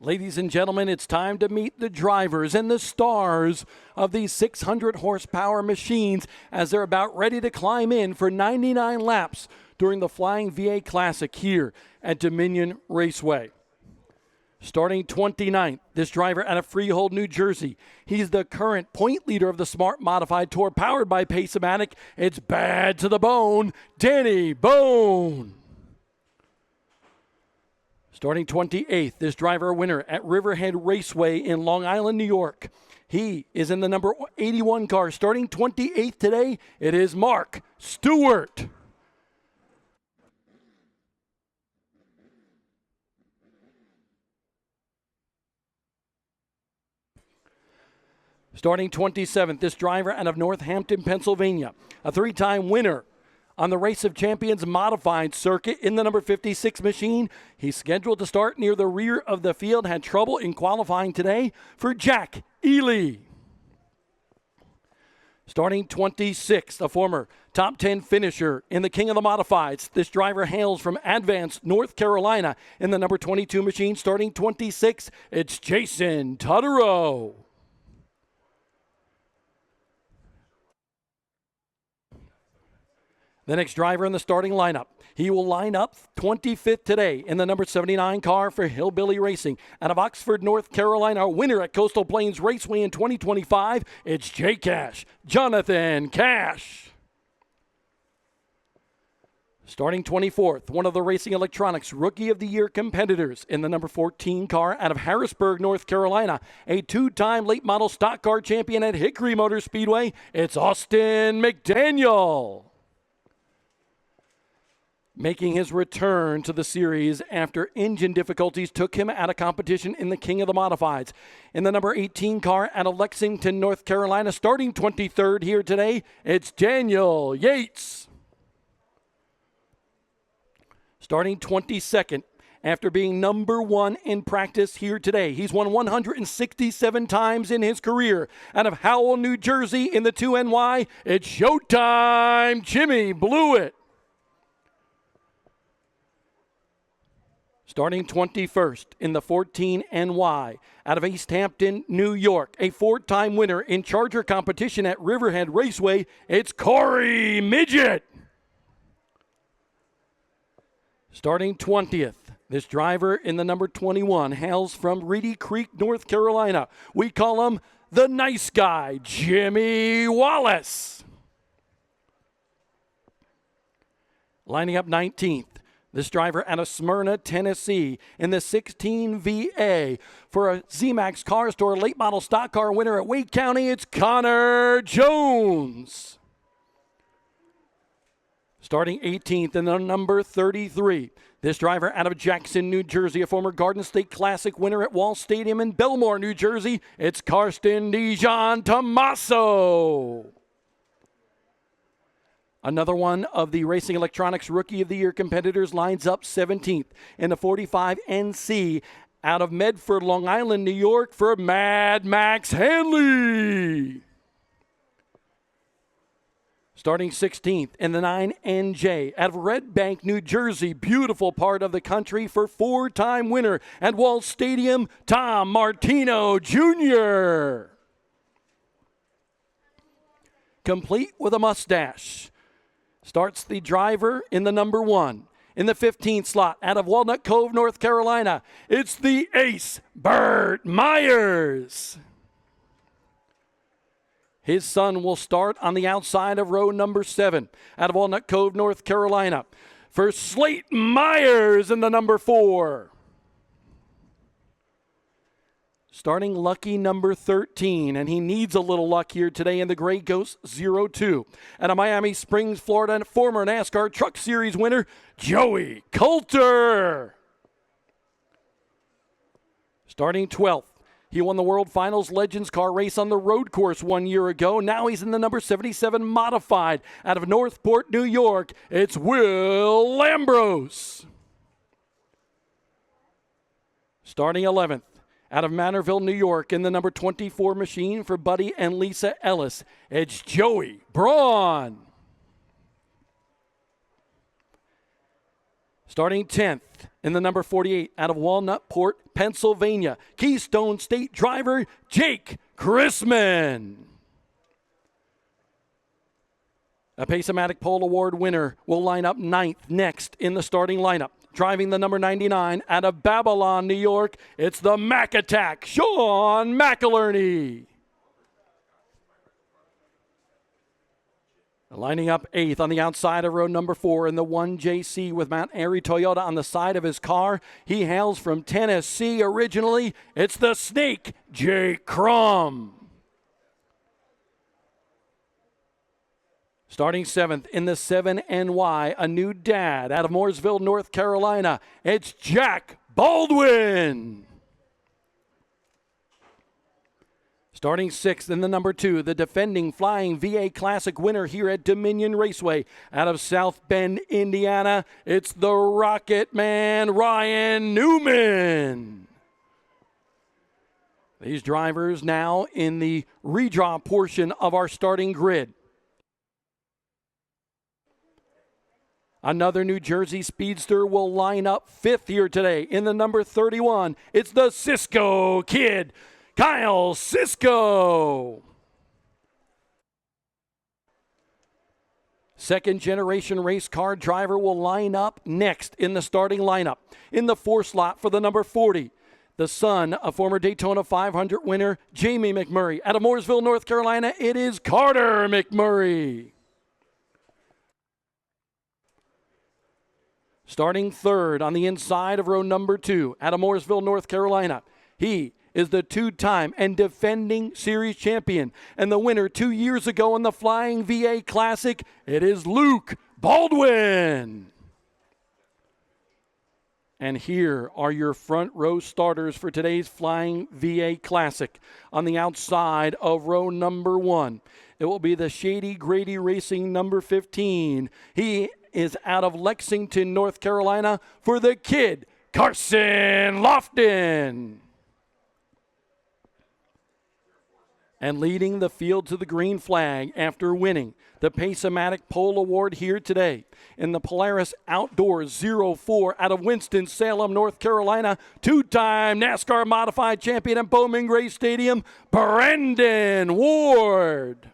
Ladies and gentlemen, it's time to meet the drivers and the stars of these 600 horsepower machines as they're about ready to climb in for 99 laps during the Flying VA Classic here at Dominion Raceway. Starting 29th, this driver out of Freehold, New Jersey. He's the current point leader of the Smart Modified Tour powered by Pace-O-Matic. It's bad to the bone, Danny Bone. Starting 28th, this driver winner at Riverhead Raceway in Long Island, New York. He is in the number 81 car. Starting 28th today, it is Mark Stewart. Starting 27th, this driver out of Northampton, Pennsylvania. A three-time winner on the Race of Champions modified circuit in the number 56 machine. He's scheduled to start near the rear of the field. Had trouble in qualifying today for Jack Ely. Starting 26th, a former top 10 finisher in the King of the Modifieds. This driver hails from Advance, North Carolina in the number 22 machine. Starting 26th, it's Jason Tutterow. The next driver in the starting lineup. He will line up 25th today in the number 79 car for Hillbilly Racing. Out of Oxford, North Carolina, winner at Coastal Plains Raceway in 2025, it's J Cash, Jonathan Cash. Starting 24th, one of the Racing Electronics Rookie of the Year competitors in the number 14 car out of Harrisburg, North Carolina. A two-time late model stock car champion at Hickory Motor Speedway, it's Austin McDaniel. Making his return to the series after engine difficulties took him out of competition in the King of the Modifieds. In the number 18 car out of Lexington, North Carolina, starting 23rd here today, it's Daniel Yates. Starting 22nd, after being number one in practice here today. He's won 167 times in his career. Out of Howell, New Jersey in the 2NY, it's Showtime Jimmy Blewett. Starting 21st in the 14NY out of East Hampton, New York. A four-time winner in Charger competition at Riverhead Raceway, it's Corey Midget. Starting 20th, this driver in the number 21 hails from Reedy Creek, North Carolina. We call him the nice guy, Jimmy Wallace. Lining up 19th. This driver out of Smyrna, Tennessee in the 16 VA for a ZMAX Car Store late model stock car winner at Wake County, it's Connor Jones. Starting 18th in the number 33. This driver out of Jackson, New Jersey, a former Garden State Classic winner at Wall Stadium in Belmore, New Jersey, it's Karsten Dijon Tommaso. Another one of the Racing Electronics Rookie of the Year competitors lines up 17th in the 45 NC out of Medford, Long Island, New York for Mad Max Hanley. Starting 16th in the 9NJ out of Red Bank, New Jersey, beautiful part of the country for four-time winner at Wall Stadium, Tom Martino Jr. Complete with a mustache. Starts the driver in the number one. In the 15th slot, out of Walnut Cove, North Carolina, it's the ace, Burt Myers. His son will start on the outside of row number 7, out of Walnut Cove, North Carolina, for Slate Myers in the number 4. Starting lucky number 13, and he needs a little luck here today in the Gray Ghost 02. Out of Miami Springs, Florida, former NASCAR Truck Series winner, Joey Coulter. Starting 12th, he won the World Finals Legends Car race on the road course 1 year ago. Now he's in the number 77 modified out of Northport, New York. It's Will Lambros. Starting 11th. Out of Manorville, New York, in the number 24 machine for Buddy and Lisa Ellis, it's Joey Braun. Starting 10th in the number 48 out of Walnutport, Pennsylvania, Keystone State driver Jake Chrisman. A Pace-O-Matic Pole Award winner will line up 9th next in the starting lineup. Driving the number 99 out of Babylon, New York, it's the Mac Attack, Sean McIlerney. Lining up 8th on the outside of row number 4 in the 1JC with Mount Airy Toyota on the side of his car. He hails from Tennessee originally. It's the Snake, Jake Crum. Starting 7th in the 7NY, a new dad out of Mooresville, North Carolina. It's Jack Baldwin. Starting 6th in the number 2, the defending Flying VA Classic winner here at Dominion Raceway out of South Bend, Indiana. It's the Rocket Man, Ryan Newman. These drivers now in the redraw portion of our starting grid. Another New Jersey speedster will line up 5th here today in the number 31. It's the Cisco Kid, Kyle Cisco. Second generation race car driver will line up next in the starting lineup. In the 4th slot for the number 40, the son of former Daytona 500 winner Jamie McMurray. Out of Mooresville, North Carolina, it is Carter McMurray. Starting 3rd on the inside of row number 2, out of Mooresville, North Carolina. He is the 2-time and defending series champion and the winner 2 years ago in the Flying VA Classic. It is Luke Baldwin. And here are your front row starters for today's Flying VA Classic. On the outside of row number 1, it will be the Shady Grady Racing number 15. He is out of Lexington, North Carolina for the Kid, Carson Lofton. And leading the field to the green flag after winning the Pace-O-Matic Pole Award here today in the Polaris Outdoors 04 out of Winston-Salem, North Carolina, 2-time NASCAR Modified Champion at Bowman Gray Stadium, Brendan Ward.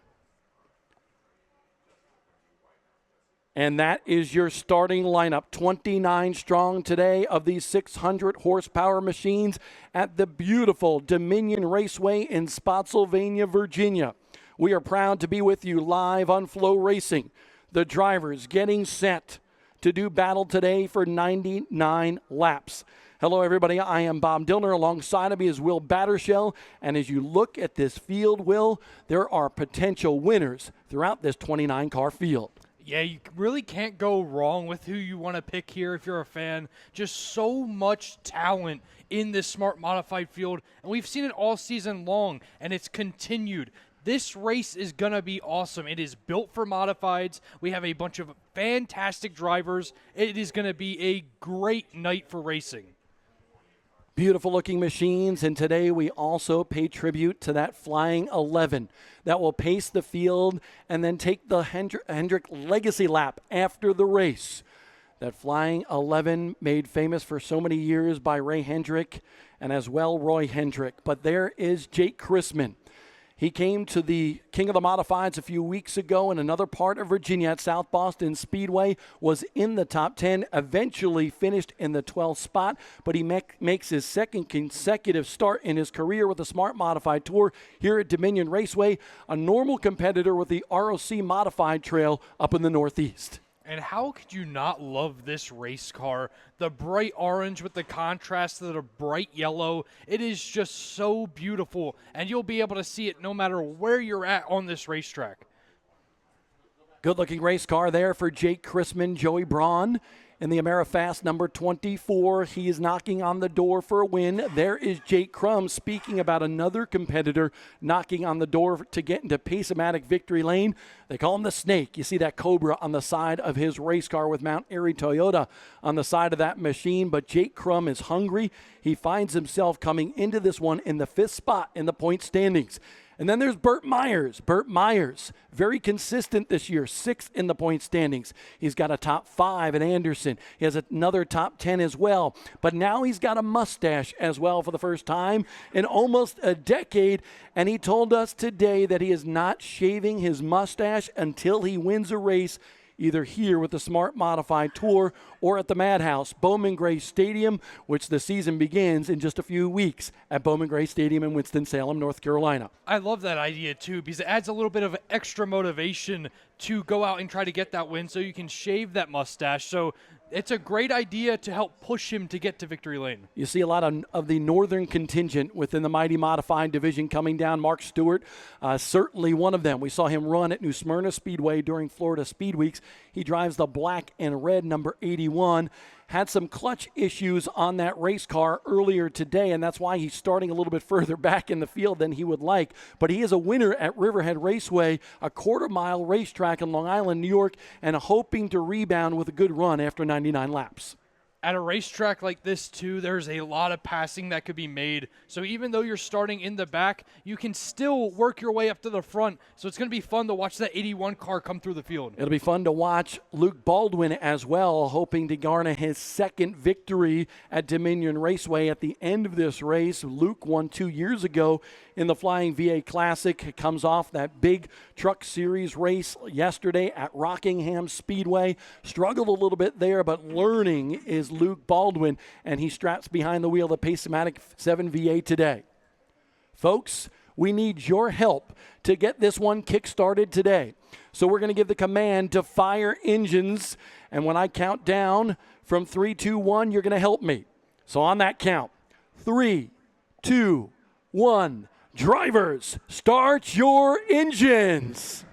And that is your starting lineup, 29 strong today of these 600 horsepower machines at the beautiful Dominion Raceway in Spotsylvania, Virginia. We are proud to be with you live on Flow Racing. The drivers getting set to do battle today for 99 laps. Hello, everybody. I am Bob Dillner. Alongside of me is Will Battershell. And as you look at this field, Will, there are potential winners throughout this 29-car field. Yeah, you really can't go wrong with who you want to pick here if you're a fan. Just so much talent in this smart modified field, and we've seen it all season long, and it's continued. This race is going to be awesome. It is built for modifieds. We have a bunch of fantastic drivers. It is going to be a great night for racing. Beautiful looking machines, and today we also pay tribute to that Flying 11 that will pace the field and then take the Hendrick Legacy Lap after the race. That Flying 11 made famous for so many years by Ray Hendrick and as well Roy Hendrick. But there is Jake Chrisman. He came to the King of the Modifieds a few weeks ago in another part of Virginia at South Boston Speedway, was in the top 10, eventually finished in the 12th spot, but he makes his second consecutive start in his career with the Smart Modified Tour here at Dominion Raceway, a normal competitor with the ROC Modified Trail up in the Northeast. And how could you not love this race car? The bright orange with the contrast to the bright yellow. It is just so beautiful, and you'll be able to see it no matter where you're at on this racetrack. Good-looking race car there for Jake Chrisman, Joey Braun. In the AmeriFast number 24, he is knocking on the door for a win. There is Jake Crum speaking about another competitor knocking on the door to get into Pace-O-Matic victory lane. They call him the Snake. You see that Cobra on the side of his race car with Mount Airy Toyota on the side of that machine. But Jake Crum is hungry. He finds himself coming into this one in the 5th spot in the point standings. And then there's Burt Myers. Burt Myers, very consistent this year, 6th in the point standings. He's got a top 5 at Anderson. He has another top 10 as well. But now he's got a mustache as well for the first time in almost a decade. And he told us today that he is not shaving his mustache until he wins a race, either here with the Smart Modified Tour or at the Madhouse, Bowman Gray Stadium, which the season begins in just a few weeks at Bowman Gray Stadium in Winston-Salem, North Carolina. I love that idea, too, because it adds a little bit of extra motivation to go out and try to get that win so you can shave that mustache. So it's a great idea to help push him to get to victory lane. You see a lot of the northern contingent within the Mighty Modified division coming down. Mark Stewart, certainly one of them. We saw him run at New Smyrna Speedway during Florida Speed Weeks. He drives the black and red number 81. Had some clutch issues on that race car earlier today, and that's why he's starting a little bit further back in the field than he would like. But he is a winner at Riverhead Raceway, a quarter-mile racetrack in Long Island, New York, and hoping to rebound with a good run after 99 laps. At a racetrack like this, too, there's a lot of passing that could be made. So even though you're starting in the back, you can still work your way up to the front. So it's going to be fun to watch that 81 car come through the field. It'll be fun to watch Luke Baldwin as well, hoping to garner his second victory at Dominion Raceway at the end of this race. Luke won 2 years ago in the Flying VA Classic. Comes off that big Truck Series race yesterday at Rockingham Speedway. Struggled a little bit there, but learning is Luke Baldwin, and he straps behind the wheel of the Pace-O-Matic 7 VA today. Folks, we need your help to get this one kick-started today. So we're going to give the command to fire engines, and when I count down from 3, 2, 1, you're going to help me. So on that count, 3, 2, 1, drivers, start your engines.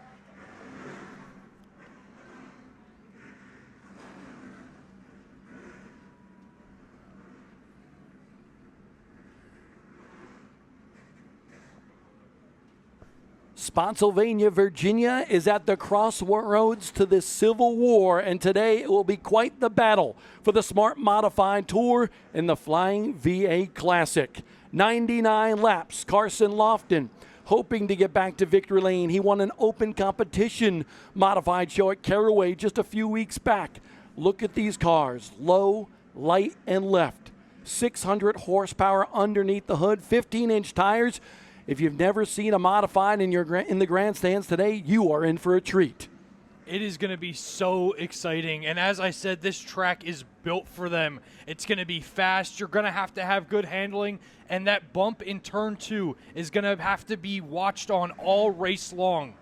Spotsylvania, Virginia is at the crossroads to this Civil War, and today it will be quite the battle for the Smart Modified Tour in the Flying VA Classic. 99 laps, Carson Lofton hoping to get back to victory lane. He won an open competition modified show at Caraway just a few weeks back. Look at these cars, low, light, and left. 600 horsepower underneath the hood, 15-inch tires. If you've never seen a modified in the grandstands today, you are in for a treat. It is going to be so exciting. And as I said, this track is built for them. It's going to be fast. You're going to have good handling. And that bump in turn 2 is going to have to be watched on all race long.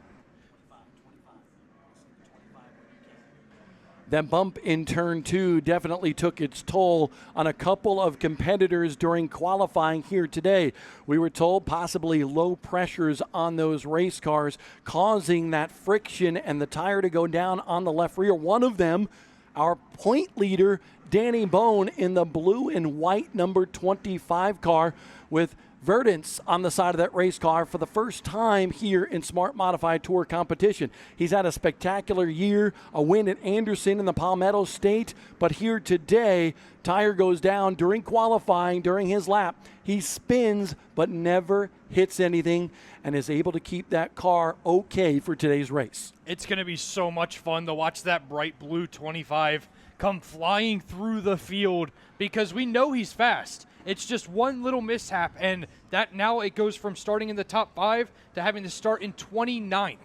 That bump in turn 2 definitely took its toll on a couple of competitors during qualifying here today. We were told possibly low pressures on those race cars causing that friction and the tire to go down on the left rear. One of them, our point leader, Danny Bone, in the blue and white number 25 car with Verdance on the side of that race car for the first time here in Smart Modified Tour competition. He's had a spectacular year, a win at Anderson in the Palmetto State, but here today, tire goes down during qualifying, during his lap. He spins but never hits anything and is able to keep that car okay for today's race. It's going to be so much fun to watch that bright blue 25 come flying through the field because we know he's fast. It's just one little mishap, and that now it goes from starting in the top 5 to having to start in 29th.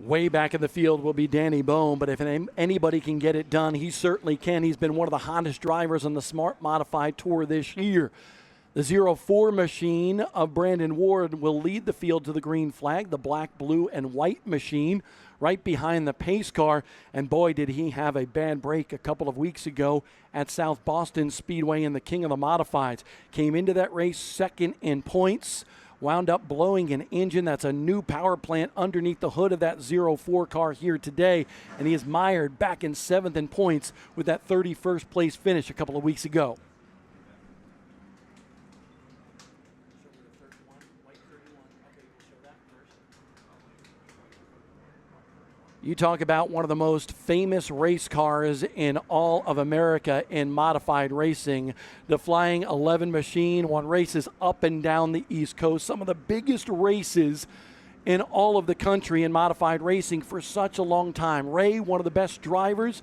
Way back in the field will be Danny Bone, but if anybody can get it done, he certainly can. He's been one of the hottest drivers on the Smart Modified Tour this year. The 04 machine of Brandon Ward will lead the field to the green flag, the black, blue, and white machine right behind the pace car. And boy, did he have a bad break a couple of weeks ago at South Boston Speedway in the King of the Modifieds. Came into that race second in points, wound up blowing an engine. That's a new power plant underneath the hood of that 04 car here today. And he is mired back in 7th in points with that 31st place finish a couple of weeks ago. You talk about one of the most famous race cars in all of America in modified racing. The Flying 11 machine won races up and down the East Coast, some of the biggest races in all of the country in modified racing for such a long time. Ray, one of the best drivers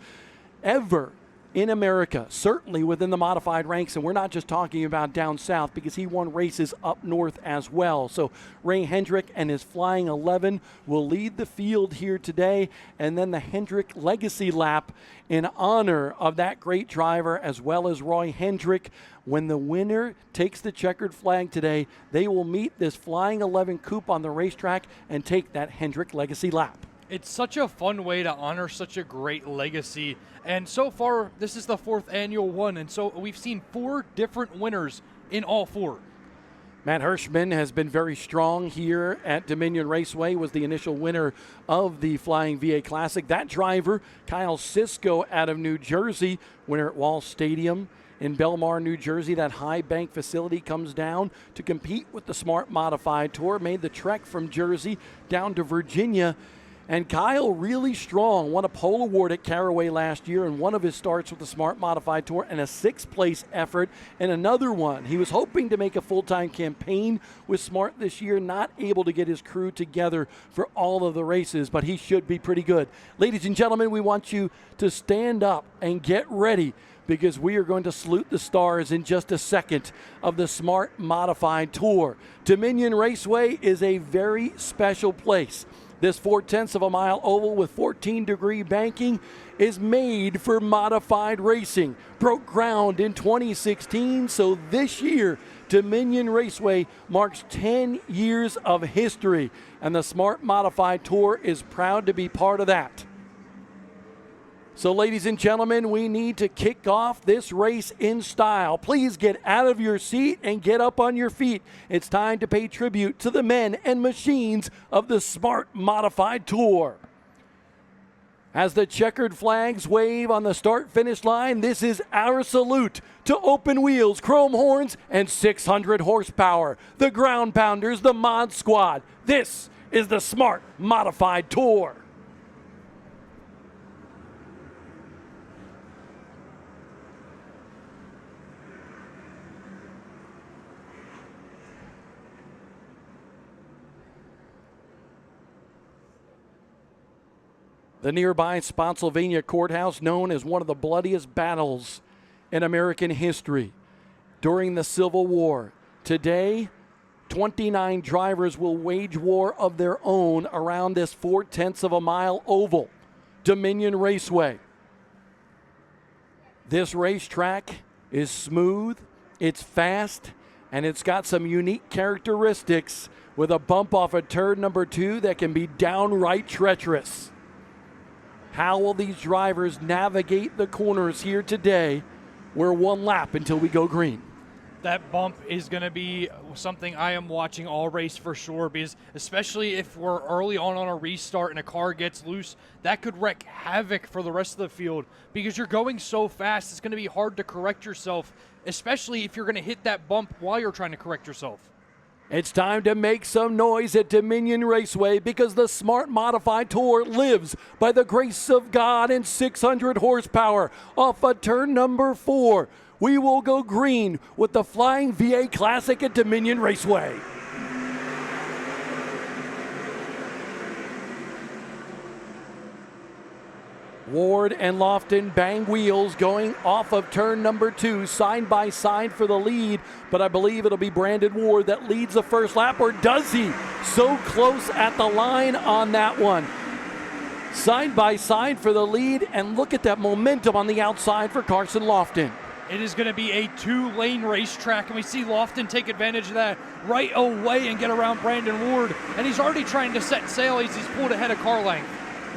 ever in America, certainly within the modified ranks, and we're not just talking about down south because he won races up north as well. So Ray Hendrick and his Flying 11 will lead the field here today, and then the Hendrick Legacy Lap in honor of that great driver as well as Roy Hendrick. When the winner takes the checkered flag today, they will meet this Flying 11 coupe on the racetrack and take that Hendrick Legacy Lap. It's such a fun way to honor such a great legacy. And so far, this is the 4th annual one. And so we've seen 4 different winners in all 4. Matt Hirschman has been very strong here at Dominion Raceway, was the initial winner of the Flying VA Classic. That driver, Kyle Sisko out of New Jersey, winner at Wall Stadium in Belmar, New Jersey. That high bank facility comes down to compete with the Smart Modified Tour, made the trek from Jersey down to Virginia. And Kyle really strong, won a pole award at Caraway last year in one of his starts with the Smart Modified Tour and a 6th place effort in another one. He was hoping to make a full-time campaign with Smart this year, not able to get his crew together for all of the races, but he should be pretty good. Ladies and gentlemen, we want you to stand up and get ready because we are going to salute the stars in just a second of the Smart Modified Tour. Dominion Raceway is a very special place. This 0.4 of a mile oval with 14-degree banking is made for modified racing. Broke ground in 2016, so this year, Dominion Raceway marks 10 years of history, and the Smart Modified Tour is proud to be part of that. So, ladies and gentlemen, we need to kick off this race in style. Please get out of your seat and get up on your feet. It's time to pay tribute to the men and machines of the Smart Modified Tour. As the checkered flags wave on the start-finish line, this is our salute to open wheels, chrome horns, and 600 horsepower. The ground pounders, the Mod Squad. This is the Smart Modified Tour. The nearby Spotsylvania Courthouse, known as one of the bloodiest battles in American history during the Civil War. Today, 29 drivers will wage war of their own around this 0.4 of a mile oval, Dominion Raceway. This racetrack is smooth, it's fast, and it's got some unique characteristics with a bump off of turn number 2 that can be downright treacherous. How will these drivers navigate the corners here today? We're 1 lap until we go green. That bump is going to be something I am watching all race for sure, because especially if we're early on a restart and a car gets loose, that could wreak havoc for the rest of the field because you're going so fast. It's going to be hard to correct yourself, especially if you're going to hit that bump while you're trying to correct yourself. It's time to make some noise at Dominion Raceway because the Smart Modified Tour lives by the grace of God and 600 horsepower. Off of turn number 4, we will go green with the Flying VA Classic at Dominion Raceway. Ward and Lofton bang wheels going off of turn number 2, side by side for the lead, but I believe it'll be Brandon Ward that leads the first lap, or does he? So close at the line on that one. Side by side for the lead, and look at that momentum on the outside for Carson Lofton. It is going to be a 2-lane racetrack, and we see Lofton take advantage of that right away and get around Brandon Ward, and he's already trying to set sail as he's pulled ahead of car length.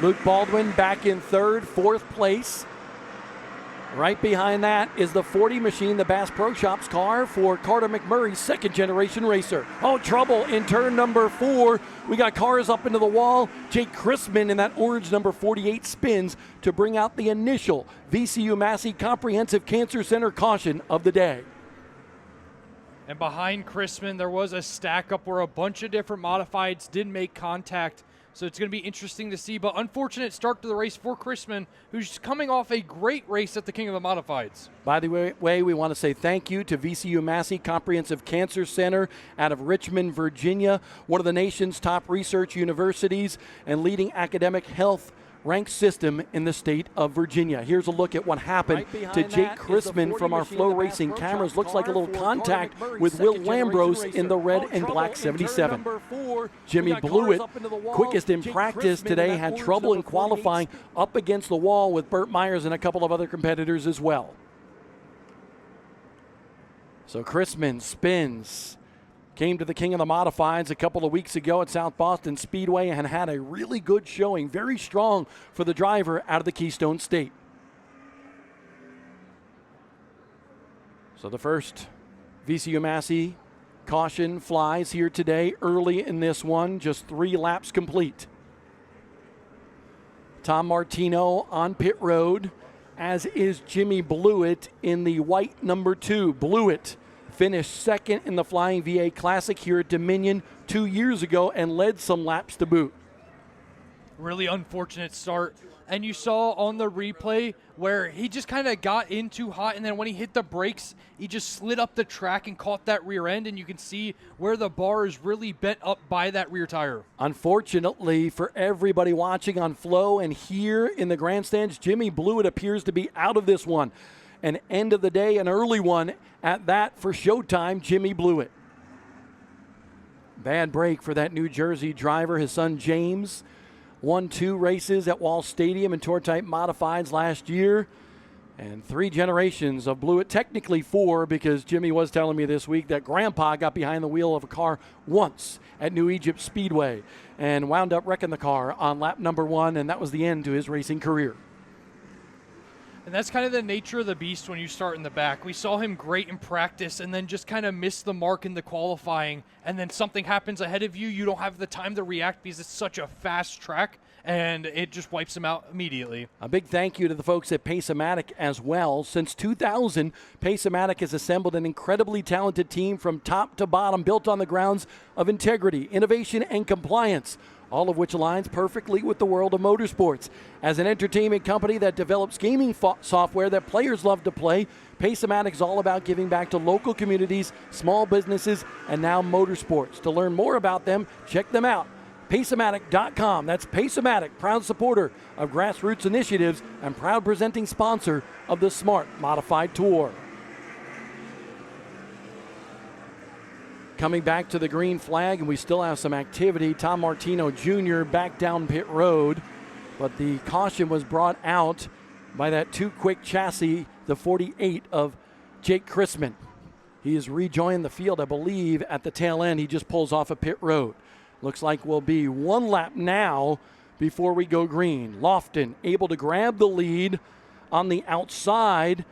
Luke Baldwin back in 3rd, 4th place. Right behind that is the 40 machine, the Bass Pro Shops car for Carter McMurray, 2nd generation racer. Oh, trouble in turn number 4. We got cars up into the wall. Jake Chrisman in that orange number 48 spins to bring out the initial VCU Massey Comprehensive Cancer Center caution of the day. And behind Chrisman, there was a stack up where a bunch of different modifieds did make contact So it's going to be interesting to see, but unfortunate start to the race for Chrisman, who's coming off a great race at the King of the Modifieds. By the way, we want to say thank you to VCU Massey Comprehensive Cancer Center out of Richmond, Virginia, one of the nation's top research universities and leading academic health ranked system in the state of Virginia. Here's a look at what happened to Jake Chrisman from our Flow Racing cameras. Looks like a little contact with Will Lambros in the red and black 77. Jimmy Blewett, quickest in practice today, had trouble in qualifying up against the wall with Burt Myers and a couple of other competitors as well. So Chrisman spins. Came to the King of the Modifieds a couple of weeks ago at South Boston Speedway and had a really good showing. Very strong for the driver out of the Keystone State. So the first VCU Massey caution flies here today early in this one. Just 3 laps complete. Tom Martino on pit road, as is Jimmy Blewett in the white number 2. Blewett finished second in the Flying VA Classic here at Dominion 2 years ago and led some laps to boot. Really unfortunate start. And you saw on the replay where he just kind of got in too hot, and then when he hit the brakes, he just slid up the track and caught that rear end, and you can see where the bar is really bent up by that rear tire. Unfortunately for everybody watching on Flow and here in the grandstands, Jimmy Blewett appears to be out of this one. An end of the day, an early one at that for Showtime, Jimmy Blewett. Bad break for that New Jersey driver. His son James won 2 races at Wall Stadium in Tour-Type Modifieds last year. And 3 generations of Blewett, technically 4, because Jimmy was telling me this week that Grandpa got behind the wheel of a car once at New Egypt Speedway and wound up wrecking the car on lap number 1, and that was the end to his racing career. And that's kind of the nature of the beast when you start in the back. We saw him great in practice and then just kind of miss the mark in the qualifying, and then something happens ahead of you. You don't have the time to react because it's such a fast track, and it just wipes him out immediately. A big thank you to the folks at Pace-O-Matic as well. Since 2000, Pace-O-Matic has assembled an incredibly talented team from top to bottom, built on the grounds of integrity, innovation, and compliance, all of which aligns perfectly with the world of motorsports. As an entertainment company that develops gaming software that players love to play, Pace-O-Matic is all about giving back to local communities, small businesses, and now motorsports. To learn more about them, check them out. Pace-O-Matic.com. That's Pace-O-Matic, proud supporter of grassroots initiatives and proud presenting sponsor of the Smart Modified Tour. Coming back to the green flag, and we still have some activity. Tom Martino Jr. back down pit road, but the caution was brought out by that too quick chassis, the 48 of Jake Chrisman. He has rejoined the field, I believe, at the tail end. He just pulls off a pit road. Looks like we'll be 1 lap now before we go green. Lofton able to grab the lead on the outside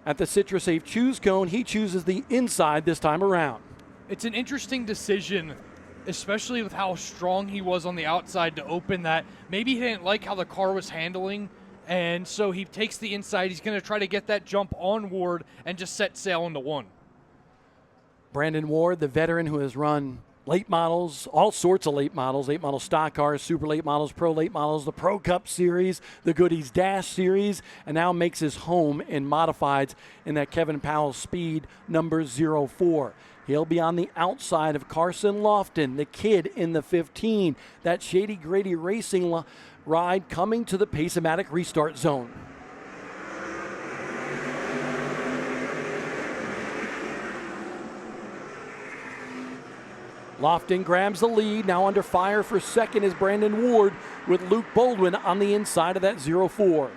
at the CitraSafe choose cone. He chooses the inside this time around. It's an interesting decision, especially with how strong he was on the outside to open that. Maybe he didn't like how the car was handling, and so he takes the inside. He's going to try to get that jump on Ward and just set sail into 1. Brandon Ward, the veteran who has run late models, all sorts of late models stock cars, super late models, pro late models, the Pro Cup Series, the Goodies Dash Series, and now makes his home in modifieds in that Kevin Powell Speed number 04. He'll be on the outside of Carson Lofton, the kid in the 15. That Shady Grady Racing ride coming to the Pace-O-Matic restart zone. Lofton grabs the lead. Now under fire for second is Brandon Ward with Luke Baldwin on the inside of that 04.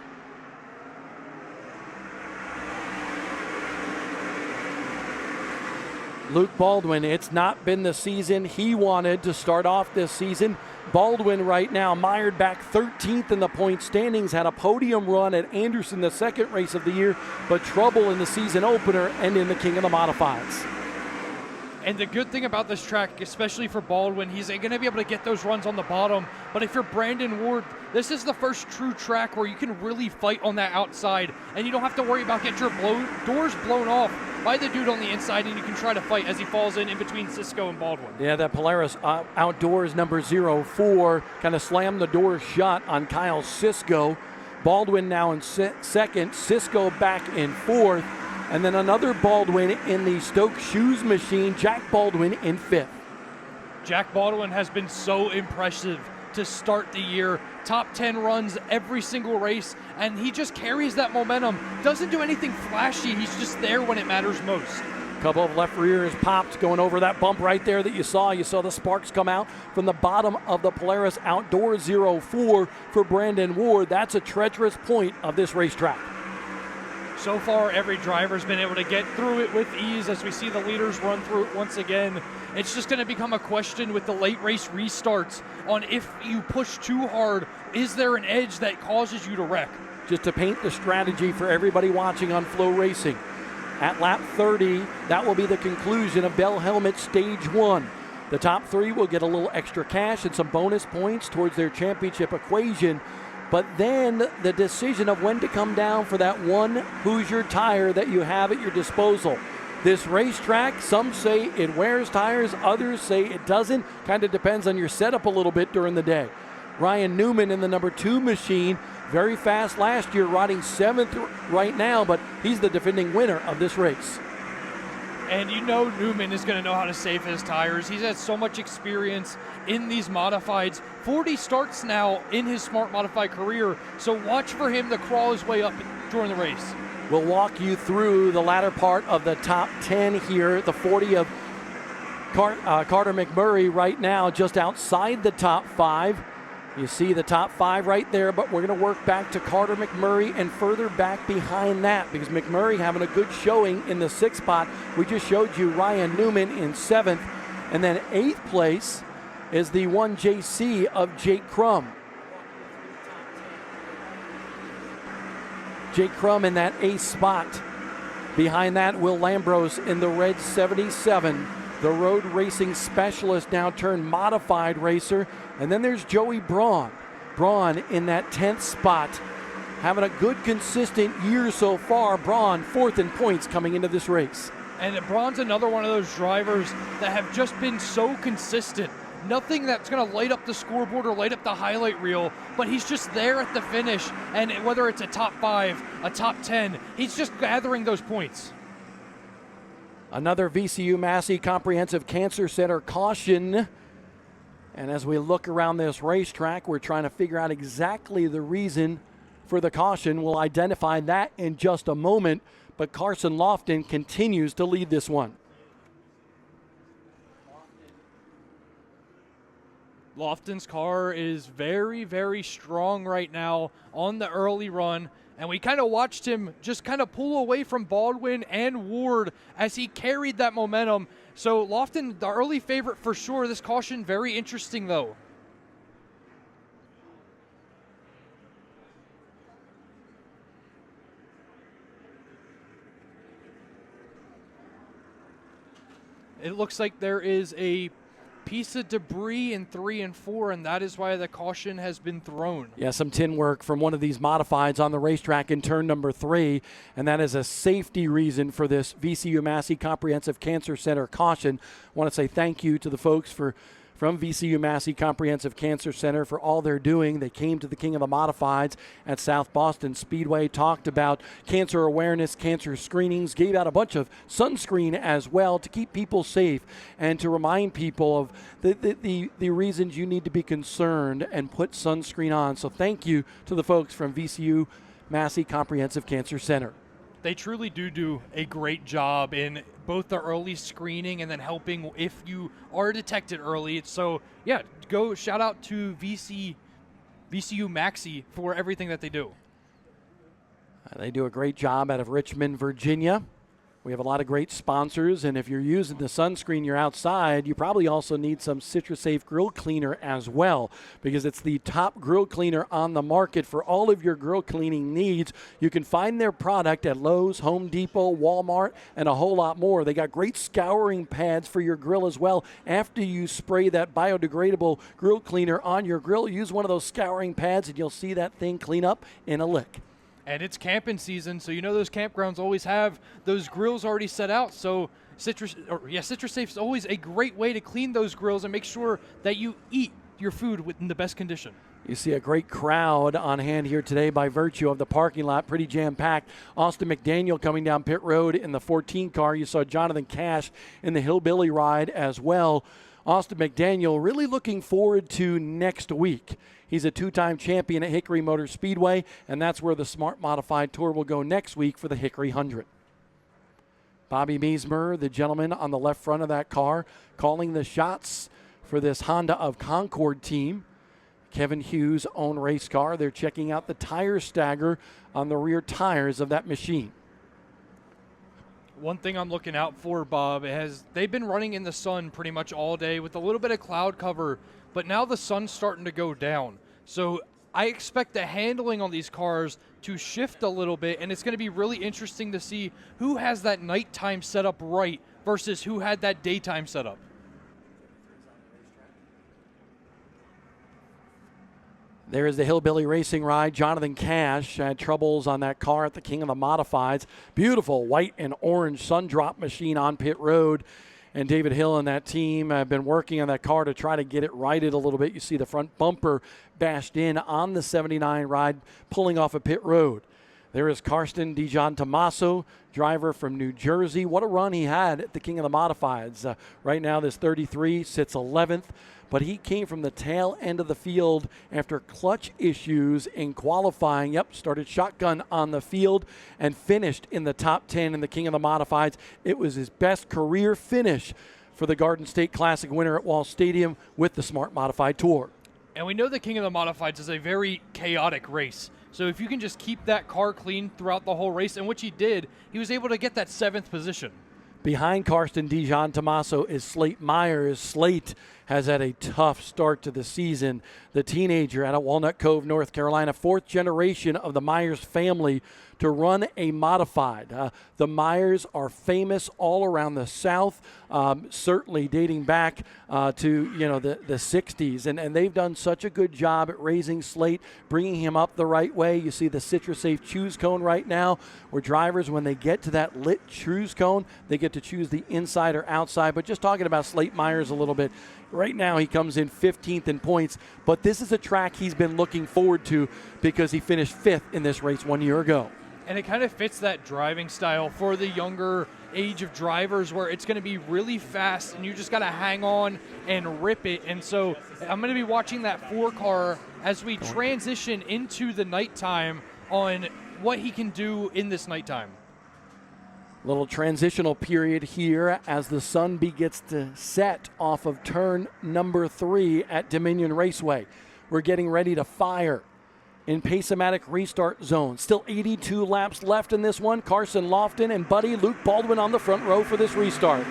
Luke Baldwin, it's not been the season he wanted to start off this season. Baldwin right now mired back 13th in the point standings, had a podium run at Anderson the second race of the year, but trouble in the season opener and in the King of the Modifieds. And the good thing about this track, especially for Baldwin, he's going to be able to get those runs on the bottom. But if you're Brandon Ward, this is the first true track where you can really fight on that outside, and you don't have to worry about getting your doors blown off by the dude on the inside, and you can try to fight as he falls in between Cisco and Baldwin. Yeah, that Polaris Outdoors number 04 kind of slammed the door shut on Kyle Cisco. Baldwin now in second, Cisco back in fourth. And then another Baldwin in the Stoke Shoes machine, Jack Baldwin in fifth. Jack Baldwin has been so impressive to start the year. Top 10 runs every single race, and he just carries that momentum. Doesn't do anything flashy, he's just there when it matters most. Couple of left rears popped going over that bump right there that you saw. You saw the sparks come out from the bottom of the Polaris Outdoor 04 for Brandon Ward. That's a treacherous point of this racetrack. So far, every driver's been able to get through it with ease as we see the leaders run through it once again. It's just going to become a question with the late race restarts on if you push too hard, is there an edge that causes you to wreck? Just to paint the strategy for everybody watching on Flow Racing. At lap 30, that will be the conclusion of Bell Helmet Stage 1. The top three will get a little extra cash and some bonus points towards their championship equation. But then the decision of when to come down for that one Hoosier tire that you have at your disposal. This racetrack, some say it wears tires, others say it doesn't. Kind of depends on your setup a little bit during the day. Ryan Newman in the number 2 machine, very fast last year, riding 7th right now, but he's the defending winner of this race. And you know Newman is going to know how to save his tires. He's had so much experience in these modifieds. 40 starts now in his Smart Modified career, so watch for him to crawl his way up during the race. We'll walk you through the latter part of the top 10 here. The 40 of Carter McMurray right now just outside the top 5. You see the top 5 right there, but we're going to work back to Carter McMurray and further back behind that because McMurray having a good showing in the 6th spot. We just showed you Ryan Newman in 7th. And then 8th place is the 1JC of Jake Crum. Jake Crum in that 8th spot. Behind that, Will Lambros in the red 77. The road racing specialist now turned modified racer. And then there's Joey Braun. Braun in that 10th spot. Having a good, consistent year so far. Braun 4th in points coming into this race. And Braun's another one of those drivers that have just been so consistent. Nothing that's going to light up the scoreboard or light up the highlight reel, but he's just there at the finish. And whether it's a top 5, a top 10, he's just gathering those points. Another VCU Massey Comprehensive Cancer Center caution. And as we look around this racetrack, we're trying to figure out exactly the reason for the caution. We'll identify that in just a moment. But Carson Lofton continues to lead this one. Lofton's car is very, very strong right now on the early run. And we kind of watched him just kind of pull away from Baldwin and Ward as he carried that momentum. So Lofton, the early favorite for sure. This caution, very interesting though. It looks like there is a piece of debris in 3 and 4, and that is why the caution has been thrown. Yeah, some tin work from one of these modifieds on the racetrack in turn number 3, and that is a safety reason for this VCU Massey Comprehensive Cancer Center caution. I want to say thank you to the folks from VCU Massey Comprehensive Cancer Center for all they're doing. They came to the King of the Modifieds at South Boston Speedway, talked about cancer awareness, cancer screenings, gave out a bunch of sunscreen as well to keep people safe and to remind people of the reasons you need to be concerned and put sunscreen on. So thank you to the folks from VCU Massey Comprehensive Cancer Center. They truly do a great job in both the early screening and then helping if you are detected early. So, yeah, go shout out to VCU Maxi for everything that they do. They do a great job out of Richmond, Virginia. We have a lot of great sponsors, and if you're using the sunscreen, you're outside, you probably also need some CitraSafe grill cleaner as well, because it's the top grill cleaner on the market for all of your grill cleaning needs. You can find their product at Lowe's, Home Depot, Walmart, and a whole lot more. They got great scouring pads for your grill as well. After you spray that biodegradable grill cleaner on your grill, use one of those scouring pads, and you'll see that thing clean up in a lick. And it's camping season, so you know those campgrounds always have those grills already set out. So CitraSafe is always a great way to clean those grills and make sure that you eat your food in the best condition. You see a great crowd on hand here today by virtue of the parking lot, pretty jam-packed. Austin McDaniel coming down pit road in the 14 car. You saw Jonathan Cash in the Hillbilly ride as well. Austin McDaniel really looking forward to next week. He's a two-time champion at Hickory Motor Speedway, and that's where the Smart Modified Tour will go next week for the Hickory 100. Bobby Meismer, the gentleman on the left front of that car, calling the shots for this Honda of Concord team. Kevin Hughes' own race car. They're checking out the tire stagger on the rear tires of that machine. One thing I'm looking out for, Bob, they've been running in the sun pretty much all day with a little bit of cloud cover, but now the sun's starting to go down. So I expect the handling on these cars to shift a little bit, and it's going to be really interesting to see who has that nighttime setup right versus who had that daytime setup. There is the Hillbilly Racing ride. Jonathan Cash had troubles on that car at the King of the Modifieds. Beautiful white and orange sun drop machine on pit road. And David Hill and that team have been working on that car to try to get it righted a little bit. You see the front bumper bashed in on the 79 ride, pulling off a pit road. There is Karsten Dijon Tomaso, driver from New Jersey. What a run he had at the King of the Modifieds. Right now, this 33 sits 11th. But he came from the tail end of the field after clutch issues in qualifying. Started shotgun on the field and finished in the top 10 in the King of the Modifieds. It was his best career finish for the Garden State Classic winner at Wall Stadium with the Smart Modified Tour. And we know the King of the Modifieds is a very chaotic race. So if you can just keep that car clean throughout the whole race, and which he did, he was able to get that 7th position. Behind Karsten Dijon Tomaso is Slate Myers. Slate has had a tough start to the season. The teenager out of Walnut Cove, North Carolina, 4th generation of the Myers family to run a modified. The Myers are famous all around the South, certainly dating back to the 60s. And they've done such a good job at raising Slate, bringing him up the right way. You see the CitraSafe choose cone right now, where drivers, when they get to that lit choose cone, they get to choose the inside or outside. But just talking about Slate Myers a little bit, right now he comes in 15th in points, but this is a track he's been looking forward to because he finished 5th in this race 1 year ago. And it kind of fits that driving style for the younger age of drivers, where it's going to be really fast and you just got to hang on and rip it. And so I'm going to be watching that 4 car as we transition into the nighttime on what he can do in this nighttime. Little transitional period here as the sun begins to set off of turn number 3 at Dominion Raceway. We're getting ready to fire in Pace-O-Matic restart zone. Still 82 laps left in this one. Carson Lofton and buddy Luke Baldwin on the front row for this restart.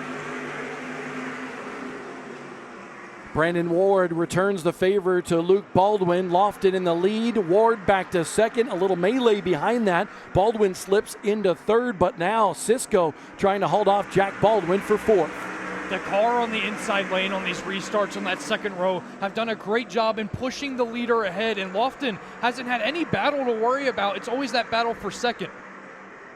Brandon Ward returns the favor to Luke Baldwin. Lofton in the lead. Ward back to second. A little melee behind that. Baldwin slips into third, but now Cisco trying to hold off Jack Baldwin for 4th. The car on the inside lane on these restarts on that second row have done a great job in pushing the leader ahead, and Lofton hasn't had any battle to worry about. It's always that battle for second.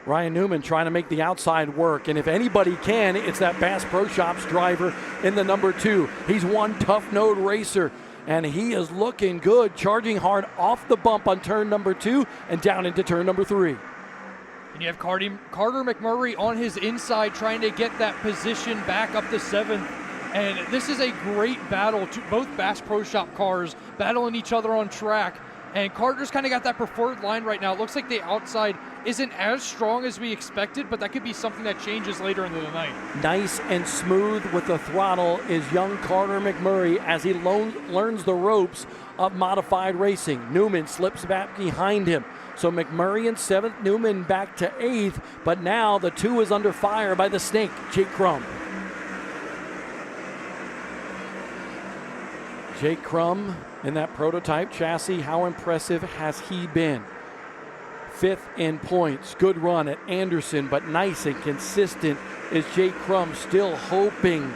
Ryan Newman trying to make the outside work, and if anybody can, it's that Bass Pro Shops driver in the number 2. He's one tough node racer, and he is looking good, charging hard off the bump on turn number 2 and down into turn number 3. And you have Carter McMurray on his inside trying to get that position back up to 7th. And this is a great battle. Both Bass Pro Shop cars battling each other on track. And Carter's kind of got that preferred line right now. It looks like the outside isn't as strong as we expected, but that could be something that changes later into the night. Nice and smooth with the throttle is young Carter McMurray as he learns the ropes of modified racing. Newman slips back behind him. So McMurray in 7th, Newman back to 8th, but now the 2 is under fire by the Snake, Jake Crum. Jake Crum in that prototype chassis, how impressive has he been? 5th in points, good run at Anderson, but nice and consistent is Jake Crum, still hoping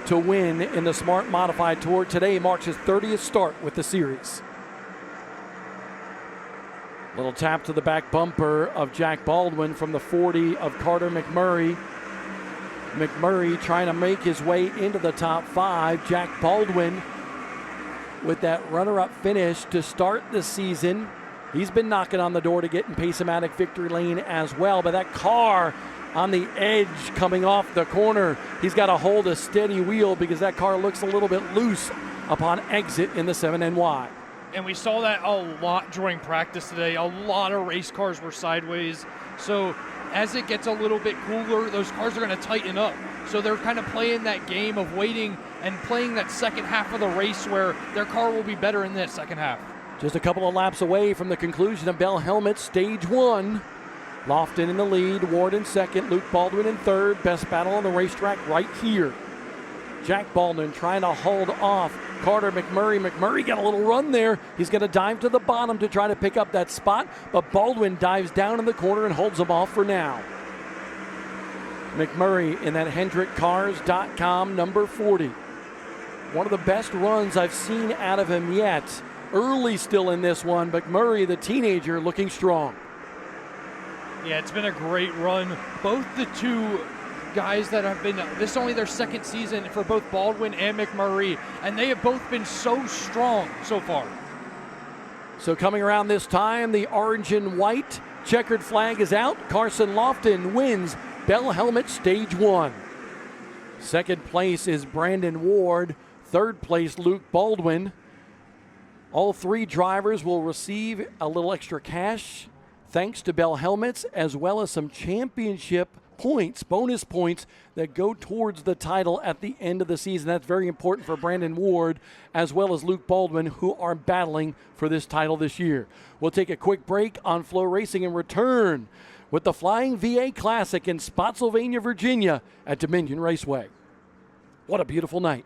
to win in the Smart Modified Tour. Today marks his 30th start with the series. Little tap to the back bumper of Jack Baldwin from the 40 of Carter McMurray. McMurray trying to make his way into the top 5. Jack Baldwin with that runner-up finish to start the season. He's been knocking on the door to get in Pace-O-Matic victory lane as well, but that car on the edge coming off the corner, he's got to hold a steady wheel because that car looks a little bit loose upon exit in the 7NY. And we saw that a lot during practice today. A lot of race cars were sideways. So as it gets a little bit cooler, those cars are going to tighten up. So they're kind of playing that game of waiting and playing that second half of the race where their car will be better in that second half. Just a couple of laps away from the conclusion of Bell Helmet Stage 1. Lofton in the lead, Ward in 2nd, Luke Baldwin in 3rd. Best battle on the racetrack right here. Jack Baldwin trying to hold off Carter McMurray. McMurray got a little run there. He's going to dive to the bottom to try to pick up that spot, but Baldwin dives down in the corner and holds him off for now. McMurray in that HendrickCars.com number 40. One of the best runs I've seen out of him yet. Early still in this one, but McMurray, the teenager, looking strong. Yeah, it's been a great run. Both the two guys that have been, this is only their second season for both Baldwin and McMurray, and they have both been so strong so far. So coming around this time, the orange and white checkered flag is out. Carson Lofton wins Bell Helmet Stage 1. Second place is Brandon Ward. Third place, Luke Baldwin. All 3 drivers will receive a little extra cash thanks to Bell Helmets, as well as some championship points, bonus points that go towards the title at the end of the season. That's very important for Brandon Ward as well as Luke Baldwin, who are battling for this title this year. We'll take a quick break on Flow Racing and return with the Flying VA Classic in Spotsylvania, Virginia at Dominion Raceway. What a beautiful night.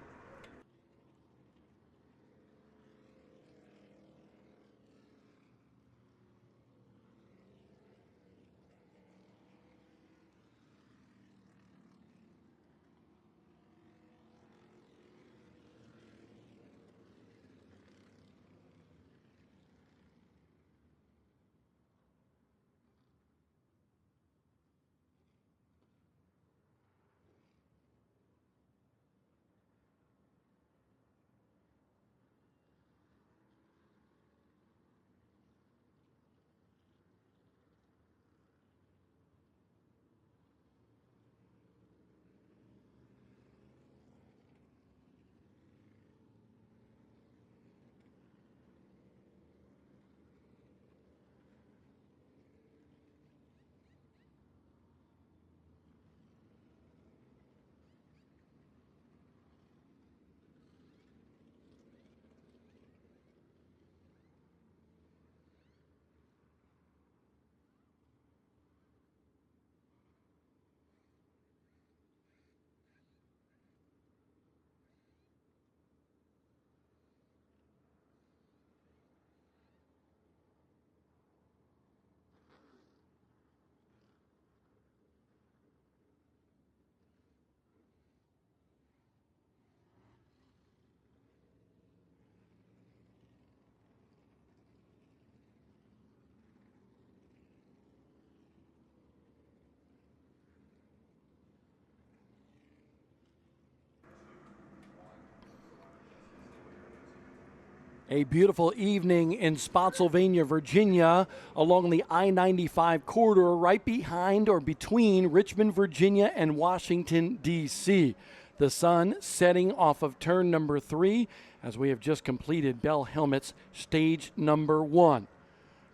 A beautiful evening in Spotsylvania, Virginia, along the I-95 corridor right behind or between Richmond, Virginia and Washington, D.C. The sun setting off of turn number 3 as we have just completed Bell Helmets stage number 1.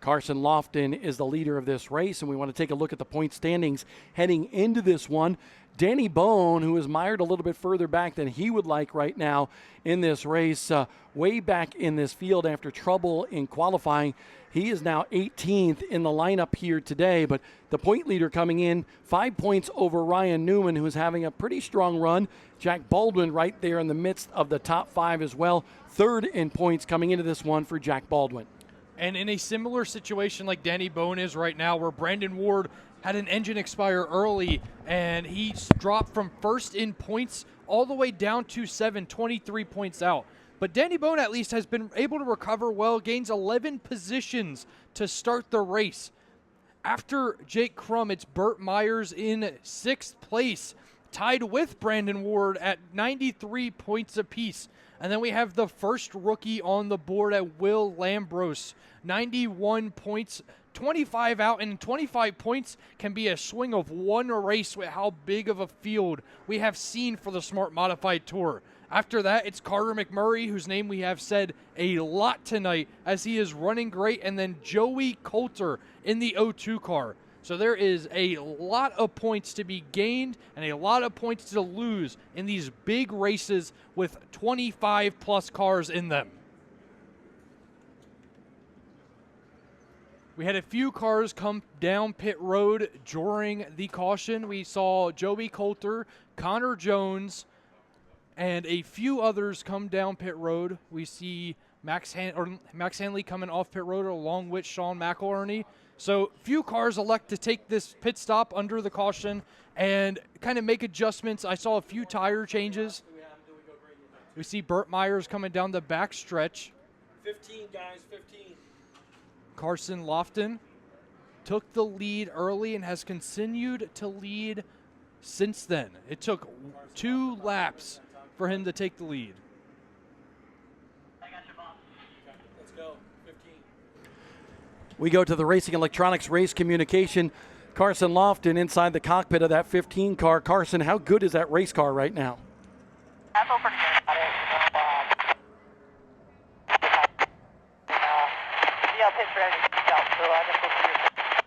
Carson Lofton is the leader of this race, and we want to take a look at the point standings heading into this one. Danny Bone, who is mired a little bit further back than he would like right now in this race, way back in this field after trouble in qualifying. He is now 18th in the lineup here today, but the point leader coming in 5 points over Ryan Newman, who is having a pretty strong run. Jack Baldwin right there in the midst of the top 5 as well. Third in points coming into this one for Jack Baldwin. And in a similar situation like Danny Bone is right now, where Brandon Ward had an engine expire early, and he dropped from first in points all the way down to 23 points out. But Danny Bone at least has been able to recover well, gains 11 positions to start the race. After Jake Crum, it's Burt Myers in 6th place, tied with Brandon Ward at 93 points apiece. And then we have the first rookie on the board at Will Lambros, 91 points, 25 out, and 25 points can be a swing of one race with how big of a field we have seen for the Smart Modified Tour. After that, it's Carter McMurray, whose name we have said a lot tonight as he is running great, and then Joey Coulter in the O2 car. So there is a lot of points to be gained and a lot of points to lose in these big races with 25-plus cars in them. We had a few cars come down pit road during the caution. We saw Joey Coulter, Connor Jones, and a few others come down pit road. We see Max Hanley coming off pit road along with Sean McElherney. So few cars elect to take this pit stop under the caution and kind of make adjustments. I saw a few tire changes. We see Burt Myers coming down the back stretch. 15, guys, 15. Carson Lofton took the lead early and has continued to lead since then. It took 2 laps for him to take the lead. Let's go. 15. We go to the Racing Electronics Race Communication. Carson Lofton inside the cockpit of that 15 car. Carson, how good is that race car right now? I feel pretty good about it. Pitch ready to go, so I just feel pretty good.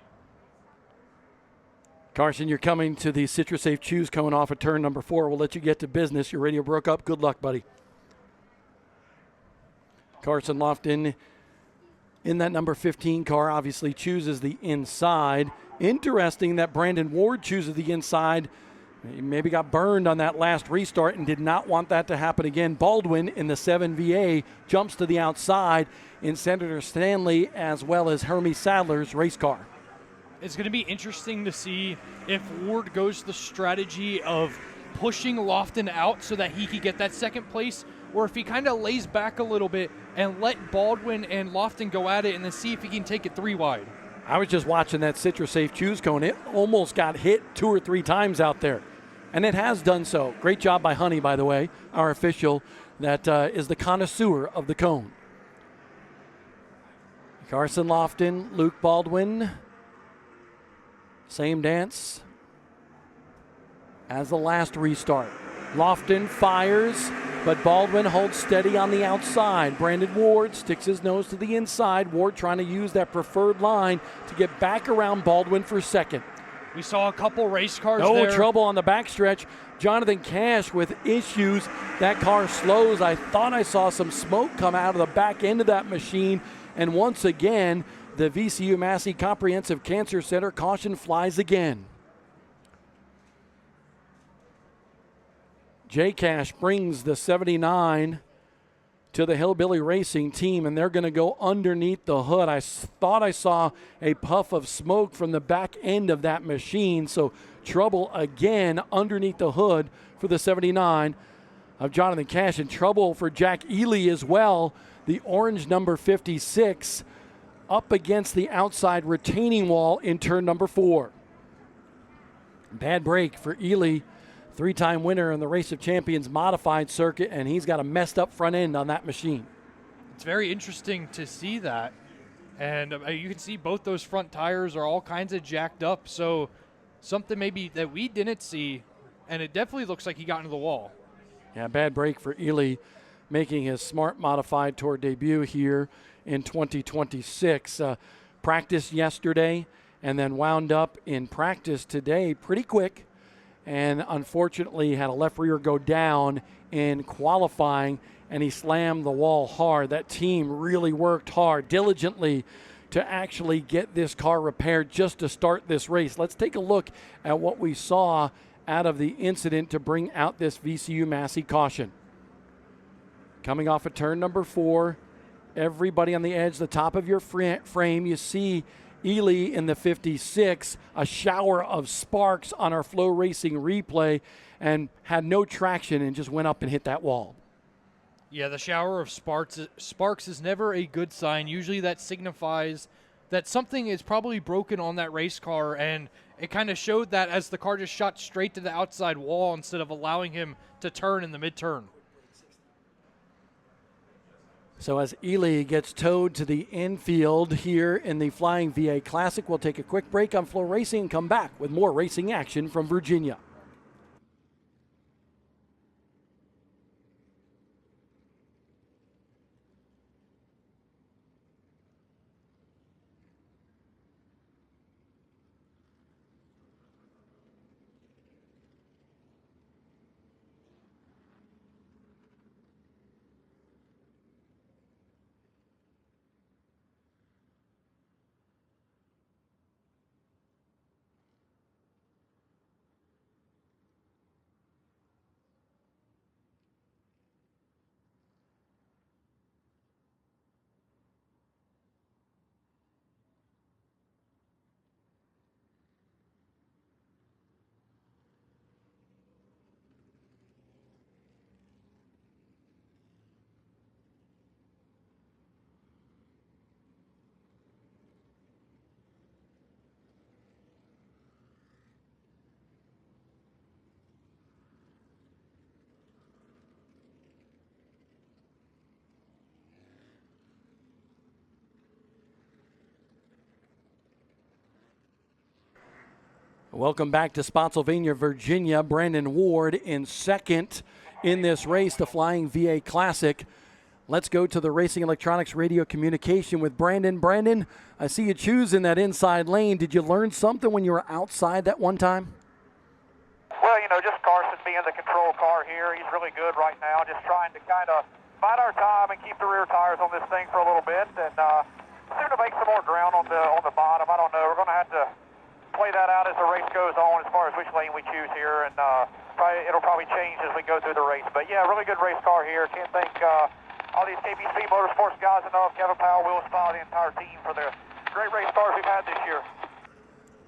Carson, you're coming to the CitraSafe Choose coming off of turn number 4. We'll let you get to business. Your radio broke up. Good luck, buddy. Carson Lofton in that number 15 car obviously chooses the inside. Interesting that Brandon Ward chooses the inside. He maybe got burned on that last restart and did not want that to happen again. Baldwin in the 7VA jumps to the outside in Senator Stanley as well as Hermie Sadler's race car. It's going to be interesting to see if Ward goes the strategy of pushing Lofton out so that he can get that second place, or if he kind of lays back a little bit and let Baldwin and Lofton go at it and then see if he can take it 3 wide. I was just watching that CitraSafe Choose cone. It almost got hit 2 or 3 times out there, and it has done so. Great job by Honey, by the way, our official that is the connoisseur of the cone. Carson Lofton, Luke Baldwin, same dance as the last restart. Lofton fires, but Baldwin holds steady on the outside. Brandon Ward sticks his nose to the inside. Ward trying to use that preferred line to get back around Baldwin for second. We saw a couple race cars there. there. No trouble on the backstretch. Jonathan Cash with issues. That car slows. I thought I saw some smoke come out of the back end of that machine. And once again, the VCU Massey Comprehensive Cancer Center caution flies again. Jay Cash brings the 79 to the Hillbilly Racing team, and they're going to go underneath the hood. I thought I saw a puff of smoke from the back end of that machine, so trouble again underneath the hood for the 79 of Jonathan Cash, and trouble for Jack Ely as well, the orange number 56, up against the outside retaining wall in turn number 4. Bad break for Ely. 3-time winner in the Race of Champions modified circuit, and he's got a messed up front end on that machine. It's very interesting to see that. And you can see both those front tires are all kinds of jacked up. So something maybe that we didn't see, and it definitely looks like he got into the wall. Yeah, bad break for Ely, making his Smart Modified Tour debut here in 2026. practice yesterday and then wound up in practice today pretty quick, and unfortunately had a left rear go down in qualifying, and he slammed the wall hard. That team really worked hard, diligently, to actually get this car repaired just to start this race. Let's take a look at what we saw out of the incident to bring out this VCU Massey caution. Coming off of turn number 4, everybody on the edge, the top of your frame, you see Ely in the 56, a shower of sparks on our Flow Racing replay, and had no traction and just went up and hit that wall. Yeah, the shower of sparks is never a good sign. Usually that signifies that something is probably broken on that race car, and it kind of showed that as the car just shot straight to the outside wall instead of allowing him to turn in the mid-turn. So as Ely gets towed to the infield here in the Flying VA Classic, we'll take a quick break on Flow Racing and come back with more racing action from Virginia. Welcome back to Spotsylvania, Virginia. Brandon Ward in second in this race, the Flying VA Classic. Let's go to the Racing Electronics Radio Communication with Brandon. Brandon, I see you choosing that inside lane. Did you learn something when you were outside that one time? Well, just Carson being the control car here. He's really good right now, just trying to kind of bide our time and keep the rear tires on this thing for a little bit, and soon to make some more ground on the bottom. I don't know. We're going to have to play that out as the race goes on as far as which lane we choose here, and it'll probably change as we go through the race. But yeah, really good race car here. Can't thank all these KBC Motorsports guys enough, Kevin Powell, Will Spa, the entire team for the great race cars we've had this year.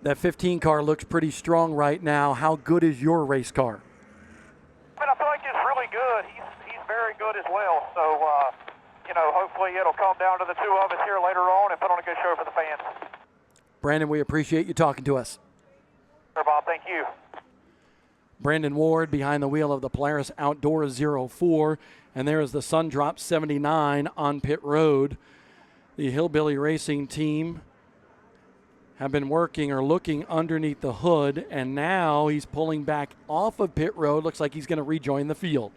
That 15 car looks pretty strong right now. How good is your race car? I feel like it's really good. He's very good as well. So, hopefully it'll come down to the two of us here later on and put on a good show for the fans. Brandon, we appreciate you talking to us. Sure, Bob. Thank you. Brandon Ward behind the wheel of the Polaris Outdoor 04. And there is the Sundrop 79 on pit road. The Hillbilly Racing team have been working or looking underneath the hood, and now he's pulling back off of pit road. Looks like he's going to rejoin the field.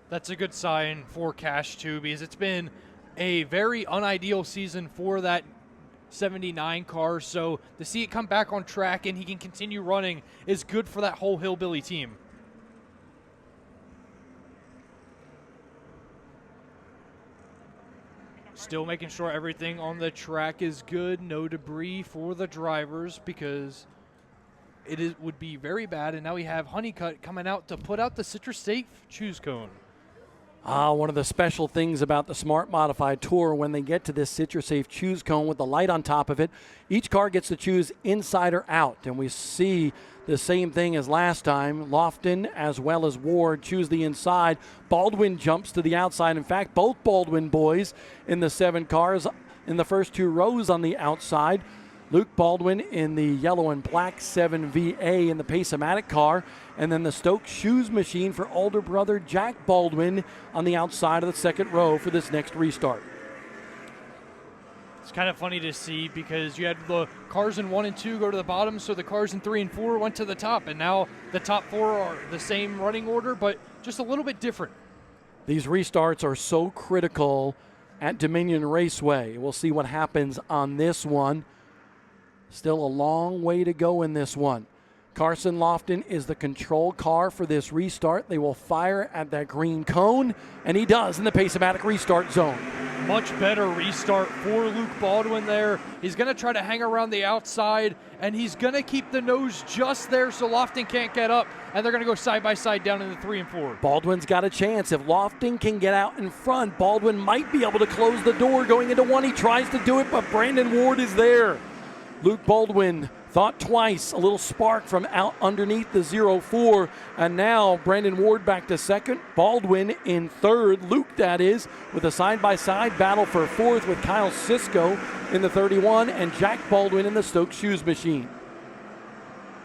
That's a good sign for Cash, too, because it's been a very unideal season for that 79 car. So to see it come back on track and he can continue running is good for that whole Hillbilly team. Still making sure everything on the track is good, no debris for the drivers, because would be very bad. And now we have Honeycutt coming out to put out the Citrus Safe Choose Cone. One of the special things about the Smart Modified Tour, when they get to this Citrus Safe Choose Cone with the light on top of it, each car gets to choose inside or out. And we see the same thing as last time. Lofton as well as Ward choose the inside. Baldwin jumps to the outside. In fact, both Baldwin boys in the 7 cars in the first 2 rows on the outside. Luke Baldwin in the yellow and black 7VA in the Pace-O-Matic car, and then the Stokes Shoes Machine for older brother Jack Baldwin on the outside of the second row for this next restart. It's kind of funny to see because you had the cars in 1 and 2 go to the bottom, so the cars in 3 and 4 went to the top, and now the top 4 are the same running order, but just a little bit different. These restarts are so critical at Dominion Raceway. We'll see what happens on this one. Still a long way to go in this one. Carson Lofton is the control car for this restart. They will fire at that green cone, and he does in the Pace-O-Matic restart zone. Much better restart for Luke Baldwin there. He's going to try to hang around the outside, and he's going to keep the nose just there so Lofton can't get up, and they're going to go side by side down into 3 and 4. Baldwin's got a chance. If Lofton can get out in front, Baldwin might be able to close the door going into 1. He tries to do it, but Brandon Ward is there. Luke Baldwin thought twice, a little spark from out underneath the 0-4, and now Brandon Ward back to second, Baldwin in third, Luke that is, with a side-by-side battle for fourth with Kyle Sisko in the 31 and Jack Baldwin in the Stokes Shoes machine.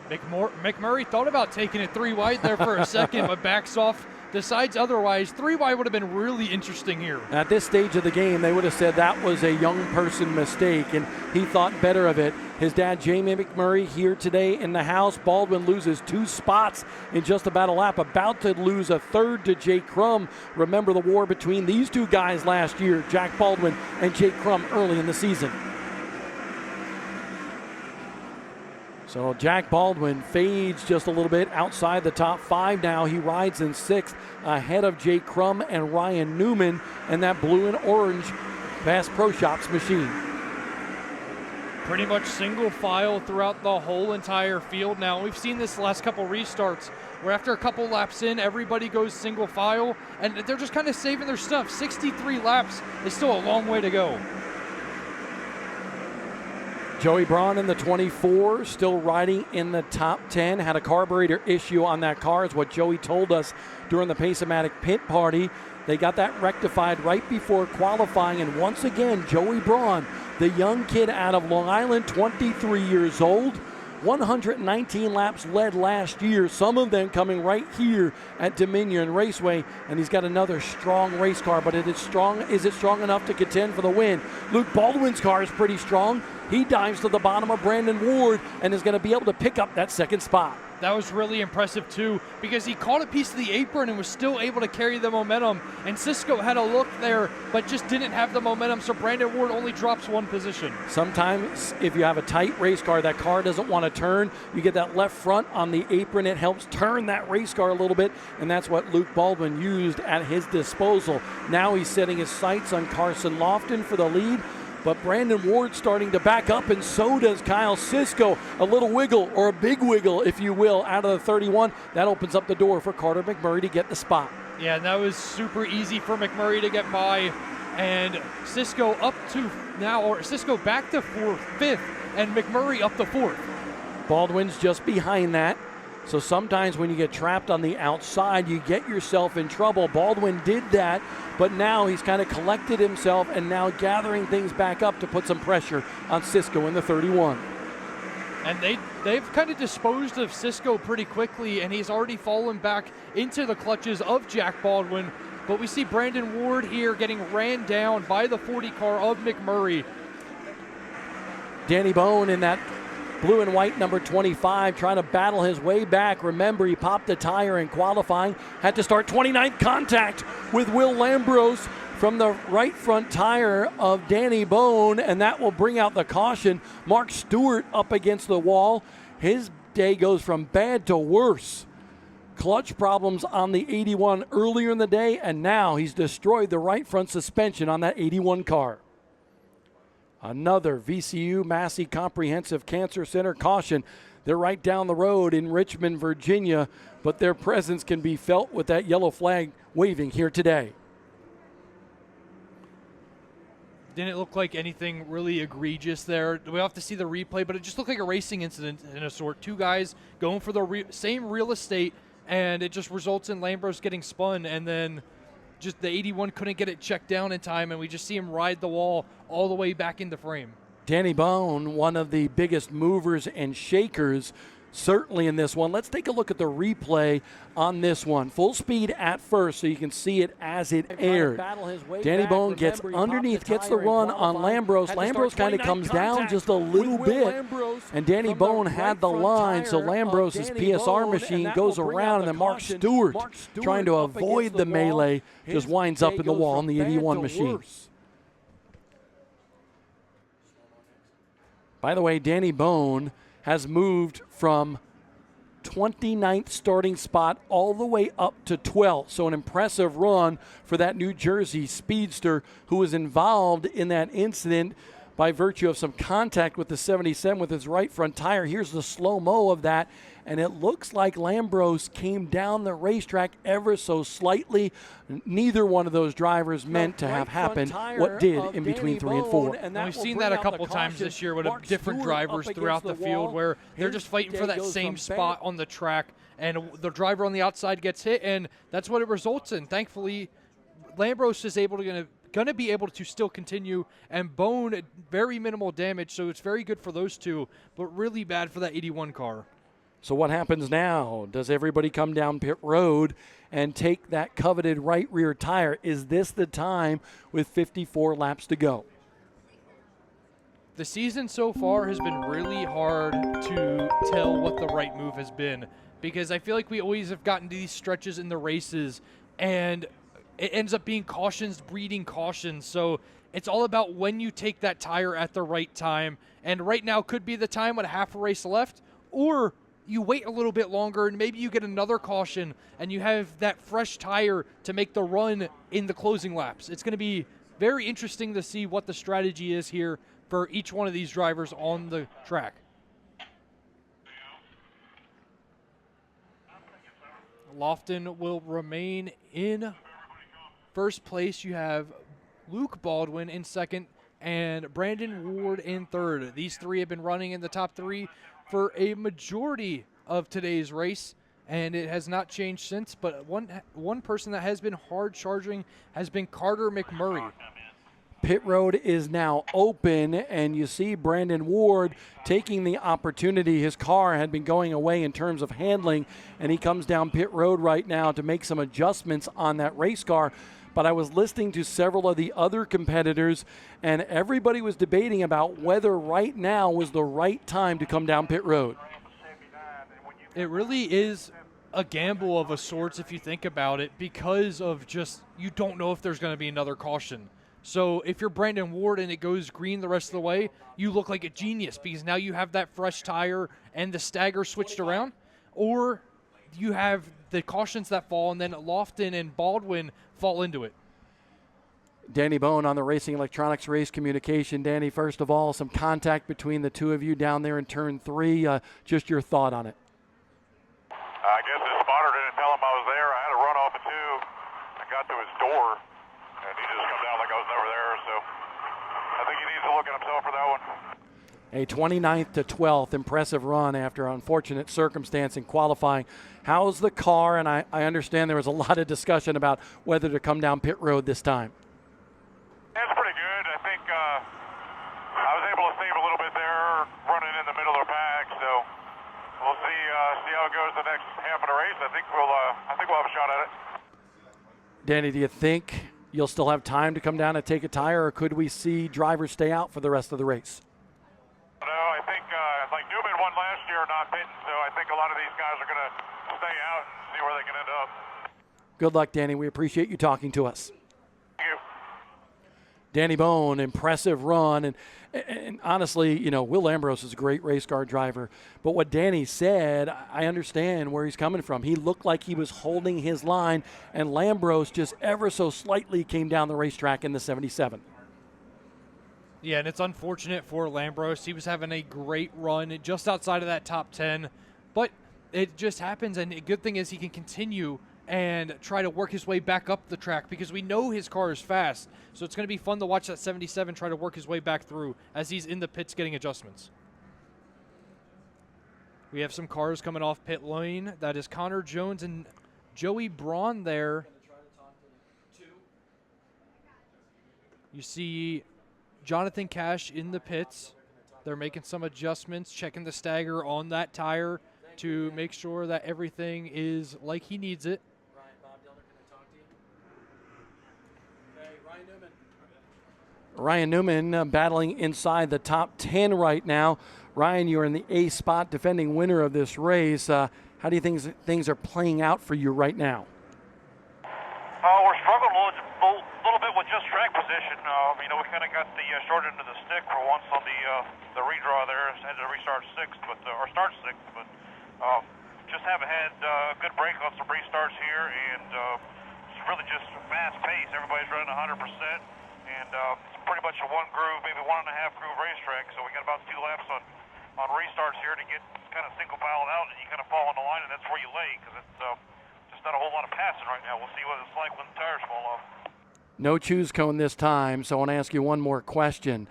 McMurray thought about taking it 3 wide there for a second, but backs off, decides otherwise. 3 wide would have been really interesting here. At this stage of the game, they would have said that was a young person mistake, and he thought better of it. His dad, Jamie McMurray, here today in the house. Baldwin loses 2 spots in just about a lap, about to lose a third to Jake Crum. Remember the war between these 2 guys last year, Jack Baldwin and Jake Crum, early in the season. So Jack Baldwin fades just a little bit outside the top 5 now. He rides in 6th ahead of Jake Crum and Ryan Newman and that blue and orange Bass Pro Shops machine. Pretty much single file throughout the whole entire field now. We've seen this the last couple restarts where after a couple laps in, everybody goes single file, and they're just kind of saving their stuff. 63 laps is still a long way to go. Joey Braun in the 24, still riding in the top 10. Had a carburetor issue on that car, is what Joey told us during the Pace-O-Matic pit party. They got that rectified right before qualifying, and once again, Joey Braun, the young kid out of Long Island, 23 years old, 119 laps led last year, some of them coming right here at Dominion Raceway, and he's got another strong race car, but is it strong enough to contend for the win? Luke Baldwin's car is pretty strong. He dives to the bottom of Brandon Ward and is going to be able to pick up that second spot. That was really impressive too, because he caught a piece of the apron and was still able to carry the momentum, and Sisko had a look there but just didn't have the momentum, so Brandon Ward only drops 1 position. Sometimes if you have a tight race car, that car doesn't want to turn, you get that left front on the apron, it helps turn that race car a little bit, and that's what Luke Baldwin used at his disposal. Now he's setting his sights on Carson Lofton for the lead, but Brandon Ward starting to back up, and so does Kyle Sisko. A little wiggle, or a big wiggle, if you will, out of the 31. That opens up the door for Carter McMurray to get the spot. Yeah, and that was super easy for McMurray to get by. And Sisko up to now, or Sisko back to 5th, and McMurray up to 4th. Baldwin's just behind that. So sometimes when you get trapped on the outside, you get yourself in trouble. Baldwin did that, but now he's kind of collected himself and now gathering things back up to put some pressure on Sisko in the 31. And they've kind of disposed of Sisko pretty quickly, and he's already fallen back into the clutches of Jack Baldwin. But we see Brandon Ward here getting ran down by the 40 car of McMurray. Danny Bone in that blue and white number 25 trying to battle his way back. Remember, he popped a tire in qualifying, had to start 29th contact with Will Lambros from the right front tire of Danny Bone, and that will bring out the caution. Mark Stewart up against the wall. His day goes from bad to worse. Clutch problems on the 81 earlier in the day, and now he's destroyed the right front suspension on that 81 car. Another VCU Massey Comprehensive Cancer Center caution. They're right down the road in Richmond, Virginia, but their presence can be felt with that yellow flag waving here today. Didn't look like anything really egregious there. We'll have to see the replay, but it just looked like a racing incident in a sort. 2 guys going for the same real estate, and it just results in Lambros getting spun, and then just the 81 couldn't get it checked down in time, and we just see him ride the wall all the way back into frame. Danny Bone, one of the biggest movers and shakers, certainly in this one. Let's take a look at the replay on this one. Full speed at first so you can see it as it aired. Danny Bone gets underneath, gets the run on Lambros. Lambros kind of comes down just a little bit, and Danny Bone had the line, so Lambros' PSR machine goes around, and then Mark Stewart, trying to avoid the melee, just winds up in the wall on the 81 machine. By the way, Danny Bone has moved from 29th starting spot all the way up to 12th. So an impressive run for that New Jersey speedster who was involved in that incident by virtue of some contact with the 77 with his right front tire. Here's the slow-mo of that, and it looks like Lambros came down the racetrack ever so slightly. Neither one of those drivers meant to have happen what did in between 3 and 4. And we've seen that a couple times this year with different drivers throughout the field where they're just fighting for that same spot on the track, and the driver on the outside gets hit, and that's what it results in. Thankfully, Lambros is going to be able to still continue, and Bone very minimal damage, so it's very good for those two, but really bad for that 81 car. So what happens now? Does everybody come down pit road and take that coveted right rear tire? Is this the time with 54 laps to go? The season so far has been really hard to tell what the right move has been, because I feel like we always have gotten to these stretches in the races, and it ends up being cautions breeding cautions. So it's all about when you take that tire at the right time. And right now could be the time with half a race left, or you wait a little bit longer and maybe you get another caution and you have that fresh tire to make the run in the closing laps. It's going to be very interesting to see what the strategy is here for each one of these drivers on the track. Lofton will remain in first place. You have Luke Baldwin in second and Brandon Ward in third. These three have been running in the top three for a majority of today's race, and it has not changed since. But one person that has been hard charging has been Carter McMurray. Pit road is now open, and you see Brandon Ward taking the opportunity. His car had been going away in terms of handling, and he comes down pit road right now to make some adjustments on that race car. But I was listening to several of the other competitors, and everybody was debating about whether right now was the right time to come down pit road. It really is a gamble of a sorts if you think about it, because of just you don't know if there's going to be another caution. So if you're Brandon Ward and it goes green the rest of the way, you look like a genius because now you have that fresh tire and the stagger switched around. Or you have the cautions that fall, and then Lofton and Baldwin fall into it. Danny Bone on the Racing Electronics Race Communication. Danny, first of all, some contact between the two of you down there in turn 3. Just your thought on it. I guess his spotter didn't tell him I was there. I had to run off at 2. I got to his door, and he just come down like I was never there. So I think he needs to look at himself for that one. A 29th to 12th impressive run after unfortunate circumstance in qualifying. How's the car? And I understand there was a lot of discussion about whether to come down pit road this time. It's pretty good. I think I was able to save a little bit there running in the middle of the pack. So we'll see how it goes the next half of the race. I think we'll have a shot at it. Danny, do you think you'll still have time to come down and take a tire, or could we see drivers stay out for the rest of the race? No, I think like Newman won last year not pitting, so I think a lot of these guys are going to stay out and see where they can end up. Good luck, Danny. We appreciate you talking to us. Thank you. Danny Bone, impressive run. And honestly, you know, Will Ambrose is a great race car driver. But what Danny said, I understand where he's coming from. He looked like he was holding his line, and Lambros just ever so slightly came down the racetrack in the 77. Yeah, and it's unfortunate for Lambros. He was having a great run just outside of that top 10, but it just happens, and the good thing is he can continue and try to work his way back up the track because we know his car is fast. So it's going to be fun to watch that 77 try to work his way back through as he's in the pits getting adjustments. We have some cars coming off pit lane. That is Connor Jones and Joey Braun there. You see Jonathan Cash in the pits. They're making some adjustments, checking the stagger on that tire to make sure that everything is like he needs it. Ryan Newman battling inside the top 10 right now. Ryan, you're in the A spot, defending winner of this race. How do you think things are playing out for you right now? We're struggling a little bit with just track position. You know, we kind of got the short end of the stick for once on the redraw there. Had to restart sixth, or start sixth, but just haven't had a good break on some restarts here, and it's really just fast pace. Everybody's running 100%, and it's pretty much a one groove, maybe 1.5 groove racetrack. So we got about 2 laps on restarts here to get kind of single piled out, and you kind of fall on the line, and that's where you lay, because it's just not a whole lot of passing right now. We'll see what it's like when the tires fall off. No choose cone this time, so I want to ask you one more question.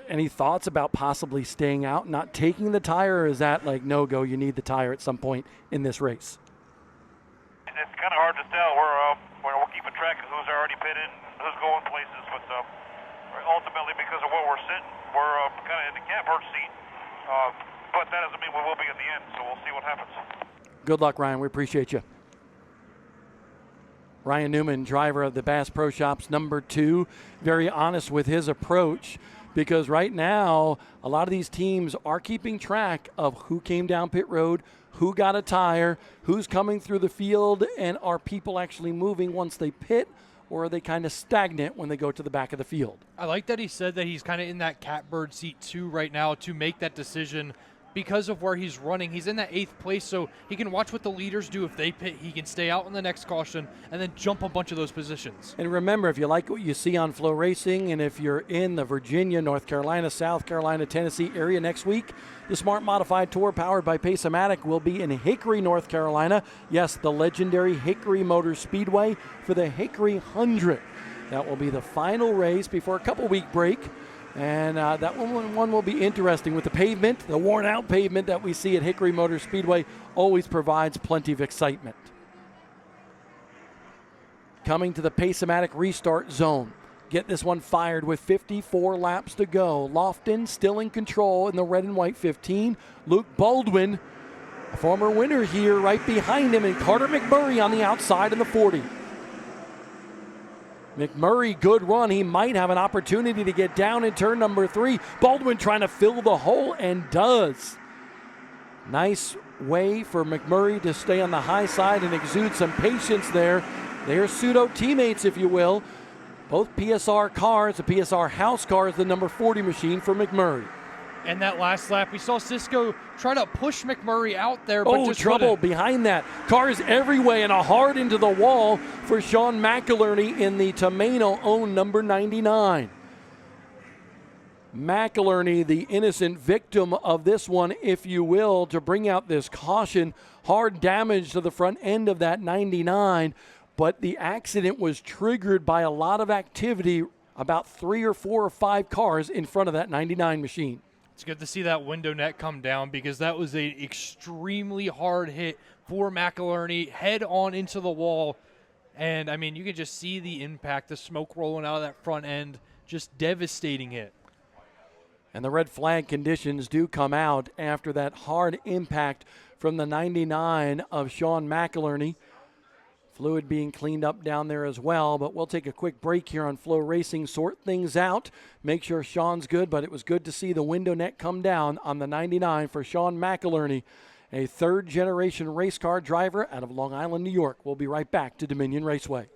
Any thoughts about possibly staying out, not taking the tire, or is that like no-go, you need the tire at some point in this race? It's kind of hard to tell. We're keeping track of who's already pitted, who's going places, but ultimately, because of where we're sitting, we're kind of in the catbird seat. But that doesn't mean we will be at the end, so we'll see what happens. Good luck, Ryan. We appreciate you. Ryan Newman, driver of the Bass Pro Shops #2, very honest with his approach, because right now a lot of these teams are keeping track of who came down pit road, who got a tire, who's coming through the field, and are people actually moving once they pit, or are they kind of stagnant when they go to the back of the field? I like that he said that he's kind of in that catbird seat too right now to make that decision because of where he's running. He's in that 8th place, so he can watch what the leaders do. If they pit, he can stay out on the next caution and then jump a bunch of those positions. And remember, if you like what you see on Flow Racing, and if you're in the Virginia, North Carolina, South Carolina, Tennessee area next week, the Smart Modified Tour powered by Pace-O-Matic will be in Hickory, North Carolina. Yes, the legendary Hickory Motor Speedway for the Hickory 100. That will be the final race before a couple-week break. And that one will be interesting with the pavement, the worn-out pavement that we see at Hickory Motor Speedway always provides plenty of excitement. Coming to the Pace-O-Matic restart zone. Get this one fired with 54 laps to go. Lofton still in control in the red and white 15. Luke Baldwin, a former winner here, right behind him, and Carter McMurray on the outside in the 40. McMurray, good run. He might have an opportunity to get down in turn number 3. Baldwin trying to fill the hole, and does. Nice way for McMurray to stay on the high side and exude some patience there. They're pseudo teammates, if you will. Both PSR cars, the PSR house car is the number 40 machine for McMurray. And that last lap, we saw Cisco try to push McMurray out there, but just trouble behind that. Cars every way and a hard into the wall for Sean McIlerney in the Tomeno-owned number 99. McIlerney, the innocent victim of this one, if you will, to bring out this caution. Hard damage to the front end of that 99, but the accident was triggered by a lot of activity, about 3 or 4 or 5 cars in front of that 99 machine. It's good to see that window net come down, because that was an extremely hard hit for McIlerney, head on into the wall. And, I mean, you can just see the impact, the smoke rolling out of that front end, just devastating hit. And the red flag conditions do come out after that hard impact from the 99 of Sean McIlerney. Fluid being cleaned up down there as well, but we'll take a quick break here on Flow Racing, sort things out, make sure Sean's good, but it was good to see the window net come down on the 99 for Sean McIlerney, a third-generation race car driver out of Long Island, New York. We'll be right back to Dominion Raceway.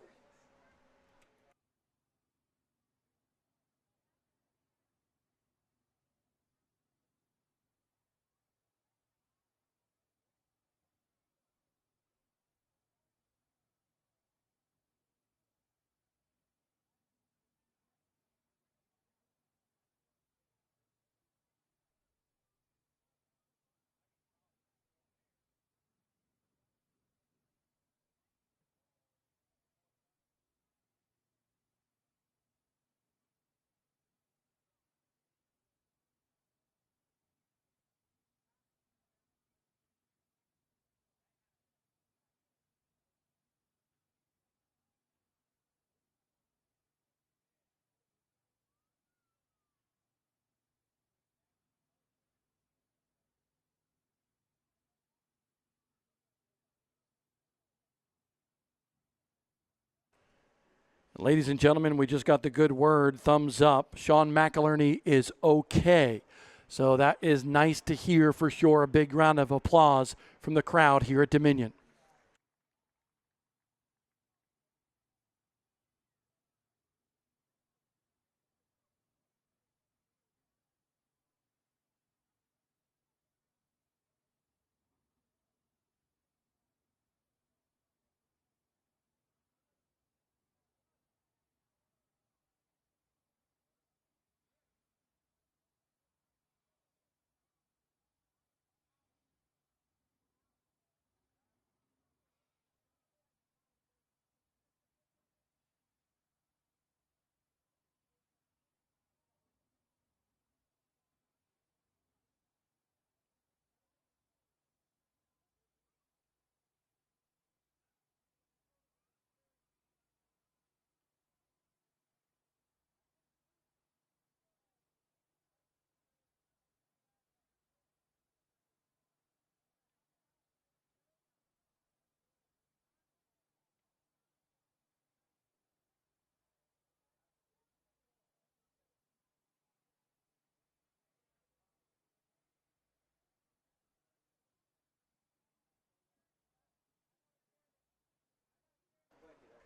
Ladies and gentlemen, we just got the good word, thumbs up. Sean McIlerney is okay. So that is nice to hear for sure. A big round of applause from the crowd here at Dominion.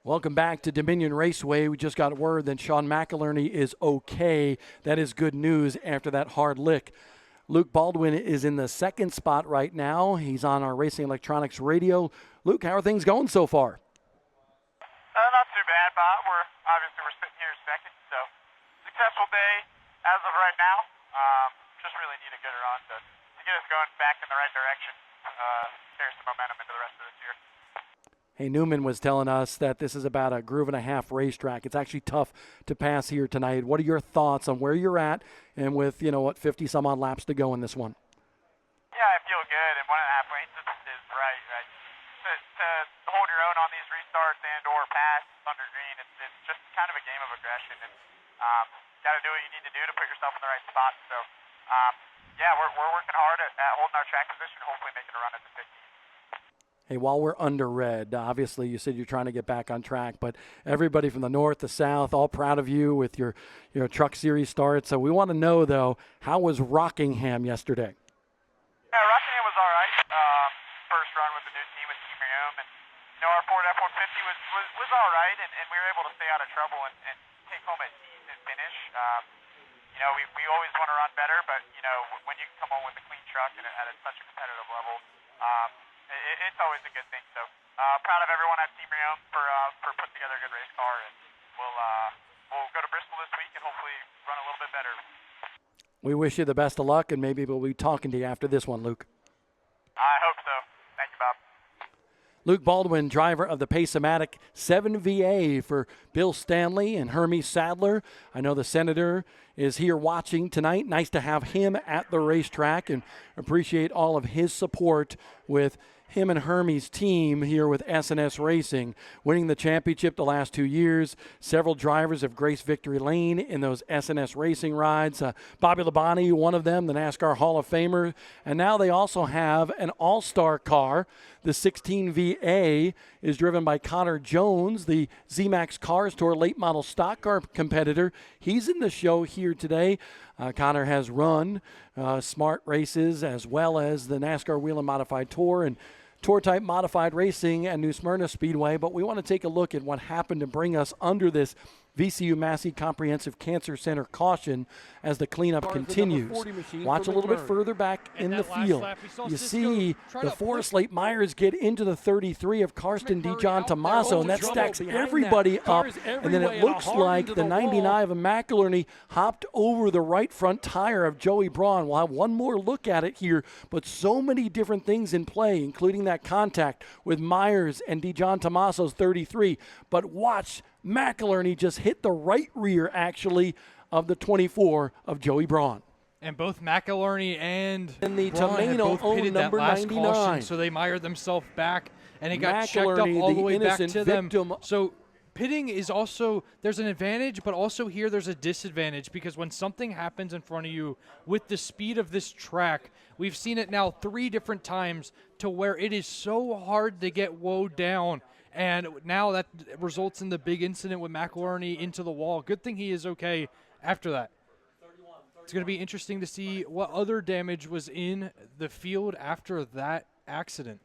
Welcome back to Dominion Raceway. We just got word that Sean McInerney is okay. That is good news after that hard lick. Luke Baldwin is in the second spot right now. He's on our Racing Electronics radio. Luke, how are things going so far? Not too bad, Bob. We're sitting here second, so successful day as of right now. Just really need a good run to get us going back in the right direction, carry some momentum into the rest of this year. Hey, Newman was telling us that this is about a groove and a half racetrack. It's actually tough to pass here tonight. What are your thoughts on where you're at and with, 50-some-odd laps to go in this one? Yeah, I feel good, and 1.5 lanes is right. To hold your own on these restarts and or pass under green, it's just kind of a game of aggression, and got to do what you need to do to put yourself in the right spot. So, we're working hard at holding our track position, hopefully making a run at the 15. Hey, while we're under red, obviously you said you're trying to get back on track, but everybody from the north to south, all proud of you with your Truck Series start. So we want to know, though, how was Rockingham yesterday? Yeah, Rockingham was all right. First run with the new team with Team Riom, and our Ford F-150 was all right, and we were able to stay out of trouble and take home a decent finish. We always want to run better, but when you can come home with a clean truck and at such a competitive level, it's always a good thing. So proud of everyone at Team Riom for putting together a good race car, and we'll go to Bristol this week and hopefully run a little bit better. We wish you the best of luck, and maybe we'll be talking to you after this one, Luke. I hope so. Thank you, Bob. Luke Baldwin, driver of the Pace-O-Matic 7VA for Bill Stanley and Hermie Sadler. I know the Senator is here watching tonight. Nice to have him at the racetrack, and appreciate all of his support with him and Hermie's team here with S&S Racing, winning the championship the last 2 years. Several drivers have graced victory lane in those S&S Racing rides. Bobby Labonte, one of them, the NASCAR Hall of Famer. And now they also have an all-star car. The 16VA is driven by Connor Jones, the ZMAX Cars Tour late model stock car competitor. He's in the show here today. Connor has run smart races as well as the NASCAR Wheel and Modified Tour and Tour-type modified racing at New Smyrna Speedway, but we want to take a look at what happened to bring us under this VCU Massey Comprehensive Cancer Center caution as the cleanup continues. Watch a little bit further back in the field. You see the Forrest Late Myers get into the 33 of Karsten DeJohn Tomaso, and that stacks everybody up. And then it looks like the 99 of McInerney hopped over the right front tire of Joey Braun. We'll have one more look at it here, but so many different things in play, including that contact with Myers and DeJohn Tomaso's 33. But watch, McInerney just hit the right rear, actually, of the 24 of Joey Braun. And both McInerney and the Braun had both pitted that last 99. caution, so they mired themselves back, and it got checked up McInerney, all the way back innocent to them. victim. So pitting is also, there's an advantage, but also here there's a disadvantage, because when something happens in front of you with the speed of this track, we've seen it now 3 different times to where it is so hard to get woed down. And now that results in the big incident with McInerney into the wall. Good thing he is okay after that. It's going to be interesting to see what other damage was in the field after that accident.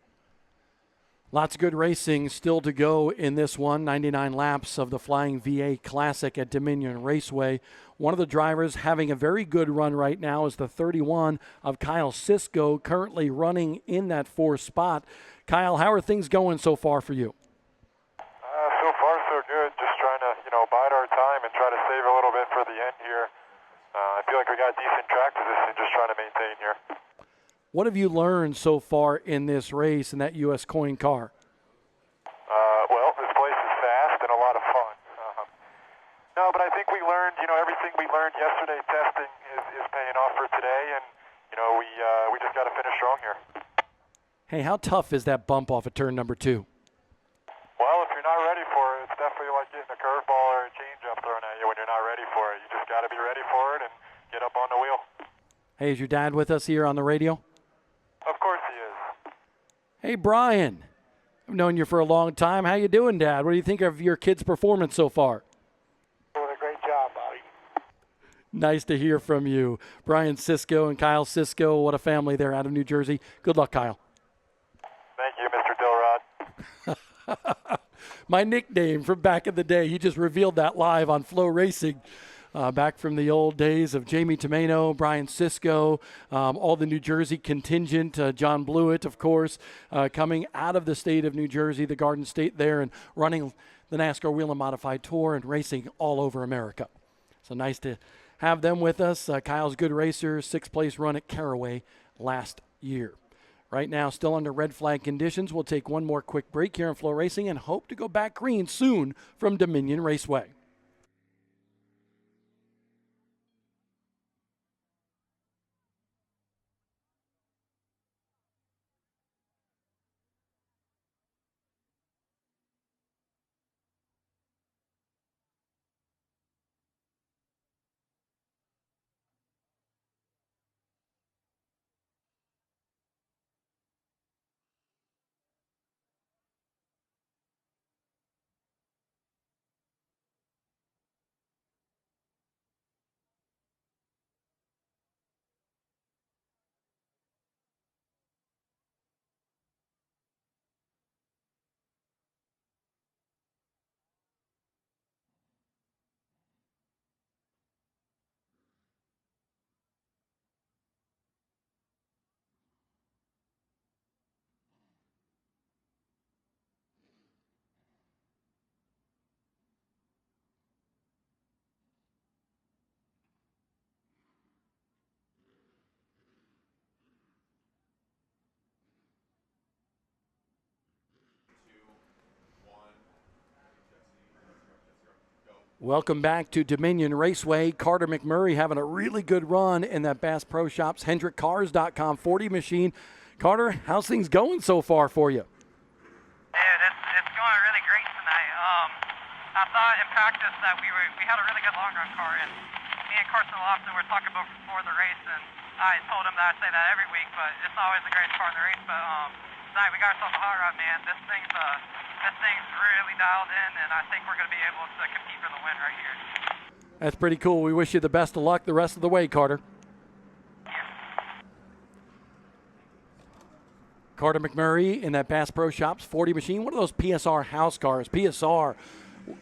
Lots of good racing still to go in this one. 99 laps of the Flying VA Classic at Dominion Raceway. One of the drivers having a very good run right now is the 31 of Kyle Sisko, currently running in that 4th spot. Kyle, how are things going so far for you? So far, so good. Just trying to, bide our time and try to save a little bit for the end here. I feel like we got decent track position, just trying to maintain here. What have you learned so far in this race in that U.S. Coin car? Well, this place is fast and a lot of fun. No, but I think we learned, everything we learned yesterday testing is paying off for today, and, we just got to finish strong here. Hey, how tough is that bump off of turn number 2? Well, if you're not ready for it, it's definitely like getting a curveball or a changeup thrown at you when you're not ready for it. You just got to be ready for it and get up on the wheel. Hey, is your dad with us here on the radio? Of course he is. Hey, Brian. I've known you for a long time. How you doing, Dad? What do you think of your kid's performance so far? Doing a great job, Bobby. Nice to hear from you. Brian Sisko and Kyle Sisko, what a family there out of New Jersey. Good luck, Kyle. Thank you, Mr. Dilrod. my nickname from back in the day. He just revealed that live on Flow Racing. Back from the old days of Jamie Tomeno, Brian Sisko, all the New Jersey contingent, John Blewett, of course, coming out of the state of New Jersey, the Garden State there, and running the NASCAR Wheel and Modified Tour and racing all over America. So nice to have them with us. Kyle's good racer, 6th place run at Caraway last year. Right now, still under red flag conditions. We'll take one more quick break here in Flow Racing and hope to go back green soon from Dominion Raceway. Welcome back to Dominion Raceway. Carter McMurray having a really good run in that Bass Pro Shops HendrickCars.com 40 machine. Carter, how's things going so far for you? Dude, it's going really great tonight. I thought in practice that we had a really good long run car, and me and Carson Lofton were talking about before the race, and I told him that I say that every week, but it's always the greatest part of the race. But tonight we got ourselves a hot rod, man. This thing's really dialed in, and I think we're going to be able to compete for the win right here. That's pretty cool. We wish you the best of luck the rest of the way, Carter. Carter McMurray in that Bass Pro Shops 40 machine. One of those PSR house cars. PSR,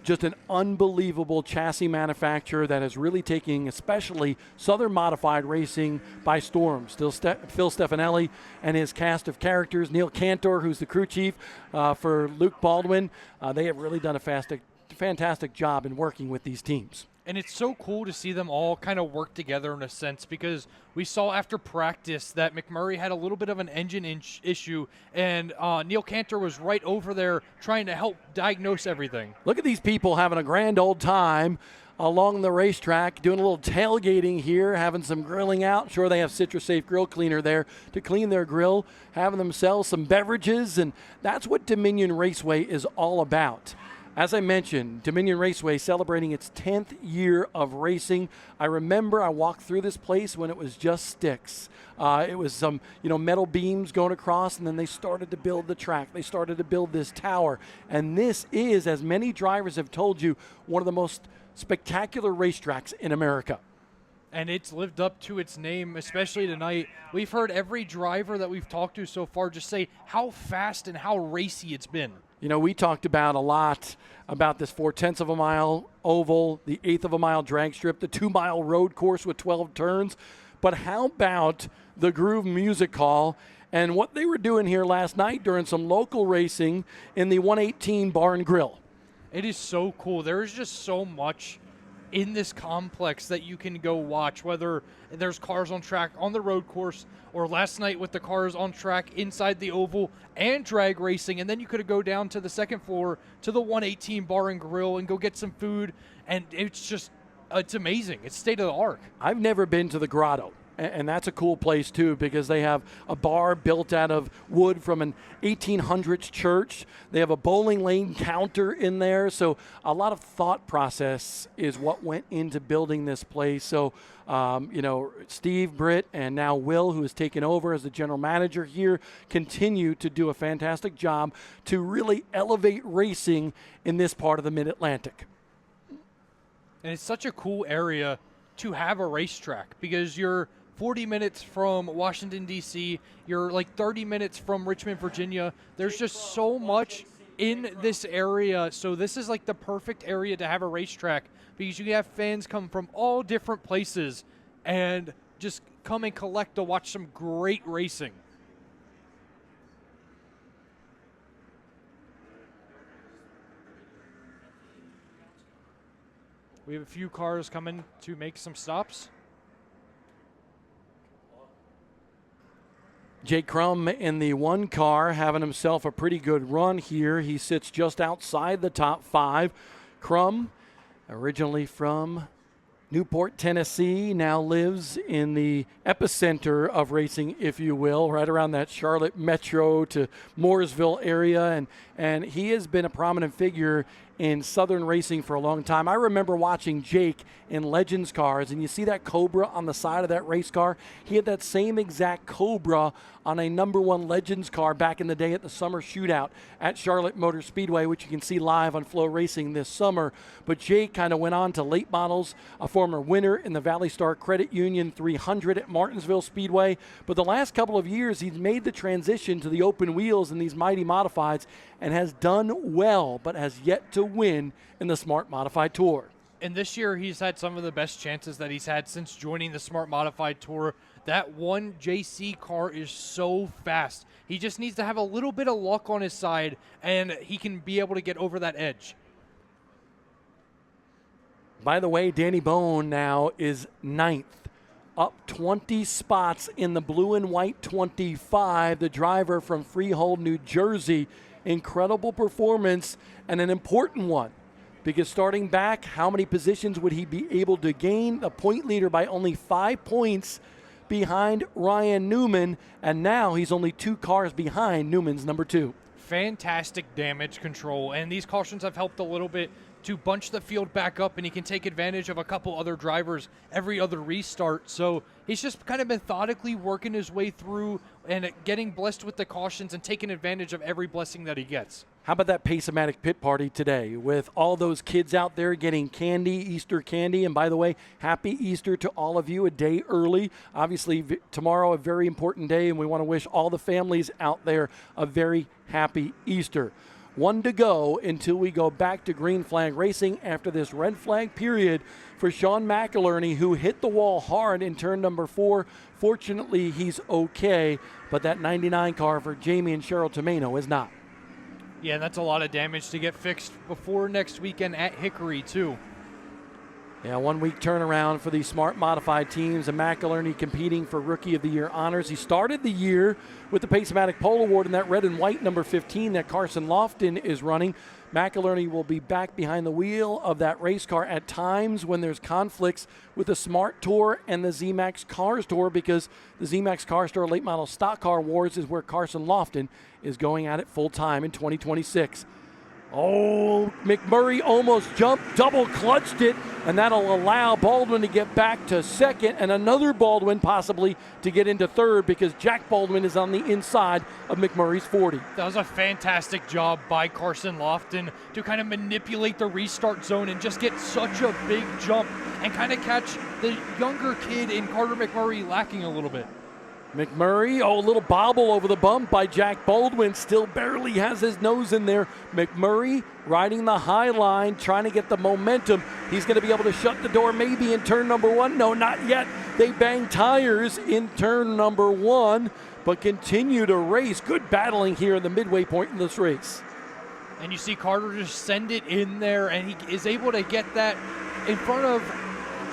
just an unbelievable chassis manufacturer that is really taking especially Southern Modified racing by storm. Still Phil Stefanelli and his cast of characters. Neil Cantor, who's the crew chief for Luke Baldwin. They have really done a fantastic job in working with these teams. And it's so cool to see them all kind of work together in a sense, because we saw after practice that McMurray had a little bit of an engine issue, and Neil Cantor was right over there trying to help diagnose everything. Look at these people having a grand old time along the racetrack, doing a little tailgating here, having some grilling out. Sure, they have Citrus Safe Grill Cleaner there to clean their grill, having themselves some beverages, and that's what Dominion Raceway is all about. As I mentioned, Dominion Raceway celebrating its 10th year of racing. I remember I walked through this place when it was just sticks. It was some, metal beams going across, and then they started to build the track. They started to build this tower. And this is, as many drivers have told you, one of the most spectacular racetracks in America. And it's lived up to its name, especially tonight. We've heard every driver that we've talked to so far just say how fast and how racy it's been. We talked about a lot about this 4/10 of a mile oval, the 1/8 of a mile drag strip, the 2-mile road course with 12 turns. But how about the Groove Music Hall and what they were doing here last night during some local racing in the 118 Bar and Grill? It is so cool. There is just so much in this complex that you can go watch, whether there's cars on track on the road course, or last night with the cars on track inside the oval and drag racing. And then you could go down to the second floor to the 118 Bar and Grill and go get some food. And it's amazing. It's state of the art. I've never been to the Grotto. And that's a cool place, too, because they have a bar built out of wood from an 1800s church. They have a bowling lane counter in there. So a lot of thought process is what went into building this place. So, Steve, Britt, and now Will, who has taken over as the general manager here, continue to do a fantastic job to really elevate racing in this part of the Mid-Atlantic. And it's such a cool area to have a racetrack, because you're 40 minutes from Washington, D.C. You're like 30 minutes from Richmond, Virginia. There's just so much in this area. So this is like the perfect area to have a racetrack because you have fans come from all different places and just come and collect to watch some great racing. We have a few cars coming to make some stops. Jake Crum in the 1 car having himself a pretty good run here. He sits just outside the top 5. Crum, originally from Newport, Tennessee, now lives in the epicenter of racing, if you will, right around that Charlotte metro to Mooresville area. And he has been a prominent figure in Southern racing for a long time. I remember watching Jake in Legends cars, and you see that Cobra on the side of that race car? He had that same exact Cobra on a #1 Legends car back in the day at the summer shootout at Charlotte Motor Speedway, which you can see live on Flow Racing this summer. But Jake kind of went on to late models, a former winner in the Valley Star Credit Union 300 at Martinsville Speedway. But the last couple of years, he's made the transition to the open wheels in these mighty modifieds and has done well, but has yet to win in the Smart Modified Tour. And this year, he's had some of the best chances that he's had since joining the Smart Modified Tour. That one JC car is so fast. He just needs to have a little bit of luck on his side, and he can be able to get over that edge. By the way, Danny Bone now is 9th, up 20 spots in the blue and white 25, the driver from Freehold, New Jersey. Incredible performance and an important one. Because starting back, how many positions would he be able to gain? The point leader by only 5 points behind Ryan Newman, and now he's only 2 cars behind Newman's number 2. Fantastic damage control, and these cautions have helped a little bit to bunch the field back up, and he can take advantage of a couple other drivers every other restart. So he's just kind of methodically working his way through and getting blessed with the cautions and taking advantage of every blessing that he gets. How about that Pace-O-Matic pit party today with all those kids out there getting candy, Easter candy? And by the way, happy Easter to all of you a day early. Obviously, tomorrow a very important day, and we want to wish all the families out there a very happy Easter. 1 to go until we go back to green flag racing after this red flag period for Sean McIlerney, who hit the wall hard in turn number 4. Fortunately, he's okay, but that 99 car for Jamie and Cheryl Tomeno is not. Yeah, that's a lot of damage to get fixed before next weekend at Hickory, too. Yeah, 1 week turnaround for these Smart Modified teams, and McIlerney competing for Rookie of the Year honors. He started the year with the Pace-O-Matic Pole Award in that red and white number 15 that Carson Lofton is running. McIlerney will be back behind the wheel of that race car at times when there's conflicts with the Smart Tour and the Z-Max Cars Tour, because the Z-Max Cars Tour Late Model Stock Car Wars is where Carson Lofton is going at it full time in 2026. Oh, McMurray almost jumped, double clutched it, and that'll allow Baldwin to get back to second, and another Baldwin possibly to get into third, because Jack Baldwin is on the inside of McMurray's 40. That was a fantastic job by Carson Lofton to kind of manipulate the restart zone and just get such a big jump and kind of catch the younger kid in Carter McMurray lacking a little bit. McMurray, a little bobble over the bump by Jack Baldwin, still barely has his nose in there. McMurray riding the high line, trying to get the momentum. He's going to be able to shut the door maybe in turn number 1. No, not yet. They bang tires in turn number 1, but continue to race. Good battling here in the midway point in this race. And you see Carter just send it in there, and he is able to get that in front of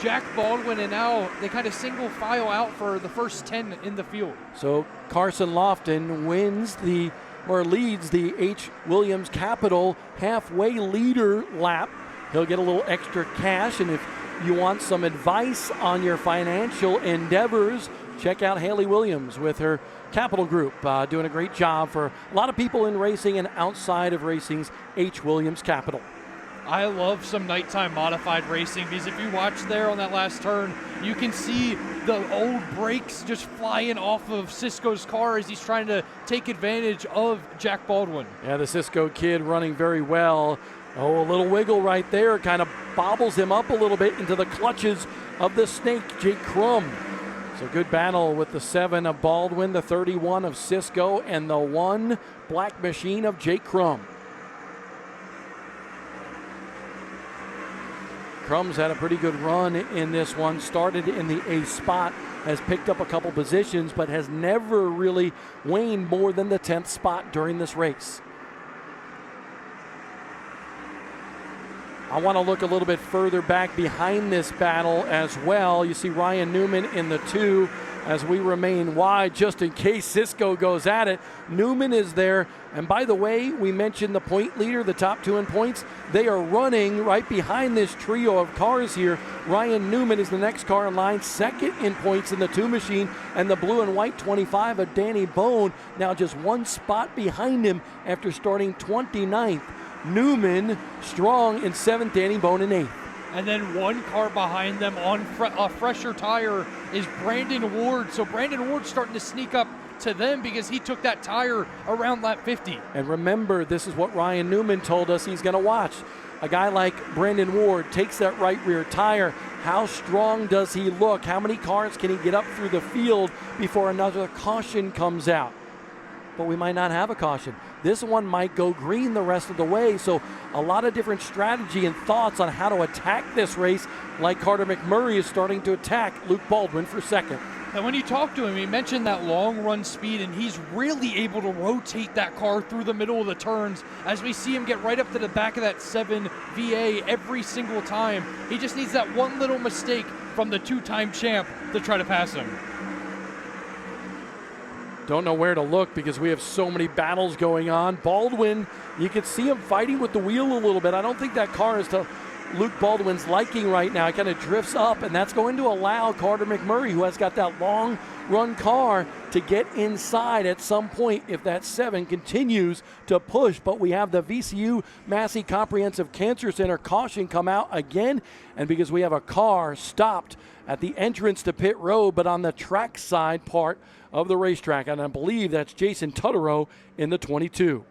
Jack Baldwin, and now they kind of single file out for the first 10 in the field. So Carson Lofton leads the H. Williams Capital halfway leader lap. He'll get a little extra cash, and if you want some advice on your financial endeavors, check out Haley Williams with her Capital Group, doing a great job for a lot of people in racing and outside of racing's H. Williams Capital. I love some nighttime modified racing, because if you watch there on that last turn, you can see the old brakes just flying off of Cisco's car as he's trying to take advantage of Jack Baldwin. Yeah, the Cisco kid running very well. Oh, a little wiggle right there kind of bobbles him up a little bit into the clutches of the snake, Jake Crum. So good battle with the 7 of Baldwin, the 31 of Cisco, and the 1 black machine of Jake Crum. Crumbs had a pretty good run in this one, started in the A spot, has picked up a couple positions, but has never really waned more than the 10th spot during this race. I want to look a little bit further back behind this battle as well. You see Ryan Newman in the 2 as we remain wide just in case Cisco goes at it. Newman is there. And by the way, we mentioned the point leader, the top 2 in points. They are running right behind this trio of cars here. Ryan Newman is the next car in line, second in points in the 2 machine, and the blue and white 25 of Danny Bone now just 1 spot behind him after starting 29th. Newman strong in 7th, Danny Bone in 8th. And then 1 car behind them on a fresher tire is Brandon Ward. So Brandon Ward's starting to sneak up to them because he took that tire around lap 50. And remember, this is what Ryan Newman told us he's going to watch. A guy like Brandon Ward takes that right rear tire. How strong does he look? How many cars can he get up through the field before another caution comes out? But we might not have a caution. This one might go green the rest of the way. So a lot of different strategy and thoughts on how to attack this race, like Carter McMurray is starting to attack Luke Baldwin for second. And when you talk to him, he mentioned that long run speed, and he's really able to rotate that car through the middle of the turns as we see him get right up to the back of that 7 VA every single time. He just needs that one little mistake from the 2-time champ to try to pass him. Don't know where to look because we have so many battles going on. Baldwin, you can see him fighting with the wheel a little bit. I don't think that car is to Luke Baldwin's liking right now. It kind of drifts up, and that's going to allow Carter McMurray, who has got that long run car, to get inside at some point if that 7 continues to push. But we have the VCU Massey Comprehensive Cancer Center caution come out again, and because we have a car stopped at the entrance to pit road, but on the track side part of the racetrack, and I believe that's Jason Tutterow in the 22.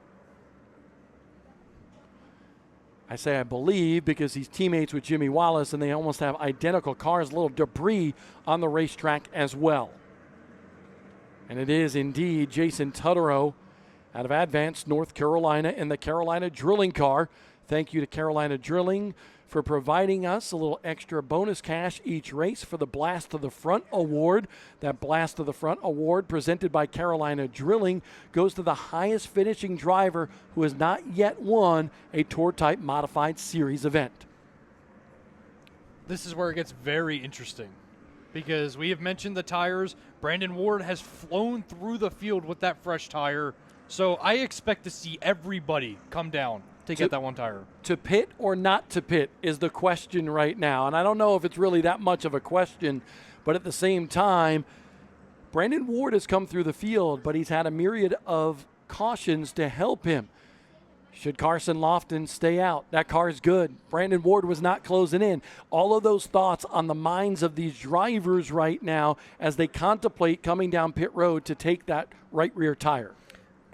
I say I believe because he's teammates with Jimmy Wallace, and they almost have identical cars, a little debris on the racetrack as well. And it is indeed Jason Tutterow out of Advance, North Carolina, in the Carolina Drilling car. Thank you to Carolina Drilling for providing us a little extra bonus cash each race for the Blast to the Front Award. That Blast to the Front Award, presented by Carolina Drilling, goes to the highest finishing driver who has not yet won a Tour-Type Modified Series event. This is where it gets very interesting because we have mentioned the tires. Brandon Ward has flown through the field with that fresh tire, so I expect to see everybody come down to get that one tire. To pit or not to pit is the question right now. And I don't know if it's really that much of a question, but at the same time, Brandon Ward has come through the field, but he's had a myriad of cautions to help him. Should Carson Lofton stay out? That car is good. Brandon Ward was not closing in. All of those thoughts on the minds of these drivers right now as they contemplate coming down pit road to take that right rear tire.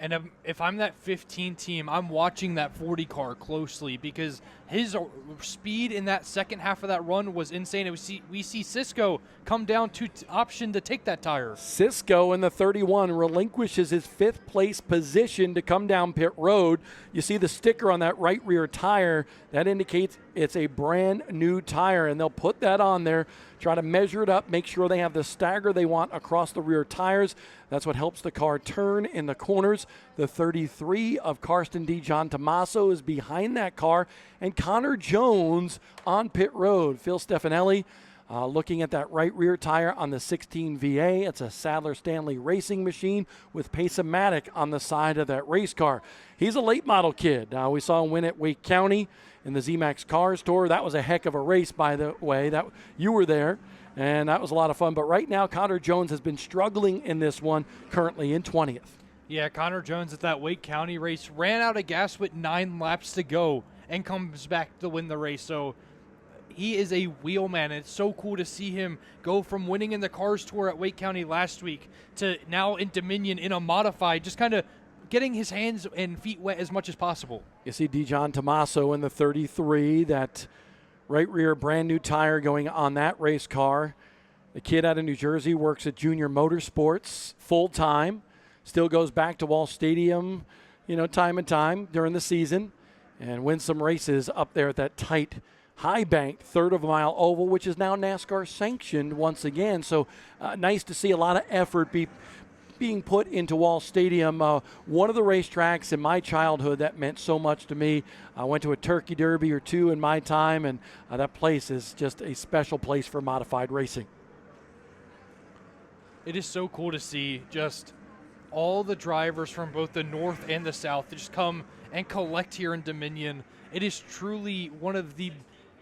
And if I'm that 15 team, I'm watching that 40 car closely because his speed in that second half of that run was insane. And we see Cisco come down to option to take that tire. Cisco in the 31 relinquishes his 5th place position to come down pit road. You see the sticker on that right rear tire. That indicates it's a brand new tire, and they'll put that on there, try to measure it up, make sure they have the stagger they want across the rear tires. That's what helps the car turn in the corners. The 33 of Karsten D. John Tommaso is behind that car, and Connor Jones on pit road. Phil Stefanelli looking at that right rear tire on the 16 VA. It's a Sadler Stanley racing machine with Pace-O-Matic on the side of that race car. He's a late model kid. We saw him win at Wake County in the ZMAX Cars Tour. That was a heck of a race, by the way. That you were there, and that was a lot of fun. But right now, Connor Jones has been struggling in this one, currently in 20th. Yeah, Connor Jones at that Wake County race ran out of gas with 9 laps to go and comes back to win the race. So he is a wheelman, and it's so cool to see him go from winning in the Cars Tour at Wake County last week to now in Dominion in a modified, just kind of getting his hands and feet wet as much as possible. You see Dijon Tommaso in the 33, that right rear brand new tire going on that race car. The kid out of New Jersey works at Junior Motorsports full time, still goes back to Wall Stadium, time and time during the season, and wins some races up there at that tight High Bank, third of a mile oval, which is now NASCAR sanctioned once again. So nice to see a lot of effort being put into Wall Stadium. One of the racetracks in my childhood that meant so much to me. I went to a Turkey Derby or two in my time, and that place is just a special place for modified racing. It is so cool to see just all the drivers from both the north and the south just come and collect here in Dominion. It is truly one of the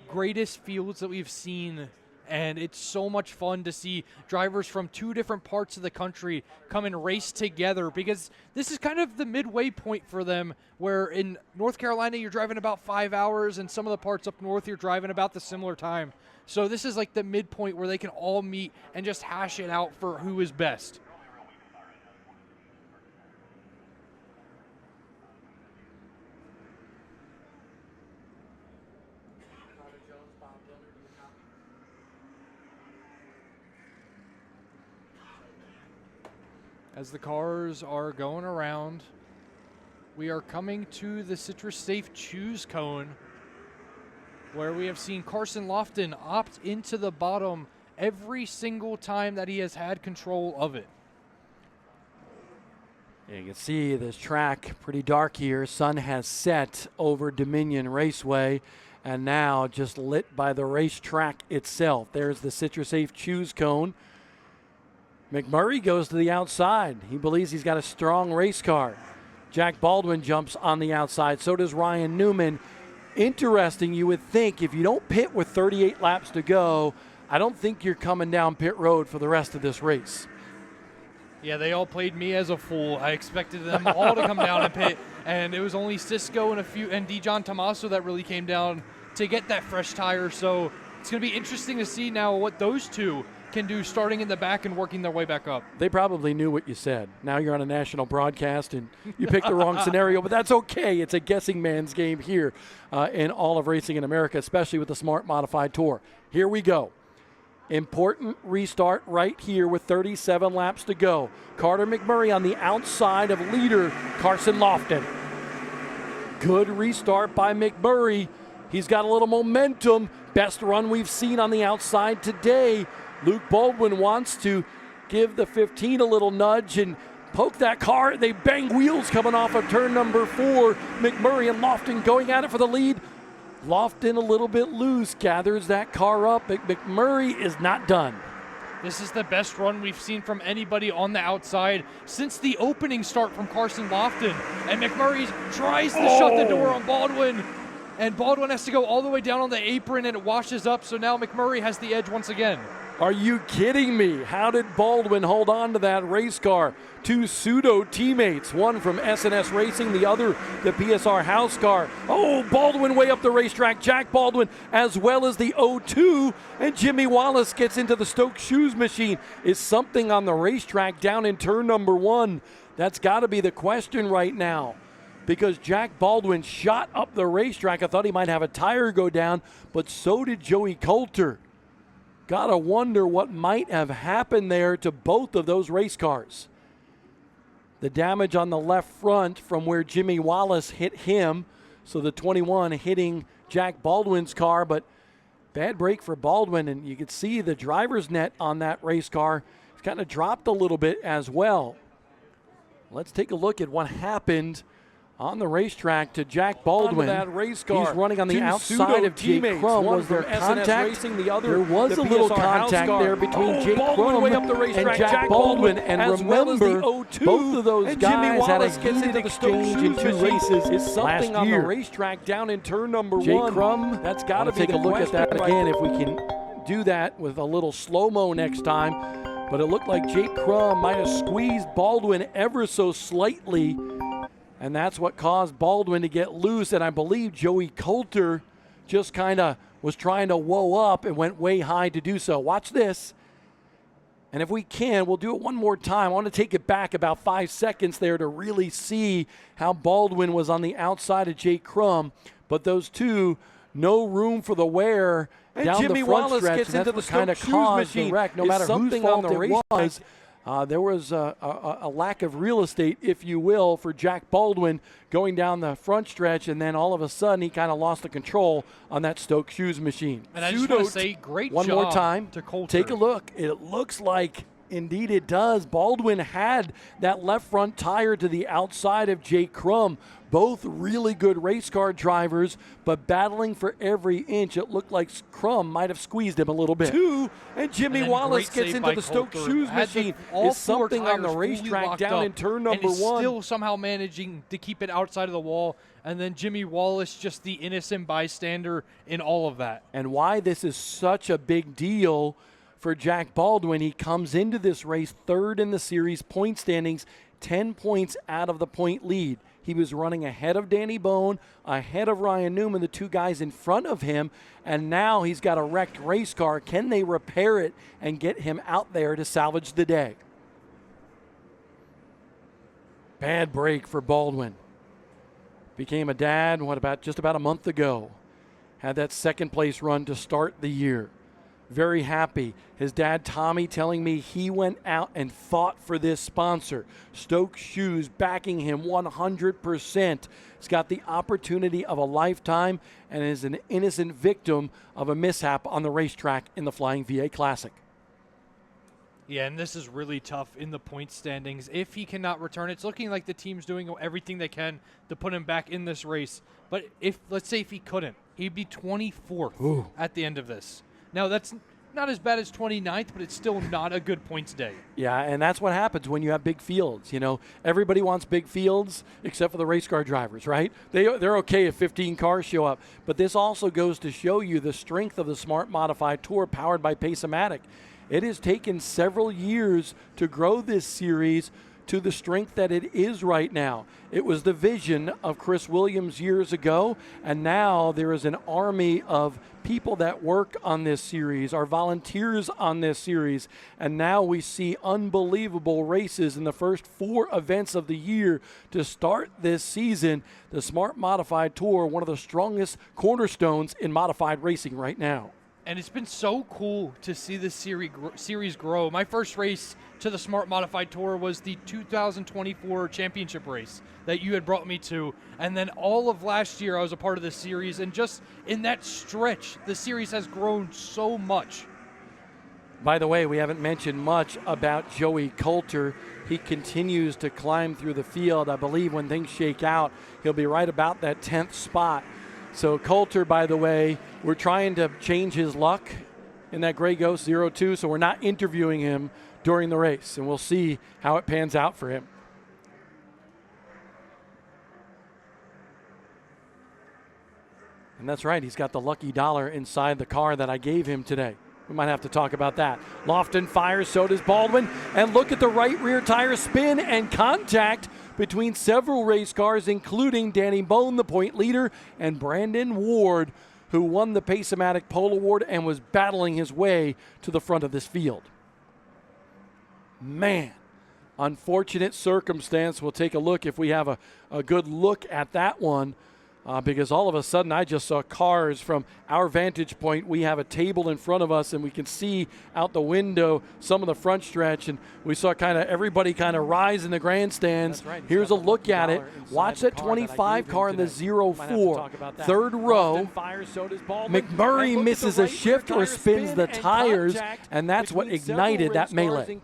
greatest fields that we've seen, and it's so much fun to see drivers from two different parts of the country come and race together, because this is kind of the midway point for them, where in North Carolina you're driving about 5 hours, and some of the parts up north you're driving about the similar time. So this is like the midpoint where they can all meet and just hash it out for who is best. As the cars are going around, we are coming to the Citrus Safe Choose Cone, where we have seen Carson Lofton opt into the bottom every single time that he has had control of it. Yeah, you can see this track pretty dark here. Sun has set over Dominion Raceway, and now just lit by the racetrack itself. There's the Citrus Safe Choose Cone. McMurray goes to the outside. He believes he's got a strong race car. Jack Baldwin jumps on the outside. So does Ryan Newman. Interesting, you would think if you don't pit with 38 laps to go, I don't think you're coming down pit road for the rest of this race. Yeah, they all played me as a fool. I expected them all to come down and pit, and it was only Cisco and Dijon Tomaso that really came down to get that fresh tire. So it's going to be interesting to see now what those two can do, starting in the back and working their way back up. They probably knew what you said. Now you're on a national broadcast and you picked the wrong scenario, but that's okay. It's a guessing man's game here in all of racing in America, especially with the Smart Modified Tour. Here we go. Important restart right here with 37 laps to go. Carter McMurray on the outside of leader Carson Lofton. Good restart by McMurray. He's got a little momentum. Best run we've seen on the outside today. Luke Baldwin wants to give the 15 a little nudge and poke that car. They bang wheels coming off of turn number 4. McMurray and Lofton going at it for the lead. Lofton a little bit loose, gathers that car up. McMurray is not done. This is the best run we've seen from anybody on the outside since the opening start from Carson Lofton. And McMurray tries to shut the door on Baldwin. And Baldwin has to go all the way down on the apron, and it washes up. So now McMurray has the edge once again. Are you kidding me? How did Baldwin hold on to that race car? Two pseudo teammates, one from S&S Racing, the other the PSR house car. Oh, Baldwin way up the racetrack. Jack Baldwin as well as the O2, and Jimmy Wallace gets into the Stokes Shoes machine. Is something on the racetrack down in turn number 1? That's got to be the question right now, because Jack Baldwin shot up the racetrack. I thought he might have a tire go down, but so did Joey Coulter. Gotta wonder what might have happened there to both of those race cars. The damage on the left front from where Jimmy Wallace hit him, so the 21 hitting Jack Baldwin's car, but bad break for Baldwin, and you can see the driver's net on that race car has kind of dropped a little bit as well. Let's take a look at what happened on the racetrack to Jack Baldwin. That race car. He's running on the outside of Jake Crum. Was there contact? Racing, the other, there was the a little PSR contact there between Jake Crum and Jack Baldwin. And remember, both of those guys had a heated exchange in 2 races is something last on year. the racetrack down in turn number 1. Jake Crum, that's got to be take a look at that right again if we can do that with a little slow-mo next time. But it looked like Jake Crum might have squeezed Baldwin ever so slightly, and that's what caused Baldwin to get loose. And I believe Joey Coulter just kind of was trying to whoa up and went way high to do so. Watch this. And if we can, we'll do it one more time. I want to take it back about 5 seconds there to really see how Baldwin was on the outside of Jake Crum. But those two, no room for the wear and down Jimmy the front Wallace stretch. gets and into that's the what kind of Stokes Shoes caused machine. the wreck, no Is matter whose something fault on the it was. There was a lack of real estate, if you will, for Jack Baldwin going down the front stretch, and then all of a sudden he kind of lost the control on that Stoke Shoes machine. And I just want to say, great one job more time to Coulter. Take a look. It looks like, indeed it does, Baldwin had that left front tire to the outside of Jake Crum. Both really good race car drivers, but battling for every inch. It looked like Crum might have squeezed him a little bit. And Jimmy Wallace gets into the Stoke Shoes machine. Is something on the racetrack down in turn number one. Still somehow managing to keep it outside of the wall. And then Jimmy Wallace, just the innocent bystander in all of that. And why this is such a big deal for Jack Baldwin, he comes into this race third in the series point standings, 10 points out of the point lead. He was running ahead of Danny Bone, ahead of Ryan Newman, the two guys in front of him, and now he's got a wrecked race car. Can they repair it and get him out there to salvage the day? Bad break for Baldwin. Became a dad, just about a month ago. Had that second place run to start the year. Very happy. His dad, Tommy, telling me he went out and fought for this sponsor. Stoke Shoes backing him 100%. He's got the opportunity of a lifetime and is an innocent victim of a mishap on the racetrack in the Flying VA Classic. Yeah, and this is really tough in the point standings. If he cannot return, it's looking like the team's doing everything they can to put him back in this race. But let's say if he couldn't, he'd be 24th at the end of this. Now, that's not as bad as 29th, but it's still not a good points day. Yeah, and that's what happens when you have big fields. You know, everybody wants big fields except for the race car drivers, right? They're okay if 15 cars show up. But this also goes to show you the strength of the Smart Modified Tour powered by Pace-O-Matic. It has taken several years to grow this series to the strength that it is right now. It was the vision of Chris Williams years ago, and now there is an army of people that work on this series, are volunteers on this series, and now we see unbelievable races in the first 4 events of the year to start this season. The Smart Modified Tour, one of the strongest cornerstones in modified racing right now. And it's been so cool to see this series grow. My first race to the Smart Modified Tour was the 2024 championship race that you had brought me to. And then all of last year I was a part of this series. And just in that stretch, the series has grown so much. By the way, we haven't mentioned much about Joey Coulter. He continues to climb through the field. I believe when things shake out, he'll be right about that 10th spot. So Coulter, by the way, we're trying to change his luck in that Gray Ghost 02, so we're not interviewing him during the race, and we'll see how it pans out for him. And that's right, he's got the lucky dollar inside the car that I gave him today. We might have to talk about that. Lofton fires, so does Baldwin. And look at the right rear tire spin and contact between several race cars, including Danny Bone, the point leader, and Brandon Ward, who won the Pace-O-Matic Pole Award and was battling his way to the front of this field. Man, unfortunate circumstance. We'll take a look if we have a good look at that one. Because all of a sudden I just saw cars from our vantage point. We have a table in front of us and we can see out the window some of the front stretch, and we saw everybody rise in the grandstands. Right. Here's a look at it. Watch that 25 car in the 04. Third row. McMurray misses a shift or spins the tires, and that's what ignited that melee.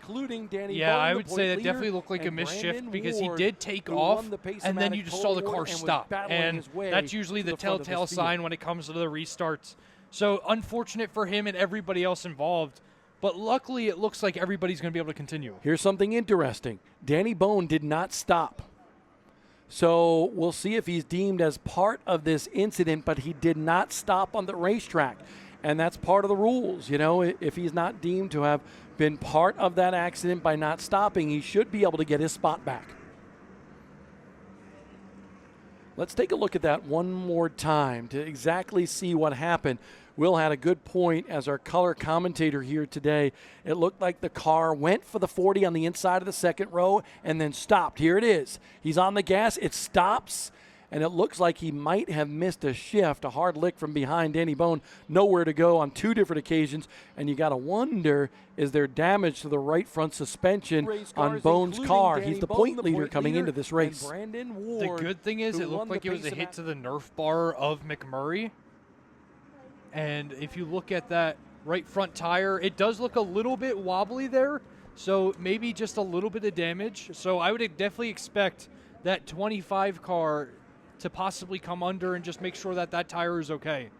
Yeah, I would say that definitely looked like a misshift because he did take off, and then you just saw the car stop. And that's usually the telltale sign when it comes to the restarts. So unfortunate for him and everybody else involved, but luckily it looks like everybody's going to be able to continue. Here's something interesting. Danny Bone did not stop. So we'll see if he's deemed as part of this incident, but he did not stop on the racetrack. And that's part of the rules. You know, if he's not deemed to have been part of that accident by not stopping, he should be able to get his spot back. Let's take a look at that one more time to exactly see what happened. Will had a good point as our color commentator here today. It looked like the car went for the 40 on the inside of the second row and then stopped. Here it is. He's on the gas. It stops. and it looks like he might have missed a shift, a hard lick from behind Danny Bone, nowhere to go on 2 different occasions, and you got to wonder, is there damage to the right front suspension on Bone's car? He's the point leader coming into this race. The good thing is it looked like it was a hit to the Nerf bar of McMurray, and if you look at that right front tire, it does look a little bit wobbly there, so maybe just a little bit of damage. So I would definitely expect that 25 car to possibly come under and just make sure that that tire is okay.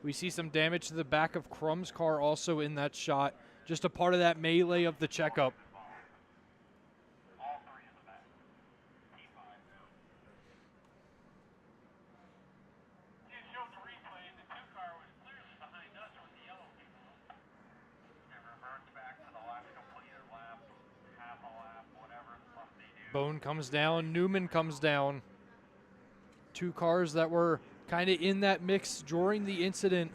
We see some damage to the back of Crum's car also in that shot, just a part of that melee of the checkup. Bone comes down, Newman comes down. 2 cars that were kind of in that mix during the incident.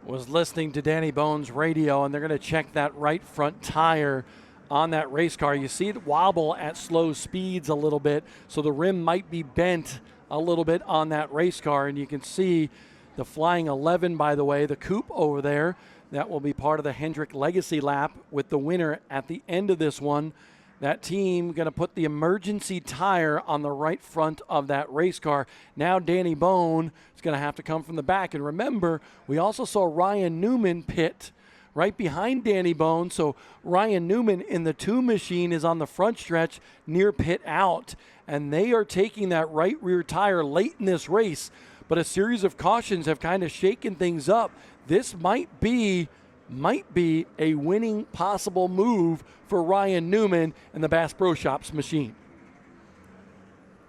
Was listening to Danny Bone's radio, and they're going to check that right front tire on that race car. You see it wobble at slow speeds a little bit, so the rim might be bent a little bit on that race car, and you can see the Flying 11, by the way, the coupe over there. That will be part of the Hendrick Legacy lap with the winner at the end of this one. That team going to put the emergency tire on the right front of that race car. Now Danny Bone is going to have to come from the back. And remember, we also saw Ryan Newman pit right behind Danny Bone. So Ryan Newman in the 2 machine is on the front stretch near pit out. And they are taking that right rear tire late in this race. But a series of cautions have kind of shaken things up. This might be a winning possible move for Ryan Newman and the Bass Pro Shops machine.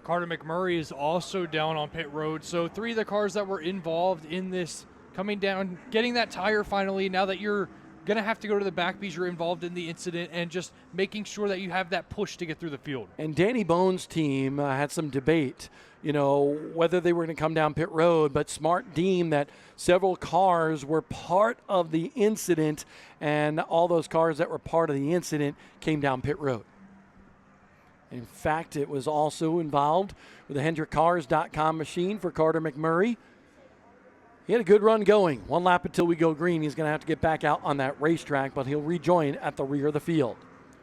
Carter McMurray is also down on pit road. So 3 of the cars that were involved in this coming down, getting that tire finally, now that you're going to have to go to the back because you're involved in the incident, and just making sure that you have that push to get through the field. And Danny Bone's team had some debate, whether they were going to come down pit road, but Smart deemed that several cars were part of the incident, and all those cars that were part of the incident came down pit road. In fact, it was also involved with the HendrickCars.com machine for Carter McMurray. He had a good run going. 1 lap until we go green. He's going to have to get back out on that racetrack, but he'll rejoin at the rear of the field.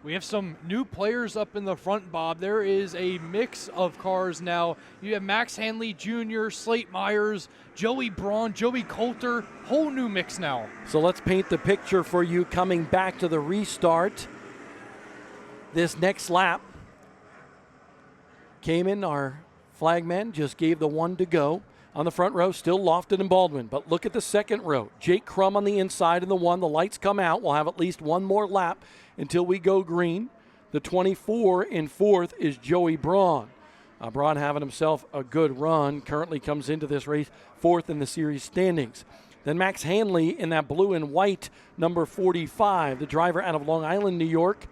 We have some new players up in the front, Bob. There is a mix of cars now. You have Max Hanley Jr., Slate Myers, Joey Braun, Joey Coulter. Whole new mix now. So let's paint the picture for you coming back to the restart. This next lap came in. Our flagman just gave the 1 to go. On the front row, still Lofton and Baldwin. But look at the second row. Jake Crum on the inside in the 1. The lights come out. We'll have at least 1 more lap until we go green. The 24 in 4th is Joey Braun. Braun having himself a good run. Currently comes into this race 4th in the series standings. Then Max Hanley in that blue and white, number 45. The driver out of Long Island, New York.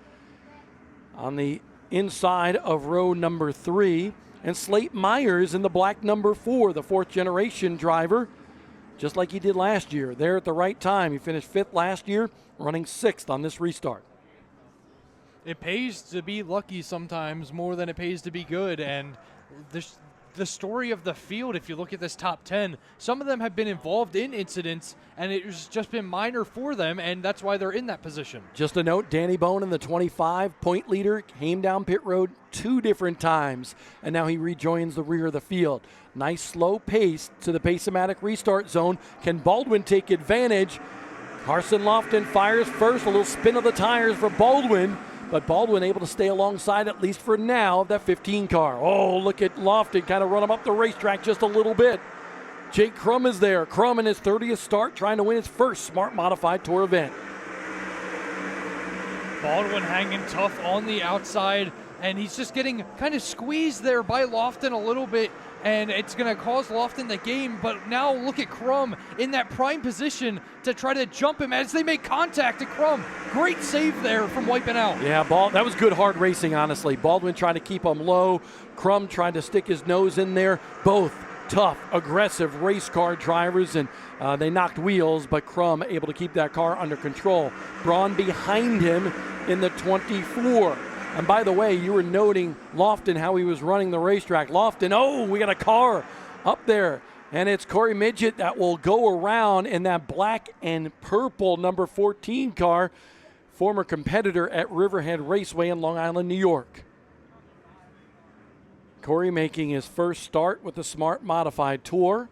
On the inside of row number 3. And Slate Myers in the black number 4, the 4th generation driver, just like he did last year. There at the right time. He finished 5th last year, running 6th on this restart. It pays to be lucky sometimes more than it pays to be good. And the story of the field, if you look at this top 10, some of them have been involved in incidents, and it's just been minor for them, and that's why they're in that position. Just a note, Danny Bone in the 25, point leader, came down pit road 2 different times, and now he rejoins the rear of the field. Nice slow pace to the Pace-O-Matic restart zone. Can Baldwin take advantage? Carson Lofton fires first, a little spin of the tires for Baldwin, but Baldwin able to stay alongside, at least for now, of that 15 car. Oh, look at Lofton kind of run him up the racetrack just a little bit. Jake Crum is there. Crum in his 30th start, trying to win his first Smart Modified Tour event. Baldwin hanging tough on the outside, and he's just getting kind of squeezed there by Lofton a little bit, and it's going to cause Lofton the game. But now look at Crum in that prime position to try to jump him as they make contact. And Crum, great save there from wiping out. Yeah, that was good hard racing, honestly. Baldwin trying to keep him low. Crum trying to stick his nose in there. Both tough, aggressive race car drivers, and they knocked wheels, but Crum able to keep that car under control. Braun behind him in the 24. And by the way, you were noting Lofton, how he was running the racetrack. Lofton, oh, we got a car up there. And it's Corey Midget that will go around in that black and purple number 14 car, former competitor at Riverhead Raceway in Long Island, New York. Corey making his first start with the Smart Modified Tour.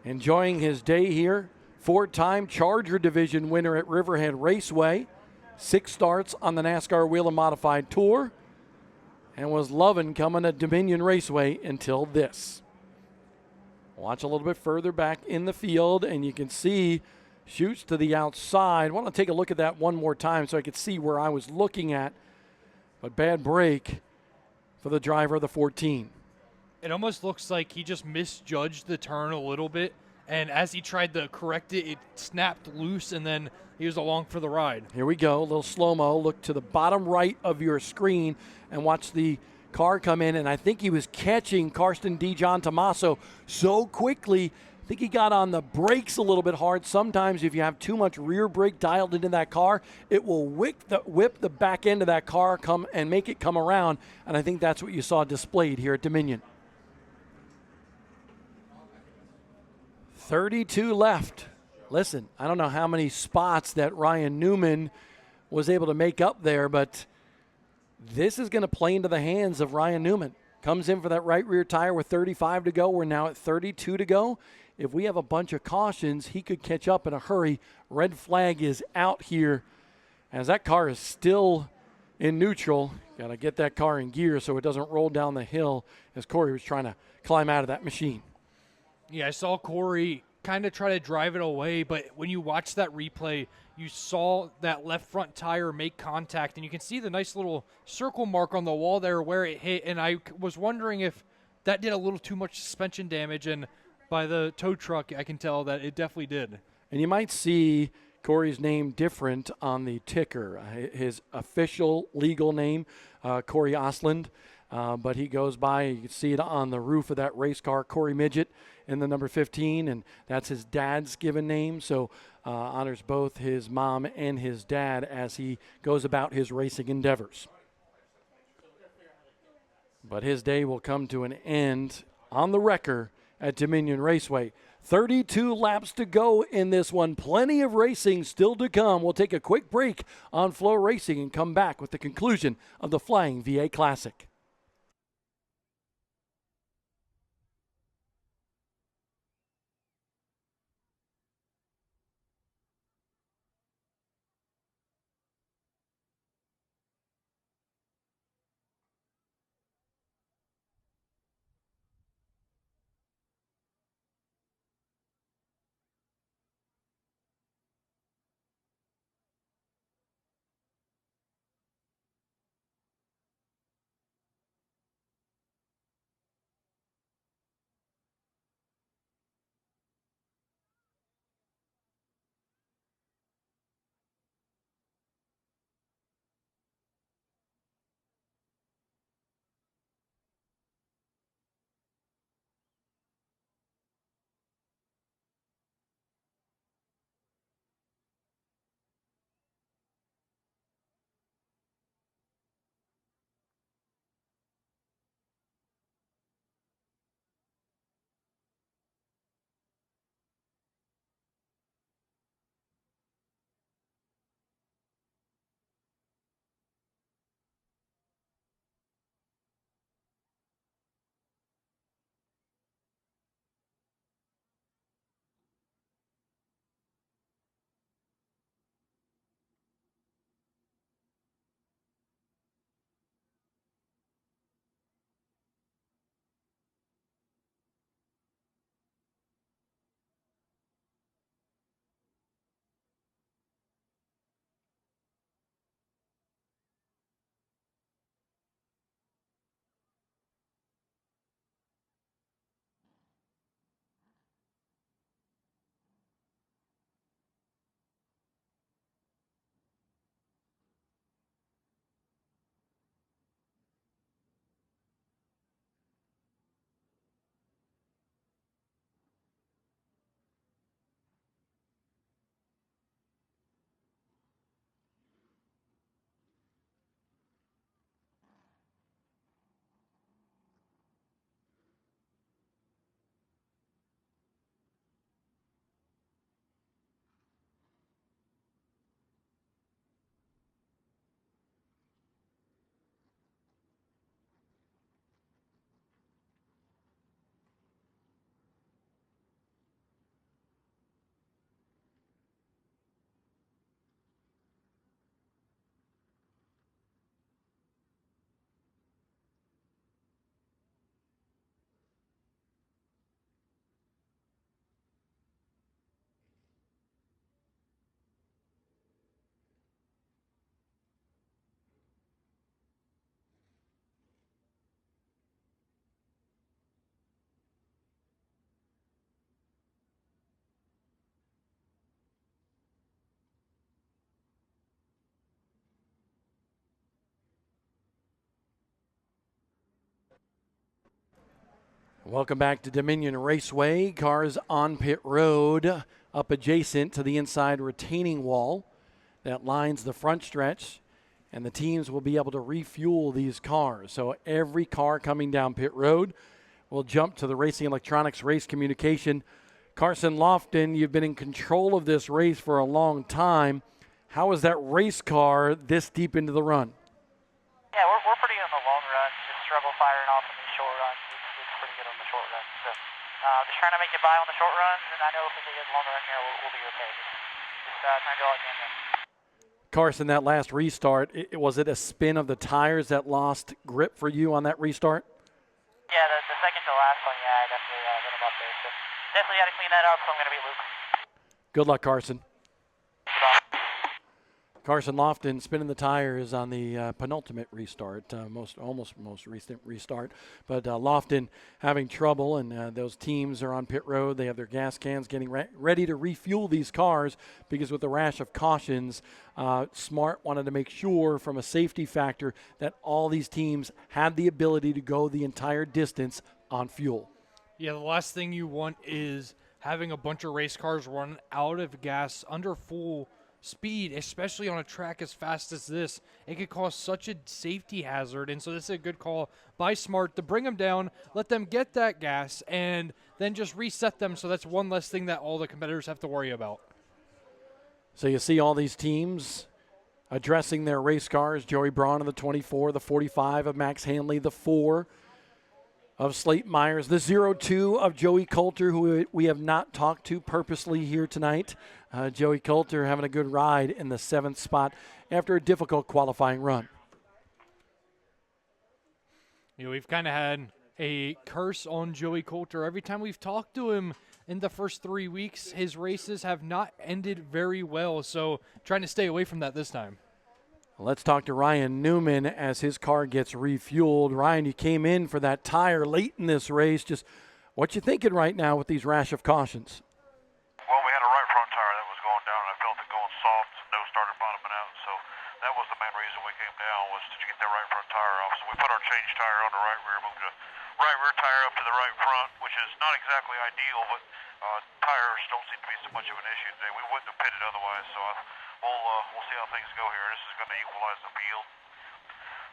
Enjoying his day here. 4-time Charger Division winner at Riverhead Raceway. 6 starts on the NASCAR Wheel and Modified Tour. And was loving coming to Dominion Raceway until this. Watch a little bit further back in the field, and you can see shoots to the outside. I want to take a look at that one more time so I could see where I was looking at. But bad break for the driver of the 14. It almost looks like he just misjudged the turn a little bit, and as he tried to correct it, it snapped loose, and then he was along for the ride. Here we go, a little slow-mo. Look to the bottom right of your screen and watch the car come in, and I think he was catching Karsten John Tommaso so quickly. I think he got on the brakes a little bit hard. Sometimes if you have too much rear brake dialed into that car, it will whip the back end of that car come and make it come around, and I think that's what you saw displayed here at Dominion. 32 left. Listen, I don't know how many spots that Ryan Newman was able to make up there, but this is going to play into the hands of Ryan Newman. Comes in for that right rear tire with 35 to go. We're now at 32 to go. If we have a bunch of cautions, he could catch up in a hurry. Red flag is out here as that car is still in neutral. Got to get that car in gear so it doesn't roll down the hill as Corey was trying to climb out of that machine. Yeah, I saw Corey kind of try to drive it away, but when you watch that replay, you saw that left front tire make contact, and you can see the nice little circle mark on the wall there where it hit, and I was wondering if that did a little too much suspension damage, and by the tow truck, I can tell that it definitely did. And you might see Corey's name different on the ticker. His official legal name, Corey Osland, but he goes by, you can see it on the roof of that race car, Corey Midget in the number 15, and that's his dad's given name, so honors both his mom and his dad as he goes about his racing endeavors. But his day will come to an end on the wrecker at Dominion Raceway. 32 laps to go in this one. Plenty of racing still to come. We'll take a quick break on Flow Racing and come back with the conclusion of the Flying VA Classic. Welcome back to Dominion Raceway. Cars on pit road, up adjacent to the inside retaining wall that lines the front stretch, and the teams will be able to refuel these cars. So every car coming down pit road will jump to the Racing Electronics race communication. Carson Lofton, you've been in control of this race for a long time. How is that race car this deep into the run? Yeah, we're pretty good on the long run. Just struggle firing off in these short runs. It's pretty good on the short run. So just trying to make it by on the short runs, and I know if we get the long run here, we'll be okay. Just trying to do all I can there. Carson, that last restart, was it a spin of the tires that lost grip for you on that restart? Yeah, the second to last one, yeah, I definitely lit him up there. So definitely got to clean that up, so I'm going to beat Luke. Good luck, Carson. Goodbye. Carson Lofton spinning the tires on the penultimate restart, most recent restart. But Lofton having trouble, and those teams are on pit road. They have their gas cans getting ready to refuel these cars because with the rash of cautions, Smart wanted to make sure from a safety factor that all these teams had the ability to go the entire distance on fuel. Yeah, the last thing you want is having a bunch of race cars run out of gas under full speed, especially on a track as fast as this. It could cause such a safety hazard, and so this is a good call by Smart to bring them down, let them get that gas, and then just reset them, so that's one less thing that all the competitors have to worry about. So you see all these teams addressing their race cars. Joey Braun of the 24, the 45 of Max Hanley, the 4 of Slate Myers, the 02 of Joey Coulter, who we have not talked to purposely here tonight. Joey Coulter having a good ride in the 7th spot after a difficult qualifying run. You know, we've kind of had a curse on Joey Coulter. Every time we've talked to him in the first 3 weeks, his races have not ended very well, so trying to stay away from that this time. Let's talk to Ryan Newman as his car gets refueled. Ryan, you came in for that tire late in this race. Just what you thinking right now with these rash of cautions? Well, we had a right front tire that was going down, and I felt it going soft. Nose started bottoming out, so that was the main reason we came down, was to get that right front tire off. So we put our change tire on the right rear, moved the right rear tire up to the right front, which is not exactly ideal, but tires don't seem to be so much of an issue today. We wouldn't have pitted otherwise, so we'll see how things go here. This is going to equalize the field.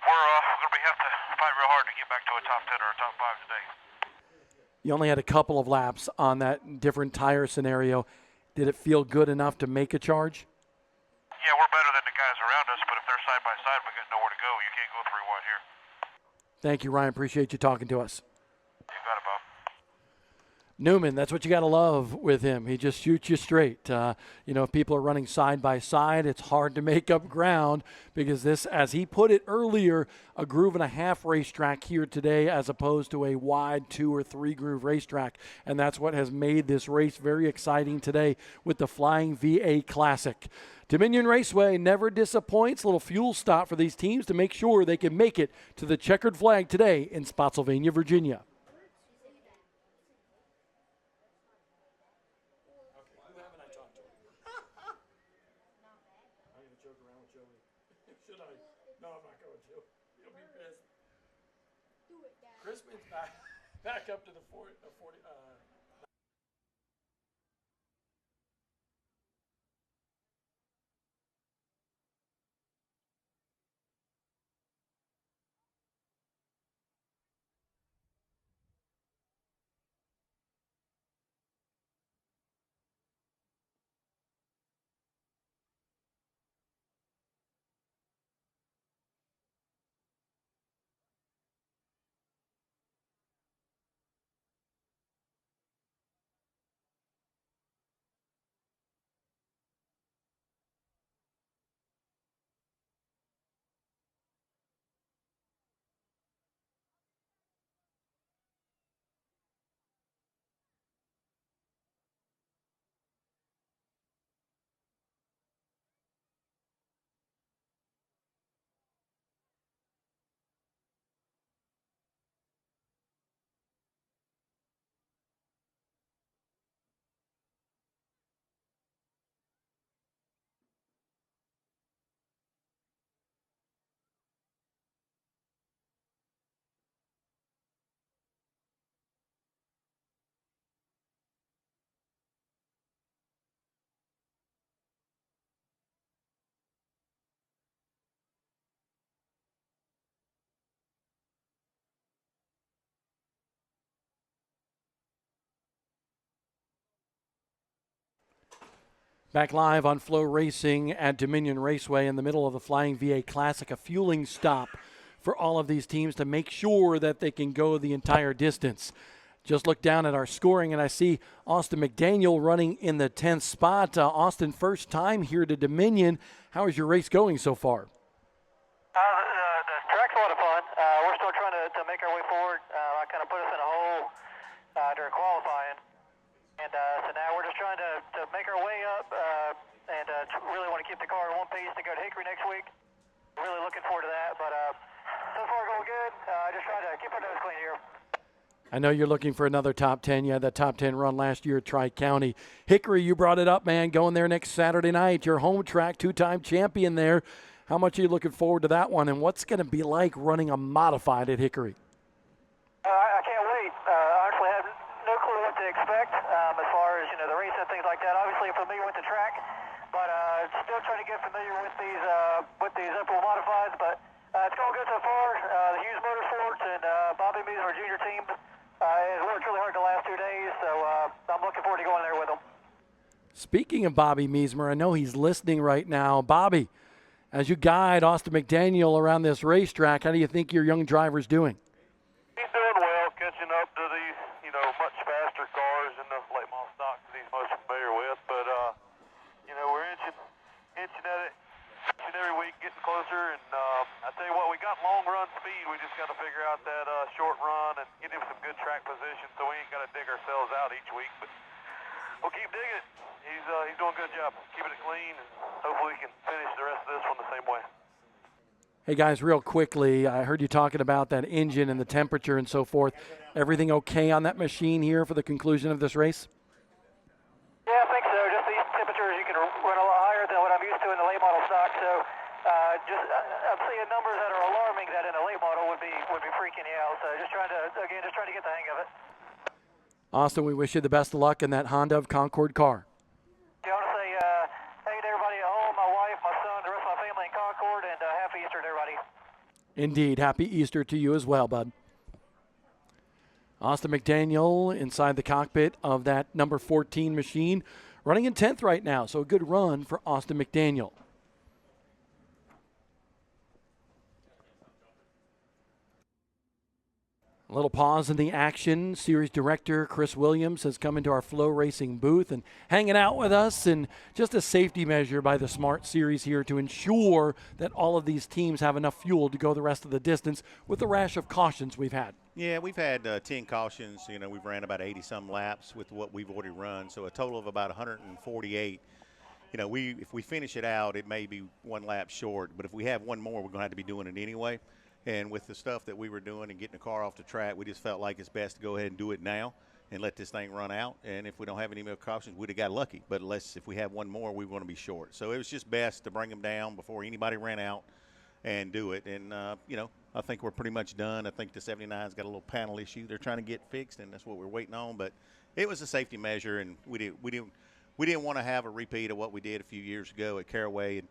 We're going to have to fight real hard to get back to a top 10 or a top 5 today. You only had a couple of laps on that different tire scenario. Did it feel good enough to make a charge? Yeah, we're better than the guys around us, but if they're side by side, we got nowhere to go. You can't go 3 wide here. Thank you, Ryan. Appreciate you talking to us. You got it, Bob. Newman, that's what you got to love with him. He just shoots you straight. If people are running side by side, it's hard to make up ground because this, as he put it earlier, a groove and a half racetrack here today as opposed to a wide 2 or 3 groove racetrack. And that's what has made this race very exciting today with the Flying VA Classic. Dominion Raceway never disappoints. A little fuel stop for these teams to make sure they can make it to the checkered flag today in Spotsylvania, Virginia. Crispin's back up to the 40. Back live on Flow Racing at Dominion Raceway in the middle of the Flying VA Classic, a fueling stop for all of these teams to make sure that they can go the entire distance. Just look down at our scoring, and I see Austin McDaniel running in the 10th spot. Austin, first time here to Dominion. How is your race going so far? The track's a lot of fun. We're still trying to make our way forward. I kind of put us in a hole during qualifying. And so now we're just trying to make our way up and really want to keep the car in one piece to go to Hickory next week. Really looking forward to that. But so far going good. Just trying to keep our nose clean here. I know you're looking for another top 10. You had that top 10 run last year at Tri-County. Hickory, you brought it up, man, going there next Saturday night. Your home track, two-time champion there. How much are you looking forward to that one, and what's going to be like running a modified at Hickory? I can't wait. I actually have no clue what to expect as far as, the race and things like that. Obviously, I'm familiar with the track, but still trying to get familiar with these upper modifieds. But it's going good so far. The Hughes Motorsports and Bobby Mees, our junior team, has worked really hard the last 2 days, so I'm looking forward to going there with them. Speaking of Bobby Meesmer, I know he's listening right now. Bobby, as you guide Austin McDaniel around this racetrack, how do you think your young driver's doing? He's doing well, catching up to these, much faster cars in the late model stock that he's most familiar with. But, we're inching at it each and every week, getting closer. And I tell you what, we got long run speed. We just got to figure out that short run and get him some good track position so we ain't got to dig ourselves out each week. But we'll keep digging it. He's doing a good job keeping it clean, and hopefully we can finish the rest of this one the same way. Hey, guys, real quickly, I heard you talking about that engine and the temperature and so forth. Everything okay on that machine here for the conclusion of this race? Yeah, I think so. Just these temperatures, you can run a lot higher than what I'm used to in the late model stock. So I'm seeing numbers that are alarming that in a late model would be freaking you out. So just trying to get the hang of it. Austin, we wish you the best of luck in that Honda Concord car. I want to say hey to everybody at home, my wife, my son, the rest of my family in Concord, and happy Easter to everybody. Indeed. Happy Easter to you as well, bud. Austin McDaniel inside the cockpit of that number 14 machine, running in 10th right now, so a good run for Austin McDaniel. A little pause in the action. Series director Chris Williams has come into our Flow Racing booth and hanging out with us, and just a safety measure by the Smart Series here to ensure that all of these teams have enough fuel to go the rest of the distance with the rash of cautions we've had. Yeah, we've had 10 cautions. We've ran about 80-some laps with what we've already run, so a total of about 148. If we finish it out, it may be one lap short, but if we have one more, we're going to have to be doing it anyway. And with the stuff that we were doing and getting the car off the track, we just felt like it's best to go ahead and do it now and let this thing run out. And if we don't have any more cautions, we'd have got lucky. But if we have one more, we want to be short. So it was just best to bring them down before anybody ran out and do it. And, I think we're pretty much done. I think the 79's got a little panel issue they're trying to get fixed, and that's what we're waiting on. But it was a safety measure, and we didn't want to have a repeat of what we did a few years ago at Caraway and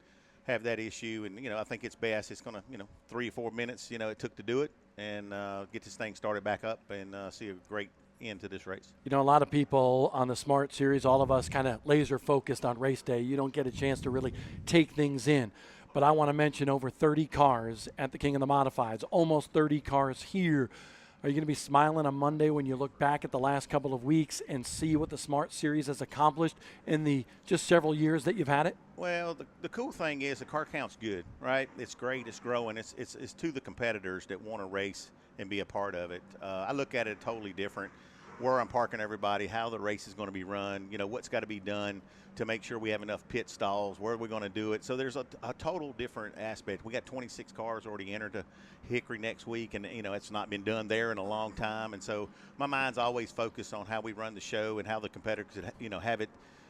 have that issue. And, I think it's best. It's going to, 3 or 4 minutes, it took to do it and get this thing started back up and see a great end to this race. A lot of people on the Smart Series, all of us kind of laser focused on race day. You don't get a chance to really take things in. But I want to mention over 30 cars at the King of the Modifieds, almost 30 cars here. Are you going to be smiling on Monday when you look back at the last couple of weeks and see what the Smart Series has accomplished in the just several years that you've had it? Well, the cool thing is the car count's good, right? It's great. It's growing. It's to the competitors that want to race and be a part of it. I look at it totally different. Where I'm parking everybody, how the race is going to be run, what's got to be done to make sure we have enough pit stalls, where are we going to do it. So there's a total different aspect. We got 26 cars already entered to Hickory next week, and, it's not been done there in a long time. And so my mind's always focused on how we run the show and how the competitors, have it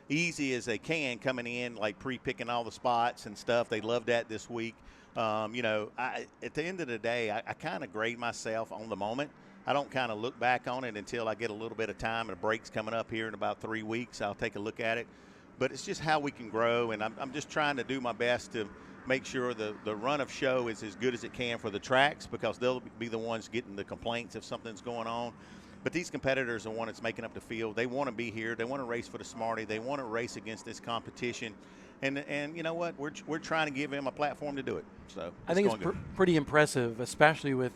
easy as they can coming in, like pre-picking all the spots and stuff. They love that this week. At the end of the day, I kind of grade myself on the moment. I don't kind of look back on it until I get a little bit of time, and a break's coming up here in about 3 weeks. I'll take a look at it. But it's just how we can grow, and I'm just trying to do my best to make sure the run of show is as good as it can for the tracks, because they'll be the ones getting the complaints if something's going on. But these competitors are one that's making up the field. They want to be here. They want to race for the Smarty. They want to race against this competition. And you know what? We're trying to give them a platform to do it. So I think it's pretty impressive, especially with